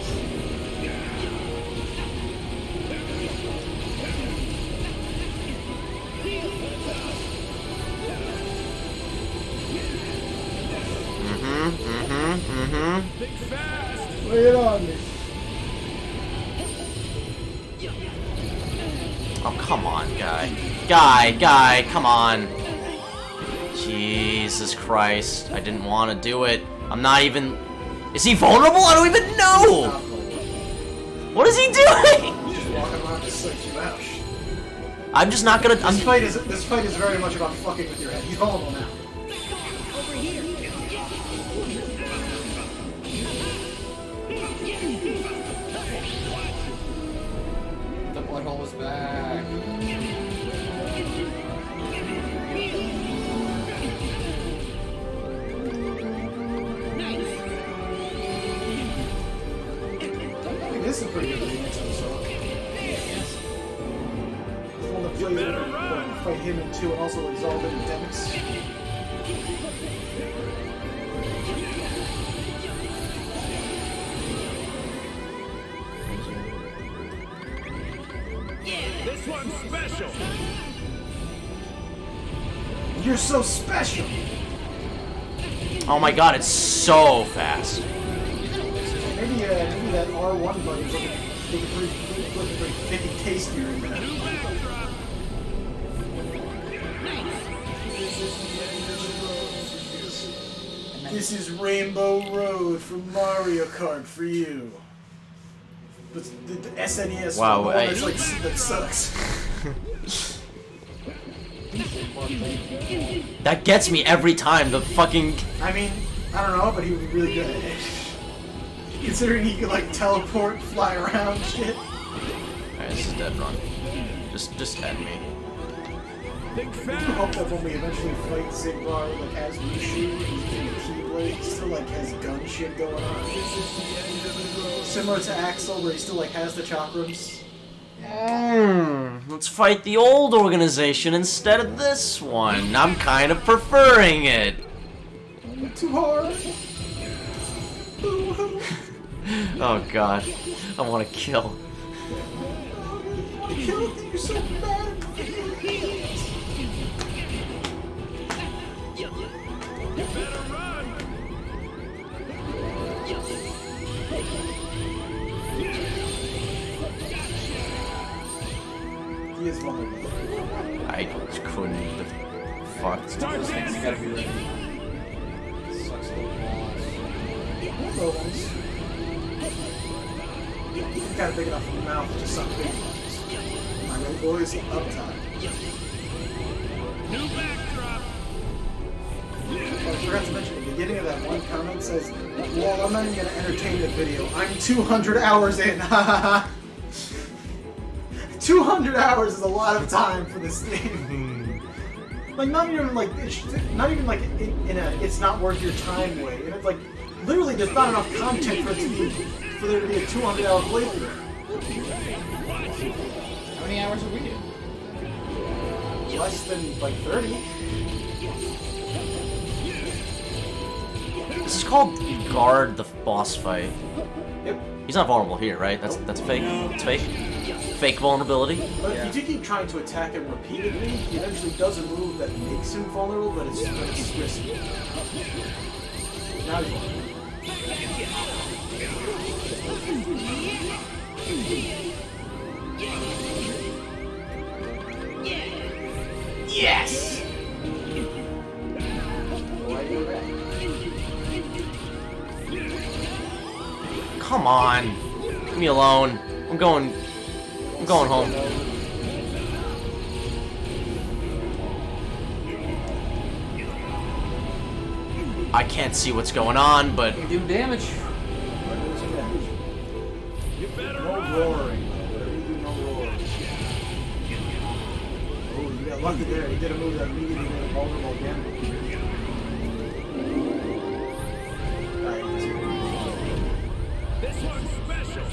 Think fast.
Lay it on me.
Oh, come on, guy. Guy, come on. Jesus Christ. I didn't want to do it. I'm not even... Is he vulnerable? I don't even know! What is he doing?
Just walking around to search you out.
I'm just not gonna...
This fight is very much about fucking with your head. He's vulnerable now.
The blood hole is back.
I think this is a pretty good remix of the song. It's one that plays when fight him in 2 and also Exalted and Demis.
This one's special.
You're so special!
Oh my god, it's so fast.
Maybe that R1 button's looking pretty tastier in there. This is Rainbow Road from Mario Kart for you. But the SNES
Wow,
one
I-
that's like that sucks.
That gets me every time, the fucking...
I mean, I don't know, but he would be really good at it. Considering he could like teleport, fly around, shit.
Alright, this is dead run. Just head me.
Think
I
fast.
hope that when we eventually fight Zigbar, like as Mushu, he's doing the Keyblade, he still like has gun shit going on. Similar to Axel, where he still like has the chakrams.
Let's fight the old organization instead of this one. I'm kind of preferring it.
Too hard.
Oh god, I want to kill.
You're so bad.
You better run.
He is vulnerable.
I couldn't. The fuck.
Start
You
this.
gotta be ready. Sucks little balls.
Moments. He's got a big enough mouth to suck big ones. My little boy's up top.
New backdrop.
Oh, I forgot to mention, the beginning of that one comment says, well, I'm not even going to entertain the video. I'm 200 hours in. 200 hours is a lot of time for this game. Like not even like not even like in a it's not worth your time way. And it's like literally there's not enough content for there to be a 200-hour playthrough.
How many hours are we in?
Less than like 30.
This is called guard the boss fight.
Yep.
He's not vulnerable here, right? That's fake. It's fake. Fake vulnerability.
But if you do keep trying to attack him repeatedly, he eventually does a move that makes him vulnerable, but it's risky. Now he's vulnerable.
Yes.
Why do that?
Come on. Leave me alone. I'm going home. I can't see what's going on, but
You do damage.
No roaring. Whatever you do, no roaring. Oh, you got lucky there. He did a move that immediately made him vulnerable again. Alright,
This one's special.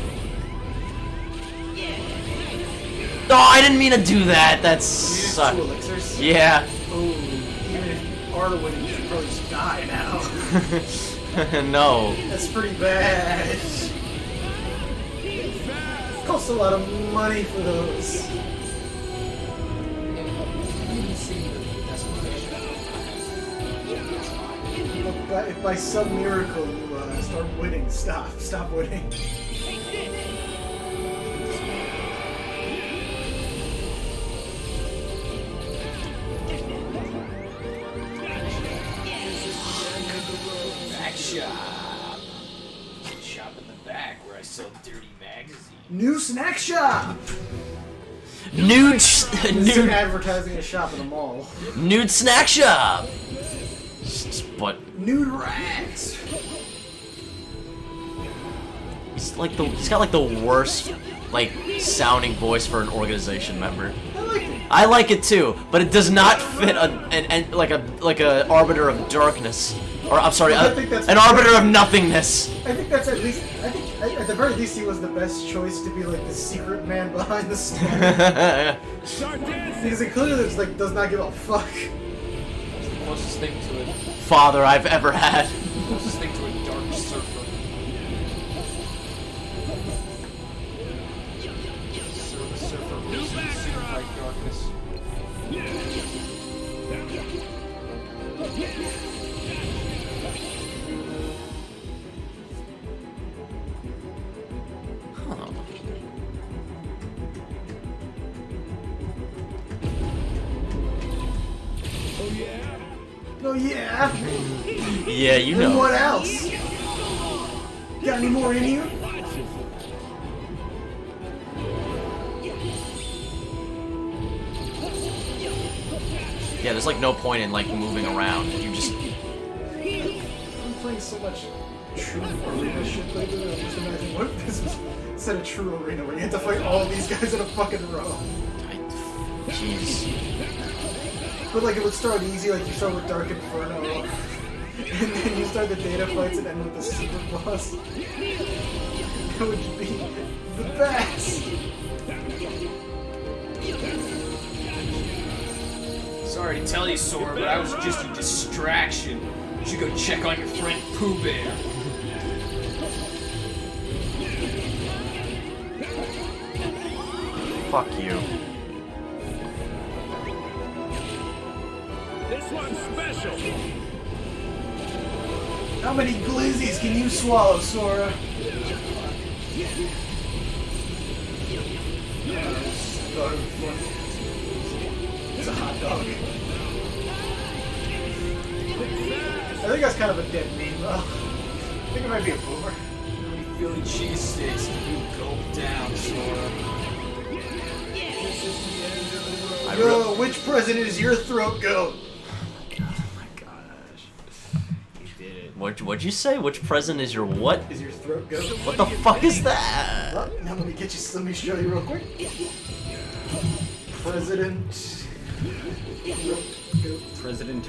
oh, I didn't mean to do that. That's
you used
suck.
2 elixirs.
Yeah.
Oh, even if you are the winner, you should probably just die now.
No.
That's pretty bad. Costs a lot of money for those. If by some miracle you start winning, stop winning.
Back shop. Shop in the back where I sell dirty magazines.
New snack shop.
Nude,
This is
nude,
advertising a shop in a mall.
nude snack shop. But
Nude rats.
he's got like the worst like sounding voice for an organization member.
I like it.
I like it too, but it does not fit like a arbiter of darkness, or I'm sorry,
I think that's
an arbiter of nothingness.
I think that's at least. I think at the very least he was the best choice to be like the secret man behind the stand.
Start dancing.
Because it clearly looks like does not give a fuck.
Closest thing to it.
Father I've ever had.
Closest thing to a dark surfer. Surfer versus super bright darkness.
Oh yeah.
Yeah, you
And
know.
what else? Got any more in you?
Yeah, there's like no point in like moving around. You just
I'm playing so much true arena shit lately. I'm just imagining what if this was instead of true arena where you had to fight all of these guys in a fucking row.
jeez.
But like it would start easy, like you start with Dark Inferno, and then you start the data fights and end with the super boss. That would be the best.
Sorry to tell you, Sora, but I was just a distraction. You should go check on your friend Pooh Bear.
Fuck you.
This one's special.
How many glizzies can you swallow, Sora? It's a hot dog. I think that's kind of a dead meme, though. I think it might be a boomer.
How many Philly cheesesteaks can you gulp down, Sora?
Yo, which president is your throat goat?
Oh my gosh. You did it.
What'd you say? Which present is your what?
Is your throat goat?
What the fuck is that?
Well, now let me show you real quick. President
President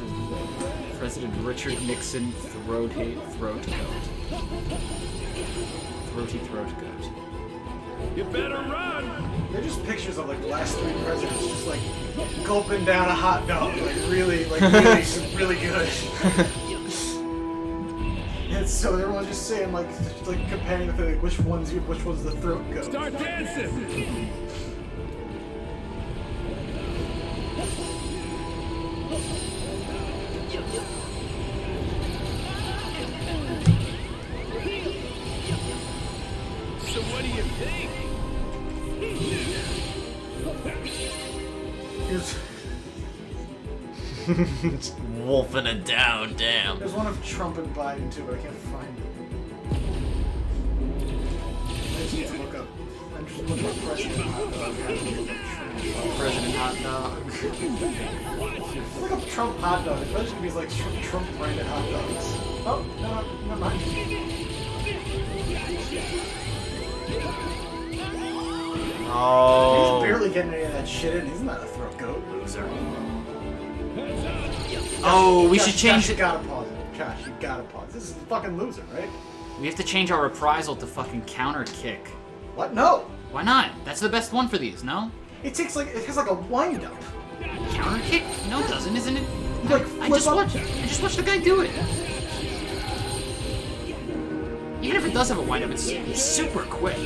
Richard Nixon throaty throat goat. Throaty throat goat.
You better run!
They're just pictures of like the last 3 presidents just like gulping down a hot dog, like really really good. And so everyone's just saying like comparing the thing, like which one's the throat goat.
Start dancing! So what do you think?
Wolfing it down, damn.
There's one of Trump and Biden too, but I can't find it. I just need to look up. I'm just looking up President Hot Dog.
President Hot Dog.
Look up Trump hot dog. It's gonna be like Trump branded hot dogs. Oh, no, never mind.
Oh.
He's barely getting any of that shit in. He's not a throat goat, loser.
Oh, we should
Josh,
change
you
it.
gotta pause it. Josh, you gotta pause. This is a fucking loser, right?
We have to change our reprisal to fucking counter kick.
What? No.
Why not? That's the best one for these, no?
It has like a wind up.
Counter kick? No, it doesn't, isn't it?
Like,
I
flip
just
up.
watched the guy do it. Even if it does have a wind up, it's super quick.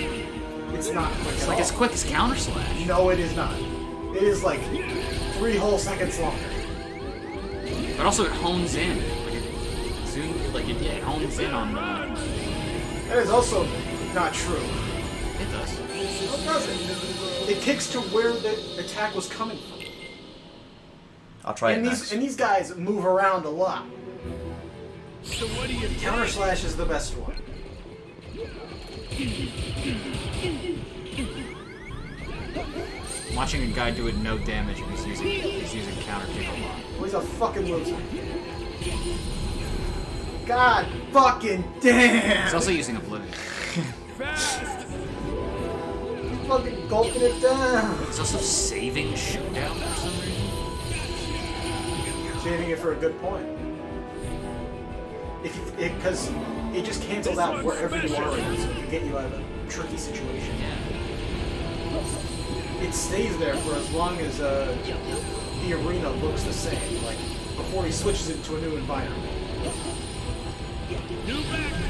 It's not quick.
It's like as quick as counter slash.
No, it is not. It is like 3 whole seconds longer.
But also it hones in. It hones in on the...
That is also not true.
It does.
How does it? It kicks to where the attack was coming from.
I'll try it next.
And these guys move around a lot.
So what do you think?
Counter slash is the best one.
I'm watching a guy do it no damage and he's using counter kick a lot.
Well, he's a fucking loser. God fucking damn!
He's also using Oblivion.
Fast!
He's fucking gulping it down.
He's also saving Showdown for some reason.
Saving it for a good point. Because it just cancels out wherever you are right now, so it can get you out of a tricky situation.
Yeah.
It stays there for as long as the arena looks the same, like before he switches into a new environment.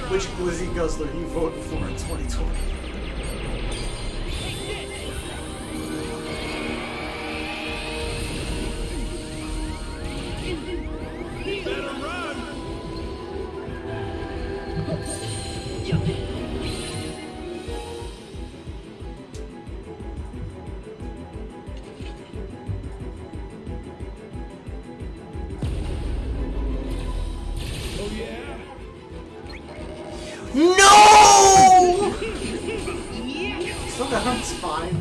Which Glizzy Guzzler you voted for in 2020?
Better run! Oh yeah?
No!
So that's fine.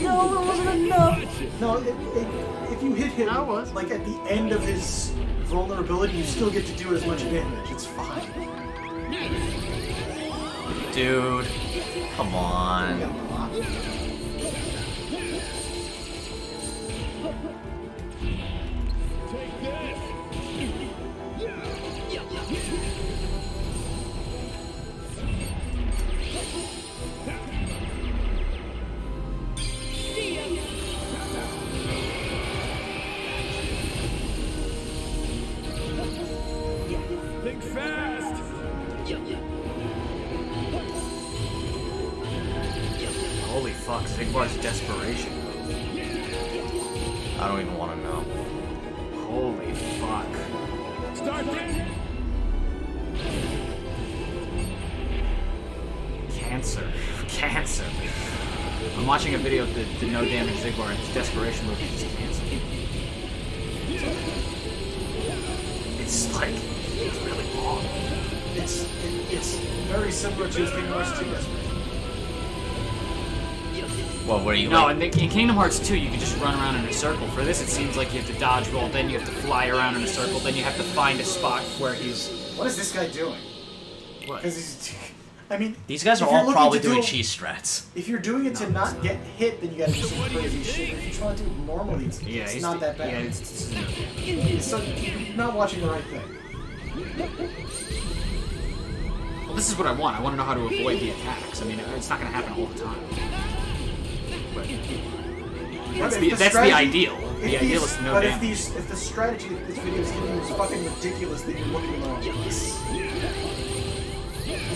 No, that wasn't enough.
No, if you hit him like at the end of his vulnerability, you still get to do as much damage. It's fine.
Dude, come on.
Take this! Think fast!
Holy fuck, Zigbar's desperation.
I don't even want to know.
Holy fuck.
Start dancing!
Cancer. I'm watching a video of the no damage Zigbar and his desperation move is just cancer. It's like, it's really long.
It's very similar to his Kingdom Hearts 2 desperation.
Well, what are you
No,
like?
in Kingdom Hearts 2, you can just run around in a circle. For this, it seems like you have to dodge roll, then you have to fly around in a circle, then you have to find a spot where he's...
What is this guy doing?
What?
Because he's I mean,
These guys are
if you're
all
looking
probably
to
doing
do-
cheese strats.
If you're doing it to not get hit, then you gotta do some crazy shit. If you try to do it normally, it's not that bad.
Yeah, it's
So you're not watching the right thing.
well, this is what I want. I want to know how to avoid the attacks. I mean, it's not going to happen all the time. But that's the ideal. The ideal is to know damage.
If the strategy that this video is giving you is fucking ridiculous, then you're looking wrong.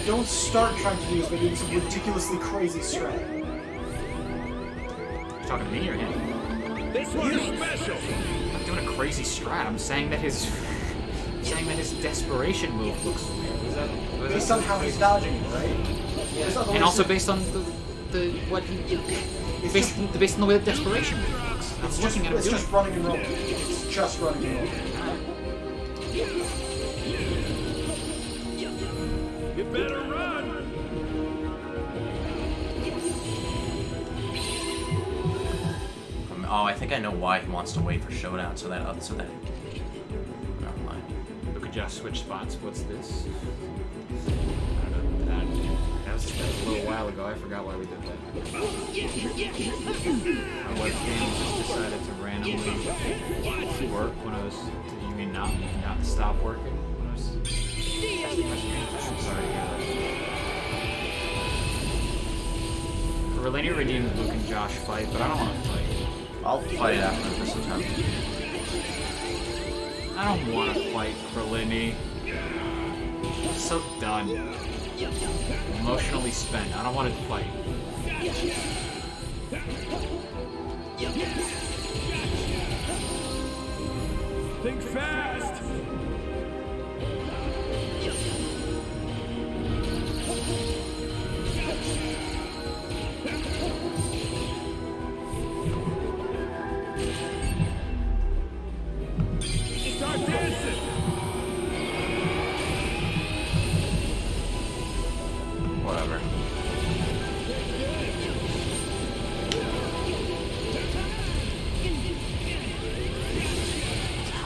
Don't start trying to do this by doing some ridiculously crazy strat.
You talking to me or him?
This one's special.
I'm not doing a crazy strat. I'm saying that his desperation move looks weird.
Based on how he's dodging it, right? Yeah.
And also based on based on the way the desperation move looks.
It's
I'm looking at him
just
doing.
running and rolling. It's just running and rolling.
You better run.
Oh, I think I know why he wants to wait for Showdown, so that. Never mind.
Look at Josh switch spots. What's this? I don't know. That was a little while ago. I forgot why we did that. My webcam just decided to randomly work when I was. You mean not stop working when I was testing my screen? I'm sorry to hear that. Relania redeemed Luke and Josh fight, but I don't want to fight.
I'll fight after this attempt.
I don't want to fight Krillini. I'm so done. Emotionally spent. I don't want to fight.
Think fast. Start dancing.
Whatever.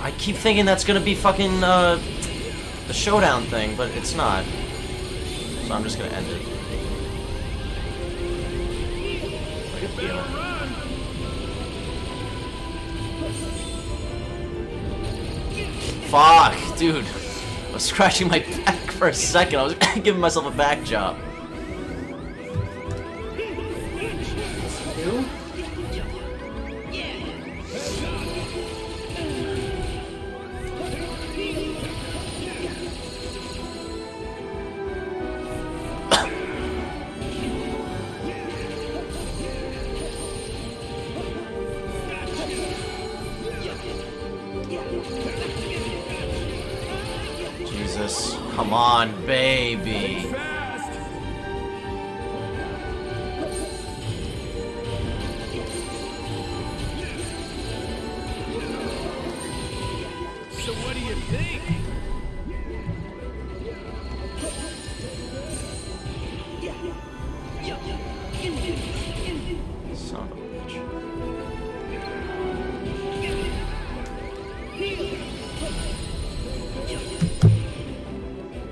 I keep thinking that's gonna be fucking the Showdown thing, but it's not. So I'm just gonna end it. Like a feeling. Fuck, dude. I was scratching my back for a second. I was giving myself a back job.
You?
Jesus, come on, baby.
Fast. So what do you think?
Son of a bitch.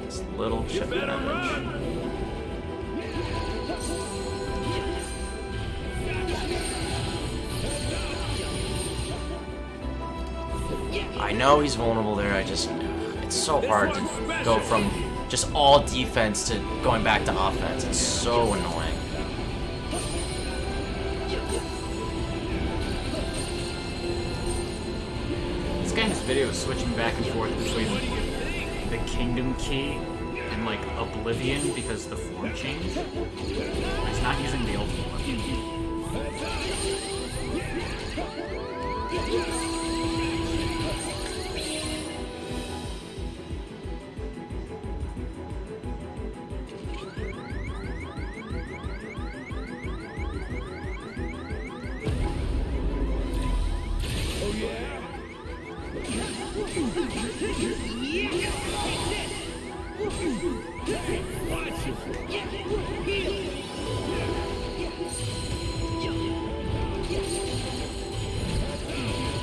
This little chip damage. I know he's vulnerable there, it's so hard to go from just all defense to going back to offense. It's so annoying.
This guy in this video is switching back and forth between the Kingdom Key and like Oblivion because the form changed. He's not using the ultimate weapon.
Oh yeah.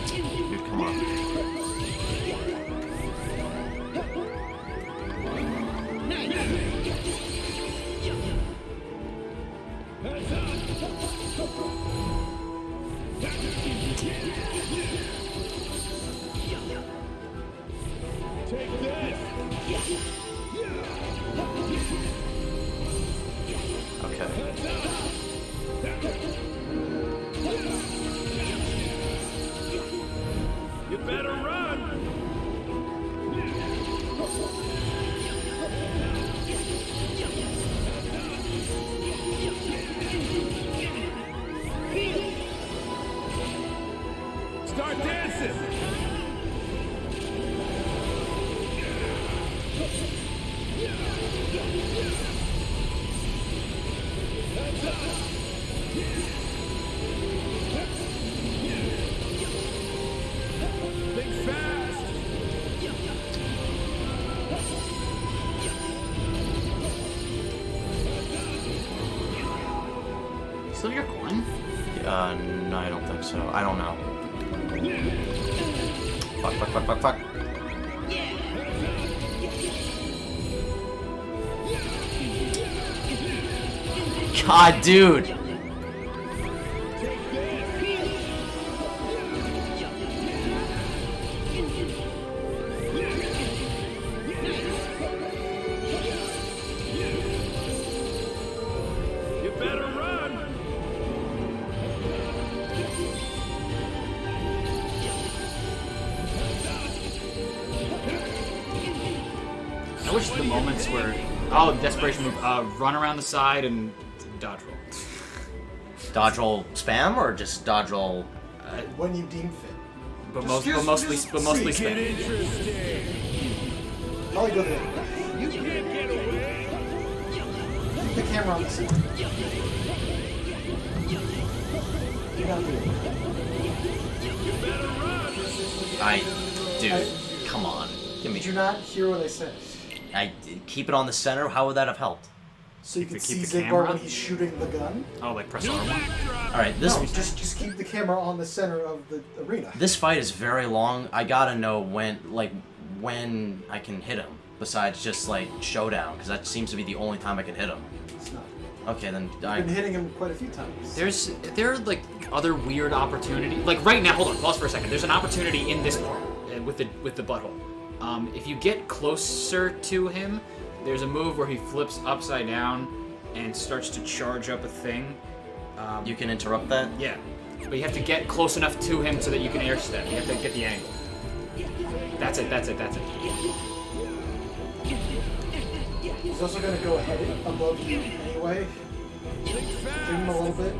Dude, come on.
dancing. Think fast.
Still your coin?
No, I don't think so. I don't know. Fuck, fuck, fuck, fuck, fuck. God, dude.
You better run.
I wish the moments where, oh, desperation move, run around the side and dodge roll.
Dodge roll spam or just dodge roll?
When you deem fit.
But mostly
Get
spam.
interesting.
Probably go there.
You can't get away.
Keep the camera on the side. You're not doing it.
Dude, come on. Give me.
Did you not hear what I said?
Keep it on the center. How would that have helped?
So you can
Keep the
see Zigbar
camera?
when he's shooting the gun?
Oh, like press R1.
All right, this
No, just keep the camera on the center of the arena.
this fight is very long. I gotta know when I can hit him. Besides just like showdown, because that seems to be the only time I can hit him.
It's not.
Okay, then
I've been hitting him quite a few times.
There are like other weird opportunities. Like right now, hold on, pause for a second. There's an opportunity in this part with the butthole. If you get closer to him, there's a move where he flips upside down and starts to charge up a thing.
you can interrupt that.
Yeah, but you have to get close enough to him so that you can air step. You have to get the angle. That's it.
He's also going to go ahead above you anyway. Give him a little bit.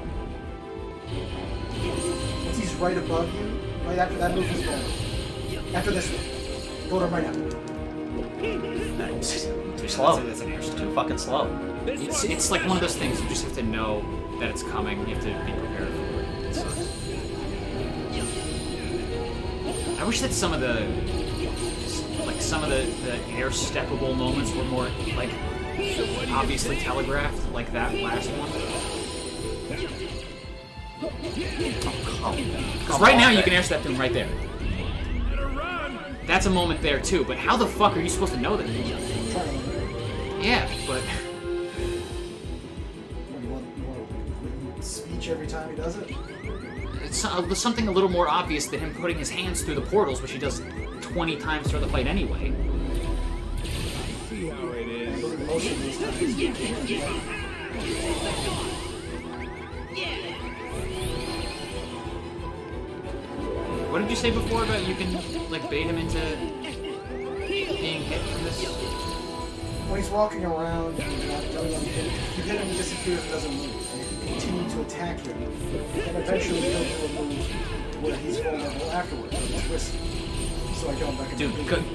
Once he's right above you, right after that move, he's going. After this one. Go to him right now.
Too slow.
That's an air step.
Too fucking slow.
It's like one of those things you just have to know that it's coming. You have to be prepared for it. It sucks. I wish that some of the air steppable moments were more like obviously telegraphed, like that last one. Because right now you can air step to him right there. That's a moment there too. But how the fuck are you supposed to know that? Yeah, but.
You want speech every time he does it?
It's something a little more obvious than him putting his hands through the portals, which he does 20 times throughout the fight anyway.
See how it
I
is.
believe most of these times.
What did you say before about you can like bait him into being hit from this?
When he's walking around and you're not doing anything, you get him to disappear if he doesn't move. And if you continue to attack him, then eventually he'll do a move where he's vulnerable afterwards. It's risky. So I don't recommend
Dude,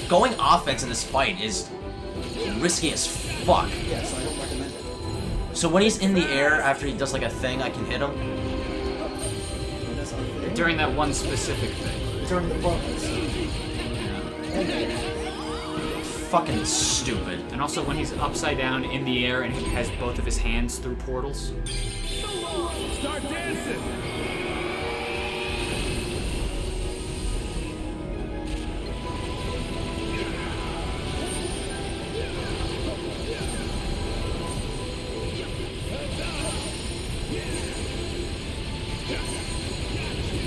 going offense in this fight is risky as fuck.
Yeah, so I don't recommend it.
So when he's in the air after he does like a thing, I can hit him.
But that's our thing.
During that one specific thing.
During the bubbles.
Fucking stupid.
And also when he's upside down in the air and he has both of his hands through portals.
Start dancing.
You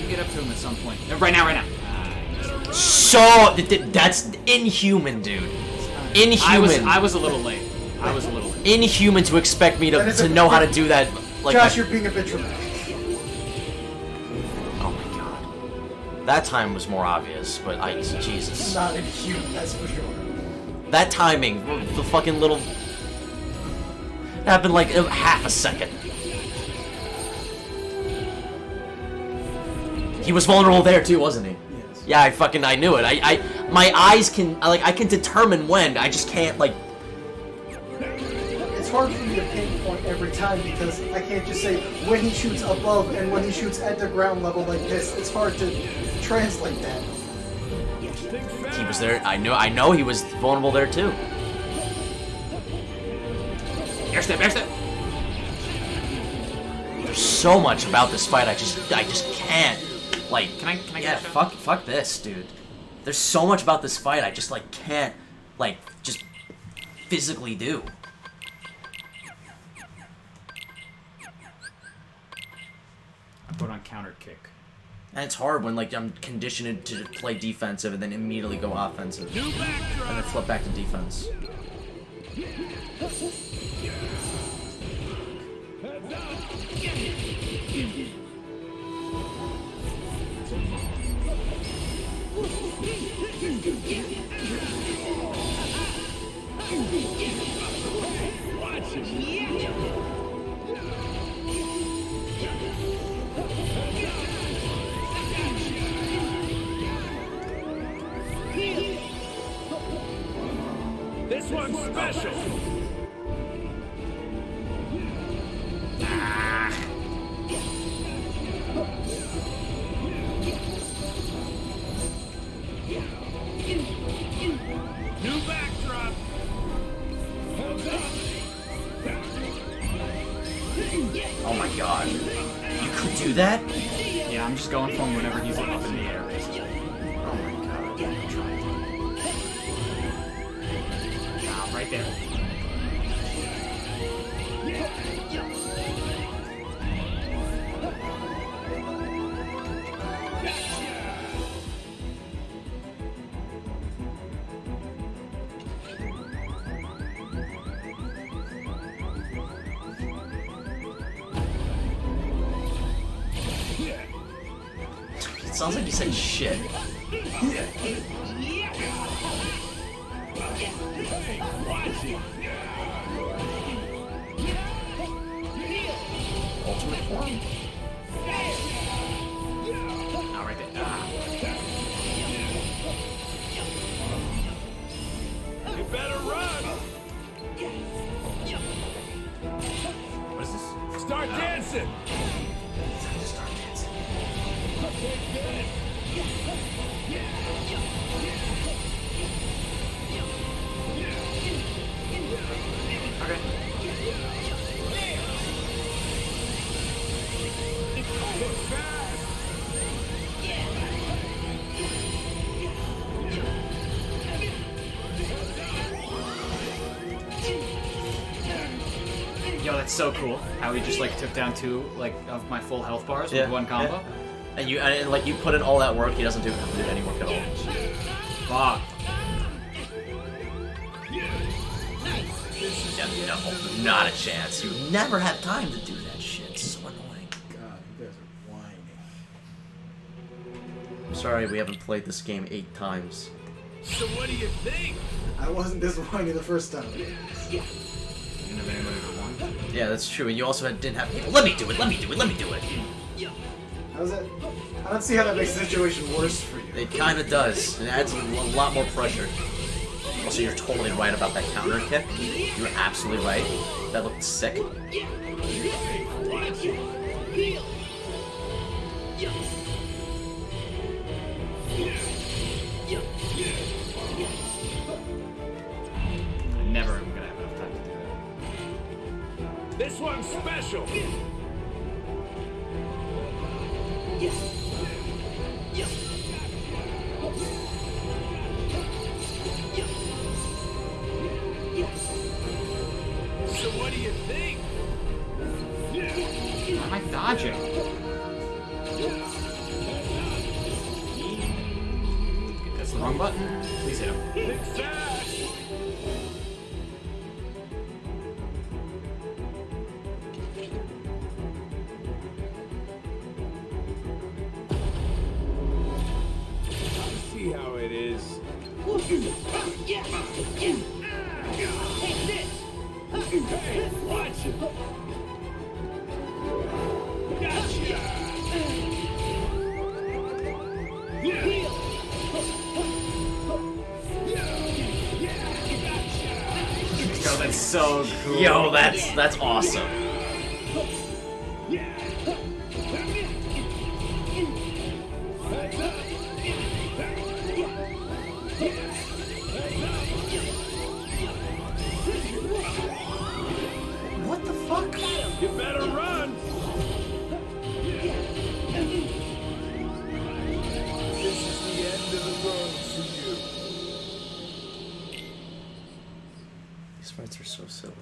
can get up to him at some point. Right now.
So that's inhuman, dude. Inhuman.
I was a little late.
Inhuman to expect me
That is
to
a-
know how to do that. Like
Josh, you're being a bit dramatic.
oh my god. That time was more obvious, but
It's
Jesus.
not inhuman, that's for sure.
That timing, the fucking little happened like half a second. He was vulnerable there too, wasn't he?
Yes.
Yeah, I knew it. My eyes can, I can determine when. I just can't, like...
It's hard for me to pinpoint every time because I can't just say when he shoots above and when he shoots at the ground level like this. It's hard to translate that.
He was there. I know he was vulnerable there too. Air step, air step. There's so much about this fight. I just can't. Like,
Can I
yeah,
get a shot?
fuck this, dude. There's so much about this fight. I just like can't, like, just physically do.
I put on counter kick.
And it's hard when, like, I'm conditioned to play defensive and then immediately go offensive. And then flip back to defense.
This one's special. New backdrop.
Oh my god. You could do that?
Yeah, I'm just going for him whenever he's up in the air, basically.
Oh my god. I'm trying.
Ah, right there.
It sounds like you said shit. Ultimate form?
Ah, right there. Ah.
You better run.
What is this?
Start dancing.
Okay. Yo, that's so cool. How he just like took down two like of my full health bars with one combo.
Yeah. And like you put in all that work, he doesn't do any work at all.
Fuck.
Yeah, no, not a chance. You never have time to do that shit. It's so annoying.
God, you guys are whining.
I'm sorry we haven't played this game 8 times.
So what do you think?
I wasn't this whiny the first time.
You never anybody ever won?
Yeah, that's true. And you also didn't have people. Let me do it. Let me do it. Let me do it.
How's that? I don't see how that makes the situation worse for you.
It kind of does. It adds a lot more pressure. Also, you're totally right about that counter kick. You're absolutely right. That looked sick.
I never am gonna have enough time to do that.
This one's special. So what do you think?
Why am I dodging? That's the wrong button. Please hit him.
Think fast. See how it is. Hey, watch it. Gotcha.
so cool.
Yo, that's awesome.
What the fuck?
You better run! This is the end of the world for you.
These fights are so silly.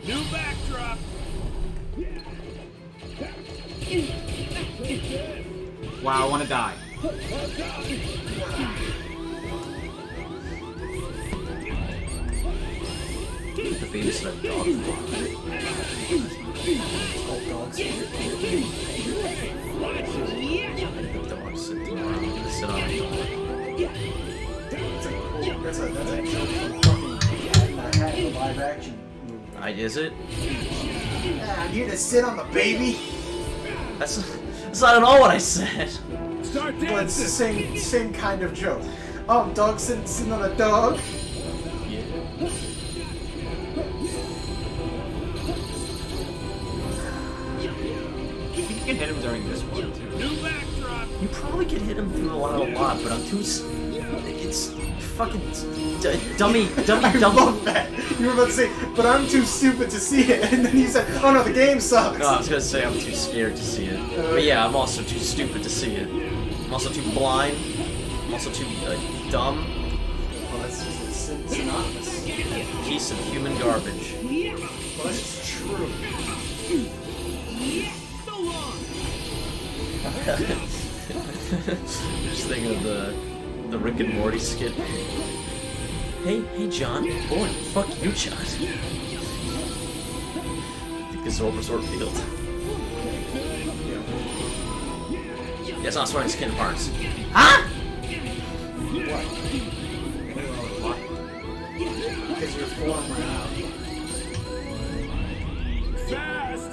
New backdrop!
Wow, I want to die.
The babysitter dog. Dogs sit tomorrow. I'm gonna sit on a dog.
That's a joke from fucking Cat in the Hat, the live action movie.
Is it?
Yeah, I'm here to sit on the baby.
That's not at all what I said.
Start
But it's the
dancing!
same kind of joke. Oh, dog sitting on a dog.
Yeah.
You can hit him during this one too.
New backdrop!
You probably could hit him through a lot, but I'm too. It's fucking dummy.
I love that. You were about to say, but I'm too stupid to see it, and then you said, oh no, the game sucks.
No, I was gonna say I'm too scared to see it. But yeah, I'm also too stupid to see it. I'm also too blind. I'm also too dumb.
Well, that's just synonymous.
Piece of human garbage.
Well, that's just true.
Just thinking of the Rick and Morty skit. Hey, John. Boy, fuck you, John. The Gazorb Resort Field. Yeah, it's not swearing, it's Kingdom Hearts. Huh?
What? Because your form ran out.
Fast!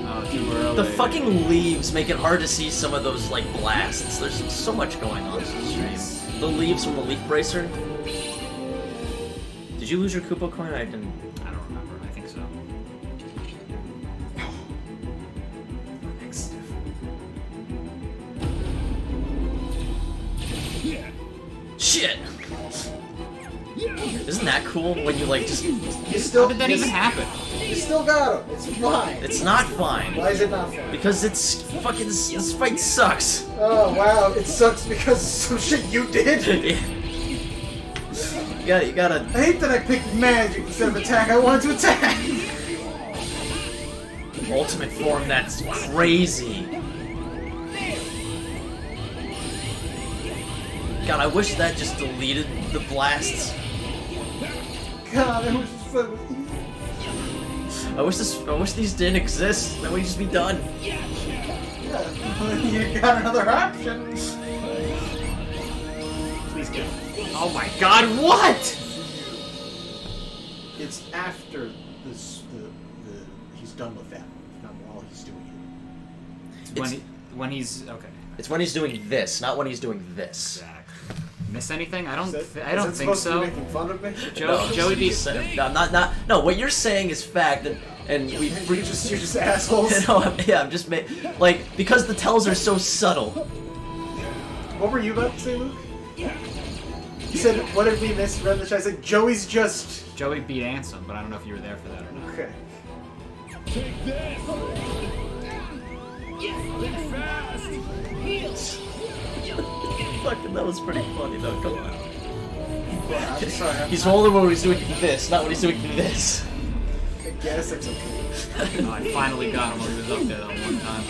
Oh, too early.
The fucking leaves make it hard to see some of those, like, blasts. There's so much going on in this stream. The leaves from the Leaf Bracer. Did you lose your Koopa coin? I didn't.
I don't remember. I think so.
Shit! Isn't that cool when you, like, just...
You still,
How did that even happen?
You still got him. It's fine.
It's not fine.
Why is it not fine?
Because it's fucking... This fight sucks.
Oh wow, it sucks because of some shit you did.
You gotta...
I hate that I picked magic instead of attack. I wanted to attack.
Ultimate form, that's crazy. God, I wish that just deleted the blasts.
God, I wish this fight was easy.
I wish these didn't exist. That would just be done.
Yeah, you got another option. Please go.
Oh my God! What?
It's after this. He's done with that. Not while he's doing it.
When he's okay.
It's when he's doing this, not when he's doing this.
Zach. Miss anything? I don't.
Is that-
I don't
is that
think
supposed to
so.
be making fun of me?
Joey B.
No. What you're saying is fact, and we.
You're just assholes.
No, I'm just like because the tells are so subtle.
What were you about to say, Luke? You said, what did we miss? Read the chat. I said, Joey's just.
Joey beat Ansem, but I don't know if you were there for that or not.
Okay.
Take this! Think fast!
Fucking, that was pretty funny though. Come on.
Well, I'm sorry.
He's holding when he's doing this, not when he's doing this.
I guess it's okay.
Oh, I finally got him when he was up there that one time.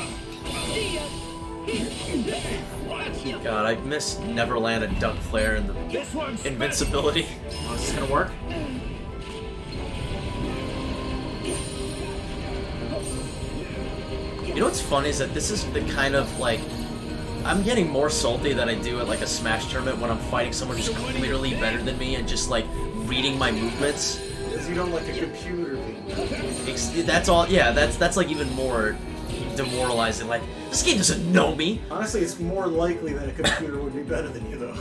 God, I miss Neverland and Duck Flare and the
This one's
invincibility.
Oh, is this gonna work?
You know what's funny is that this is the kind of like I'm getting more salty than I do at like a Smash tournament when I'm fighting someone who's clearly better than me and just like reading my movements.
Because you don't like a computer being.
That's all. Yeah, that's like even more demoralizing. Like this game doesn't know me.
Honestly, it's more likely that a computer would be better than you, though.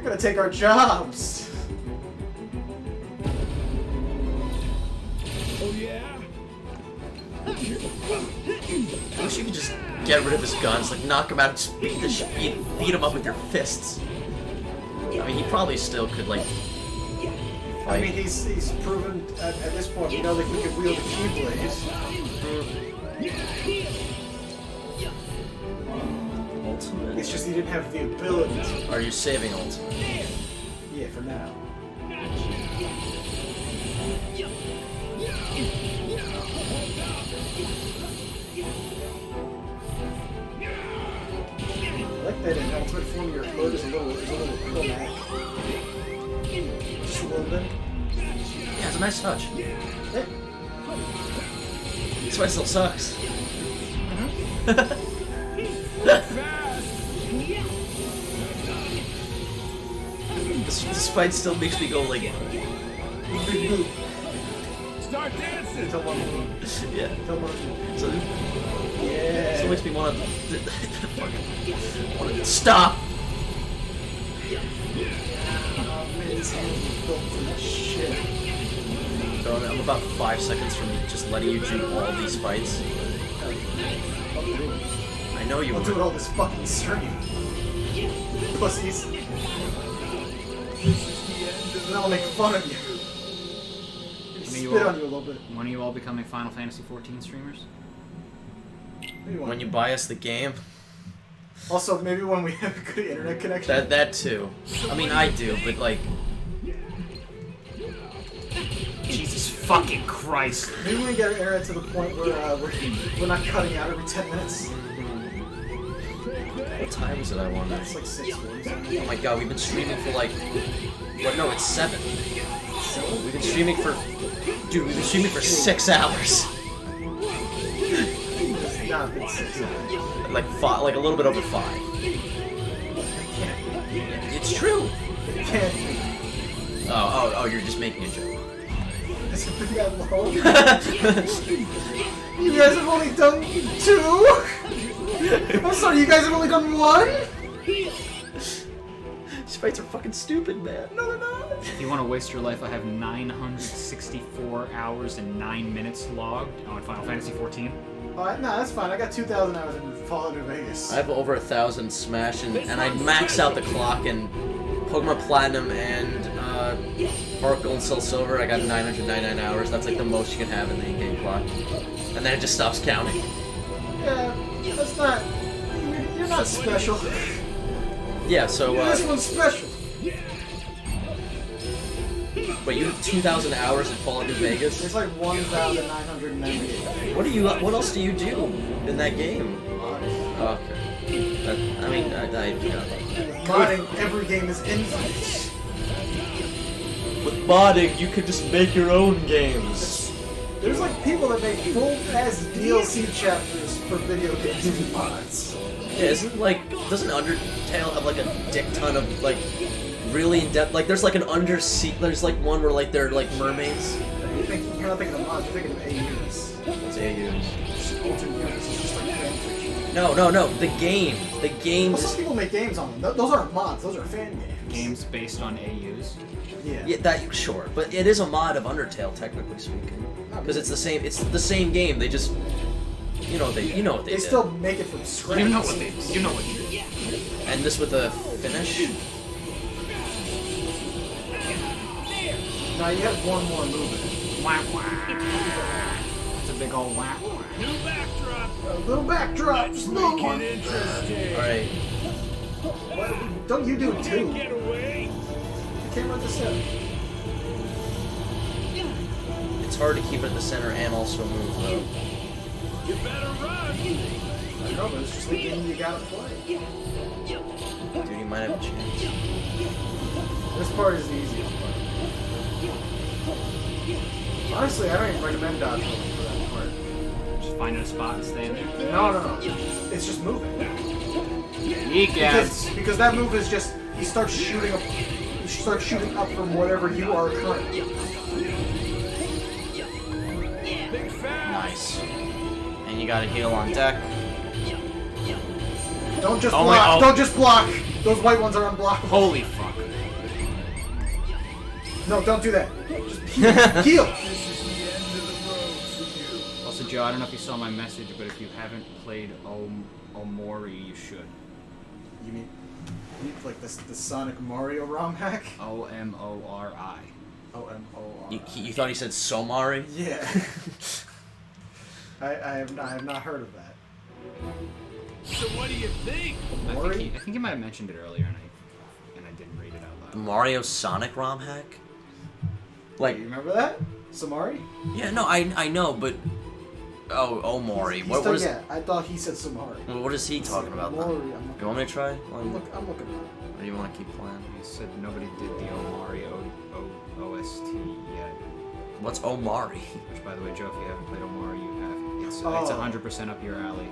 gonna take our jobs.
Oh yeah?
I wish you could just get rid of his guns, like knock him out, and just beat him up with your fists. I mean, he probably still could like.
I mean, he's proven at this point, you know, that he could wield a keyblade.
Ultimate.
It's just he didn't have the ability to.
Are you saving ultimate?
Yeah, for now. I like that in ultimate form your hood is a little chromatic. Just a little bit.
Yeah, it's a nice touch.
Yeah.
This fight still sucks. This fight still makes me go like,
Start dancing!
Tell one.
yeah.
Tell one.
So,
Yeah.
still makes me want to stop.
Oh man, this hand is built for this shit.
So I'm about 5 seconds from just letting you do all these fights. I know you
I'll do it
would.
all this fucking stream. Pussies. And I'll make fun of you. Spit on you a little bit.
When are you all becoming Final Fantasy 14 streamers?
Maybe
When you buy us the game,
Also, maybe when we have a good internet connection.
that too. I mean, I do, but like,
Jesus fucking Christ.
Maybe we get our internet to the point where we're not cutting out every 10 minutes.
what time is it? I wonder.
It's like 6:40.
Oh my god, we've been streaming for like, what? No, it's 7. We've been streaming for, dude, we've been streaming for 6 hours.
Nah, it's 6.
Like 5, like a little bit over 5. It's true.
It can't be.
Oh, you're just making a joke.
Has it been that long? You guys have only done 2? I'm sorry, you guys have only done 1?
These fights are fucking stupid, man. No, they're not.
If you want to waste your life, I have 964 hours and 9 minutes logged on Final Fantasy 14.
Alright, nah, that's fine. I got 2,000 hours in Fallout New Vegas.
I have over 1,000 Smash, and I maxed out the clock in Pokemon Platinum and Heart Gold and Soul Silver. I got 999 hours. That's like the most you can have in the in-game clock. And then it just stops counting.
Yeah, that's not... You're not special.
Yeah, so,
This one's special.
wait, you have 2,000 hours in Fallout New Vegas?
It's like 1,998.
What else do you do in that game? Oh, okay. I mean, I forgot about that.
Modding every game is infinite.
With modding, you could just make your own games.
There's like people that make full-ass DLC chapters for video games and mods.
Yeah, doesn't Undertale have like a dick ton of like really in-depth, like there's like an undersea, there's like one where like they're like mermaids.
You're not thinking of mods, you're thinking of AUs.
What's AUs?
Just alternate universe, it's just like fan fiction.
No, the game. The game
Well, some
is,
people make games on them. Those aren't mods, those are fan games.
Games based on AUs.
Yeah.
yeah, that sure, but it is a mod of Undertale technically speaking. Because it's the same game, they just you know what they
They
did.
still make it from scratch.
You know what they do. You know what you do.
And this with a finish?
Now you have one more move.
Wah, wah. It's a big old wah.
New backdrop!
A little backdrop, just a little
Make
one.
it interesting!
Alright.
What? Don't you do it too?
Get away!
You can't run this out.
It's hard to keep it at the center and also move though.
You better run!
I know, but it's just the game you gotta play.
Dude, you might have a chance.
This part is the easiest part. Honestly, I don't even recommend dodge rolling for that part.
Just finding a spot and staying there.
No. It's just moving.
Yeekas.
Because that move is just he starts shooting up. You start shooting up from whatever you are currently.
Big fast!
Nice. And you gotta heal on deck.
Don't just
Oh my-
block.
oh.
Don't just block. Those white ones are unblockable.
Holy fuck.
No, don't do that. Just heal.
Also, Joe, I don't know if you saw my message, but if you haven't played Omori, you should.
You mean like the Sonic Mario ROM hack?
Omori.
OMOR.
You thought he said Somari?
Yeah. I have not heard of that.
So what do you think?
I think you might have mentioned it earlier, and I didn't read it out loud.
Mario Sonic ROM hack? Like,
You remember that? Samari?
yeah, no, I know, but Omori.
He's
What
still,
is?
yeah, I thought he said Samari.
What is he talking about? Then?
Mori,
You want me to try?
I'm looking at it.
Or you want to keep playing?
You said nobody did the Omori OST yet.
What's Omari?
Which, by the way, Joe, if you haven't played Omori, you have. It's
Oh.
100% up your alley.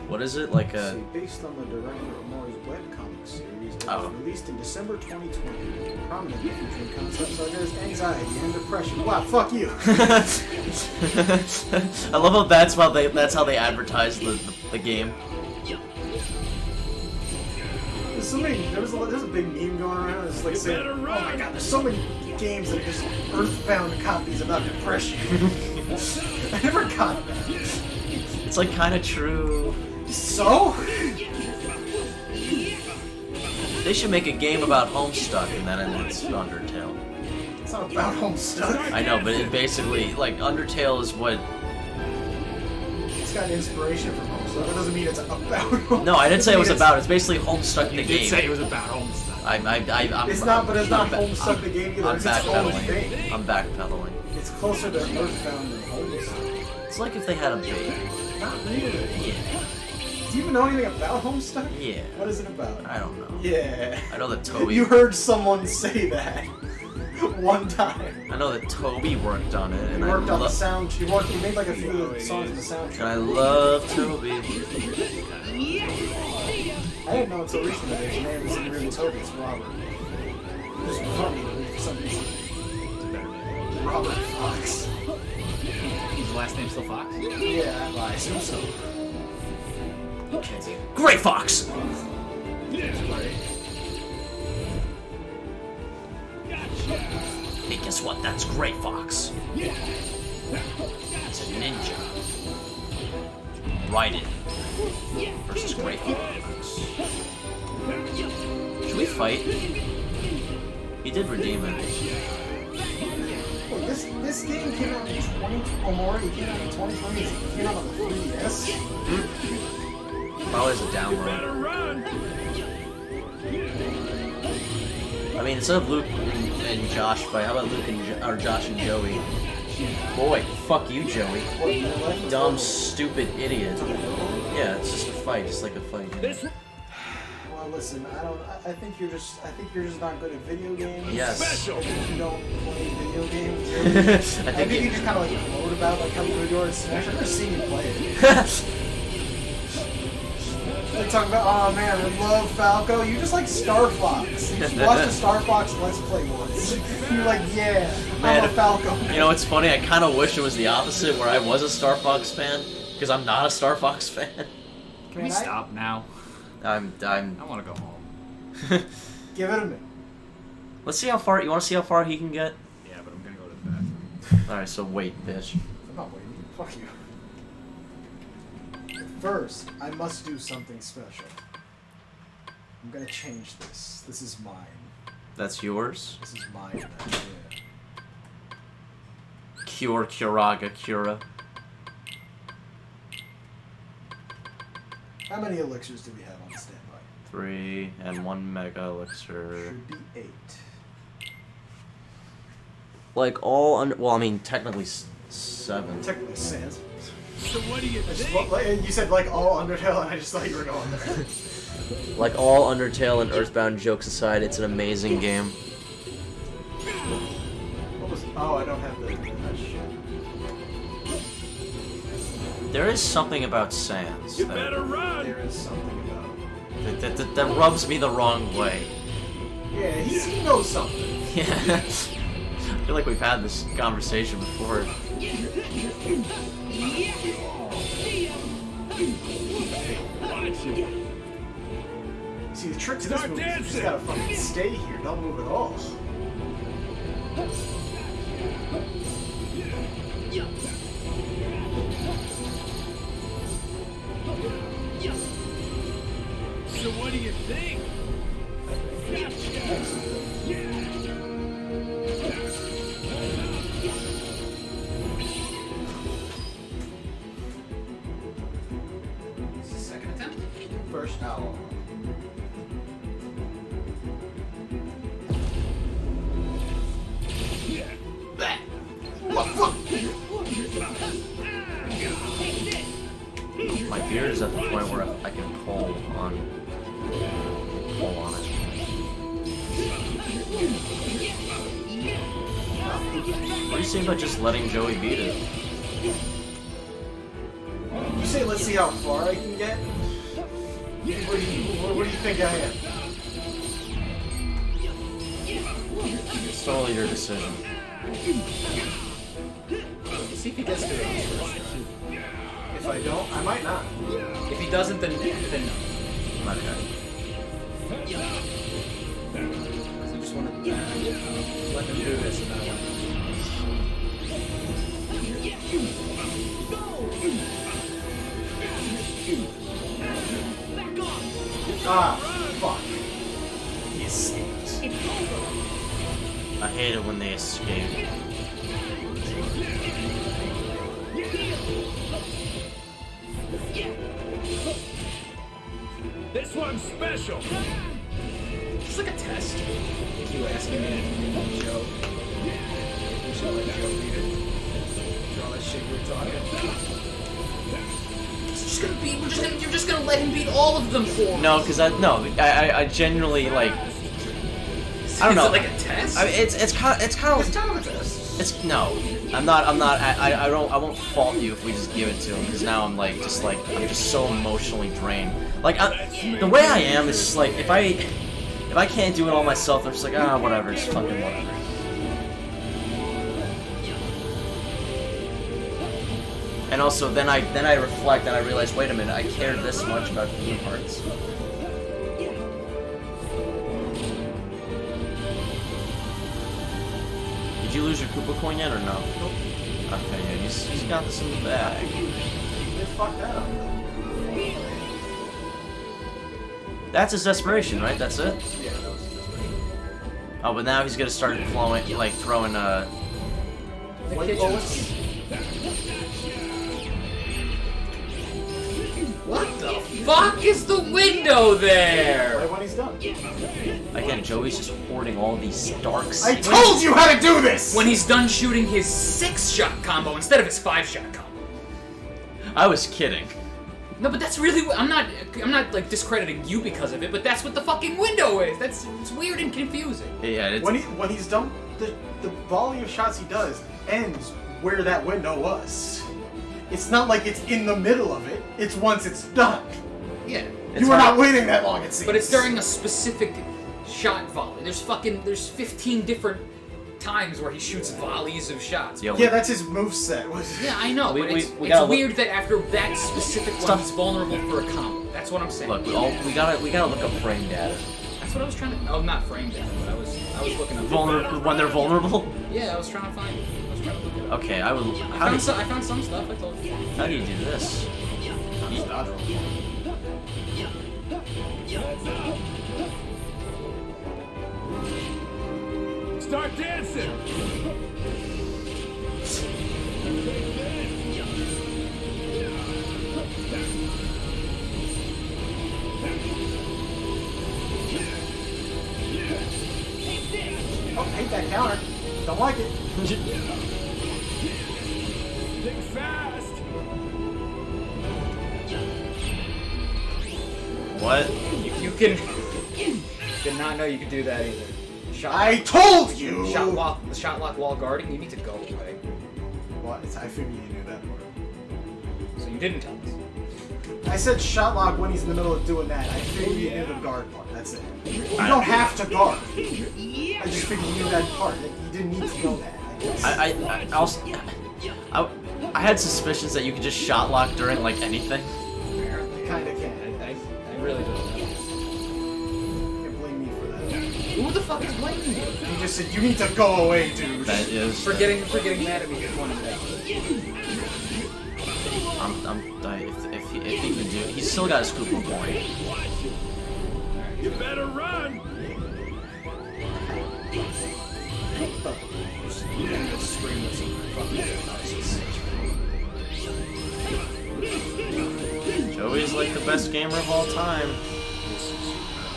What is it? Like a...
See, based on the director of Mori's webcomic series that
Oh.
was released in December 2020, prominently featuring concepts such as anxiety and depression. Wow, fuck you!
I love how that's how they advertise the game.
There's a big meme going around. It's like saying, "Oh my god, there's so many games that are just Earthbound copies about depression." I never got that.
It's like kind of true.
So?
They should make a game about Homestuck and then it's Undertale.
It's not about Homestuck.
I know, but it basically, like, Undertale is what...
It's got inspiration from Homestuck. That doesn't mean it's about Homestuck.
No, I didn't say it was about. It's basically Homestuck the
You
game.
did say it was about Homestuck.
I'm
It's not, but it's not Homestuck the game either.
I'm
It's its own
backpedaling.
thing.
I'm backpedaling.
It's closer to Earthbound than Homestuck.
It's like if they had a baby.
Not really.
Yeah.
Do you even know anything about Homestuck?
Yeah.
What is it about?
I don't know.
Yeah.
I know that Toby...
You heard someone say that one time.
I know that Toby worked on it,
He
and
worked on the
I
sound. He made like a few of the songs in the soundtrack.
and I love Toby.
I didn't know until recently that his name isn't really Toby, it's Robert. It's funny to me for some reason. Robert Fox.
His last name's still Fox?
Yeah, I assume so.
Great Fox! Hey, guess what? That's Great Fox. It's a ninja. Raiden versus Great Fox. Should we fight? He did redeem it.
Wait, this game came out in 2020, or more, it came out in 2020, it came out on the 3DS?
Probably as a download. I mean, instead of Luke and Josh fight, how about Luke and or Josh and Joey? Boy, fuck you, Joey.
What, in real life?
Dumb, stupid idiot. Yeah, it's just a fight, just like a fight.
Well, listen, I think you're just not good at video games.
Yes.
I think you don't play video games.
I
I think you just kind of like float about like how good you are at Smash. I've never seen you play it. They talk about, oh man, I love Falco. You just like Star Fox. You just watched the Star Fox Let's Play once. You're like, yeah,
Man,
I'm a Falco.
You know, it's funny, I kind of wish it was the opposite, where I was a Star Fox fan, because I'm not a Star Fox fan.
Can we stop now? I want to go home.
Give it a minute.
Let's see how far, you want to see how far he can get?
Yeah, but I'm going to go to the bathroom.
Alright, so wait, bitch.
I'm not waiting. Fuck you. First, I must do something special. I'm gonna change this. This is mine.
That's yours?
This is mine now, yeah.
Cure, Curaga, Cura.
How many elixirs do we have on standby?
3 and 1 mega elixir.
Should be 8.
Like all under, well, I mean, technically 7.
Technically, sans.
So what do you
I just,
think?
you said like all Undertale, and I just thought you were going there.
Like all Undertale and Earthbound jokes aside, it's an amazing game.
What was? Oh, I don't have the. That shit.
There is something about Sans
You better run!
There is something about him.
that rubs me the wrong way.
Yeah, he knows something.
Yeah. I feel like we've had this conversation before.
See, the trick to this movie is you just gotta fucking stay here, don't move at all.
So what do you think?
Second attempt.
First owl.
My beard is at the point where I can pull on it. What do you say about just letting Joey beat it?
You say, let's see how far I can get? What do you think I am?
It's totally your decision.
See if he gets through it first.
If I don't, I might not.
If he doesn't, then no.
Okay.
So just want to let him do this and then I want
Ah, fuck. He escaped.
I hate it when they escape.
This one's special.
It's like a test. You asking me to beat Joe. We should let Joe beat it. All that shit we're talking about. You're just gonna let him beat all of them for
No, because I genuinely like. I don't know.
Is it like a test?
I mean, it's kind of
It's kind of a test.
It's no. I'm not. I won't fault you if we just give it to him because now I'm just so emotionally drained. Like the way I am is just like if I can't do it all myself, I'm just like whatever, it's fucking whatever. And also then I reflect and I realize, wait a minute, I cared this much about Kingdom Hearts. Did you lose your Koopa coin yet or no?
Nope.
Okay, yeah, he's got this in the bag.
They fucked that up.
That's his desperation, right? That's it?
Yeah, that was
Oh, but now he's gonna start throwing
White bullets.
What the fuck is the window there?
Right when he's done.
again, Joey's just hoarding all these dark
I
secrets.
told you how to do this!
When he's done shooting his 6-shot combo instead of his 5-shot combo.
I was kidding.
No, but that's really. I'm not like discrediting you because of it, but that's what the fucking window is. It's weird and confusing.
Yeah, it's,
When he's done, the volley of shots he does ends where that window was. It's not like it's in the middle of it. It's once it's done.
Yeah.
You were not waiting that long, it seems.
But it's during a specific shot volley. There's 15 different times where he shoots volleys of shots.
Yo,
Yeah, that's his moveset.
Yeah, I know, but it's
gotta
weird that after that specific one, he's vulnerable for a combo. That's what I'm saying.
Look, we gotta look up frame data.
That's what I was trying to. Oh, not frame data, but I was looking up.
Vulnerable when they're vulnerable.
Yeah, I was trying to find it. I was trying to look it up.
Okay, I will.
I found some stuff. I told you.
How do you do this?
Start dancing!
Oh, hate that counter. Don't like it.
Think fast!
What?
You can. Did not know you could do that either.
I told you!
The shot lock while guarding. You need to go away.
What? I figured you knew that part.
So you didn't tell us.
I said shot lock when he's in the middle of doing that. I figured you knew the guard part. That's it. You don't have to guard. I just figured you knew that part. You didn't need to know that. I guess.
I had suspicions that you could just shot lock during like anything.
Apparently.
Kinda can.
I really don't know.
Can't blame me for that.
Who the fuck is blaming you?
He just said, you need to go away, dude.
That is.
For getting mad at me for pointing it out.
If he can do it, he's still got a scoop of point.
You better run!
Joey's like the best gamer of all time.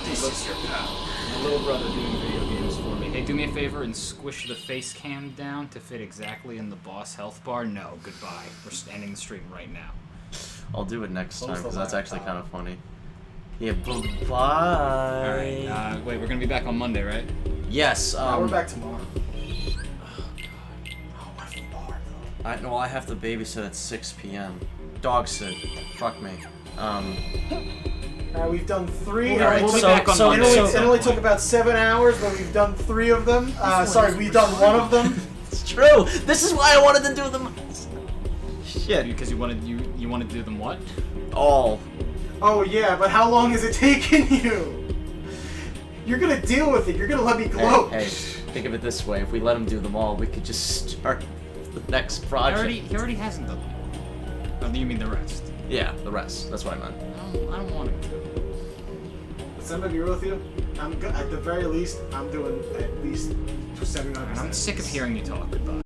This is your pal. My little brother doing video games for me.
Hey, do me a favor and squish the face cam down to fit exactly in the boss health bar. No, goodbye. We're ending the stream right now.
I'll do it next time
Close the
because that's actually
laptop.
kind of funny. Yeah, bye.
Alright, wait, we're gonna be back on Monday, right?
Yes.
Now we're back tomorrow. Oh, what if we bar, though?
I have to babysit at 6 p.m. Dog sit. Fuck me.
We've done 3.
All right,
we'll be
so-
back on
so-
Monday.
It only took about 7 hours, but we've done 3 of them. Sorry, we've done 1 of them.
It's true. This is why I wanted to do them. Shit.
Because you wanted to do them what?
All.
Oh yeah, but how long has it taken you? You're gonna deal with it. You're gonna let me gloat.
Hey, think of it this way: if we let him do them all, we could just start the next project.
He already hasn't done them. Oh, you mean the rest?
Yeah, the rest. That's what I meant.
I don't want to.
Listen, I'm gonna be real with you. At the very least, I'm doing at least 700.
I'm sick of hearing you talk. Goodbye.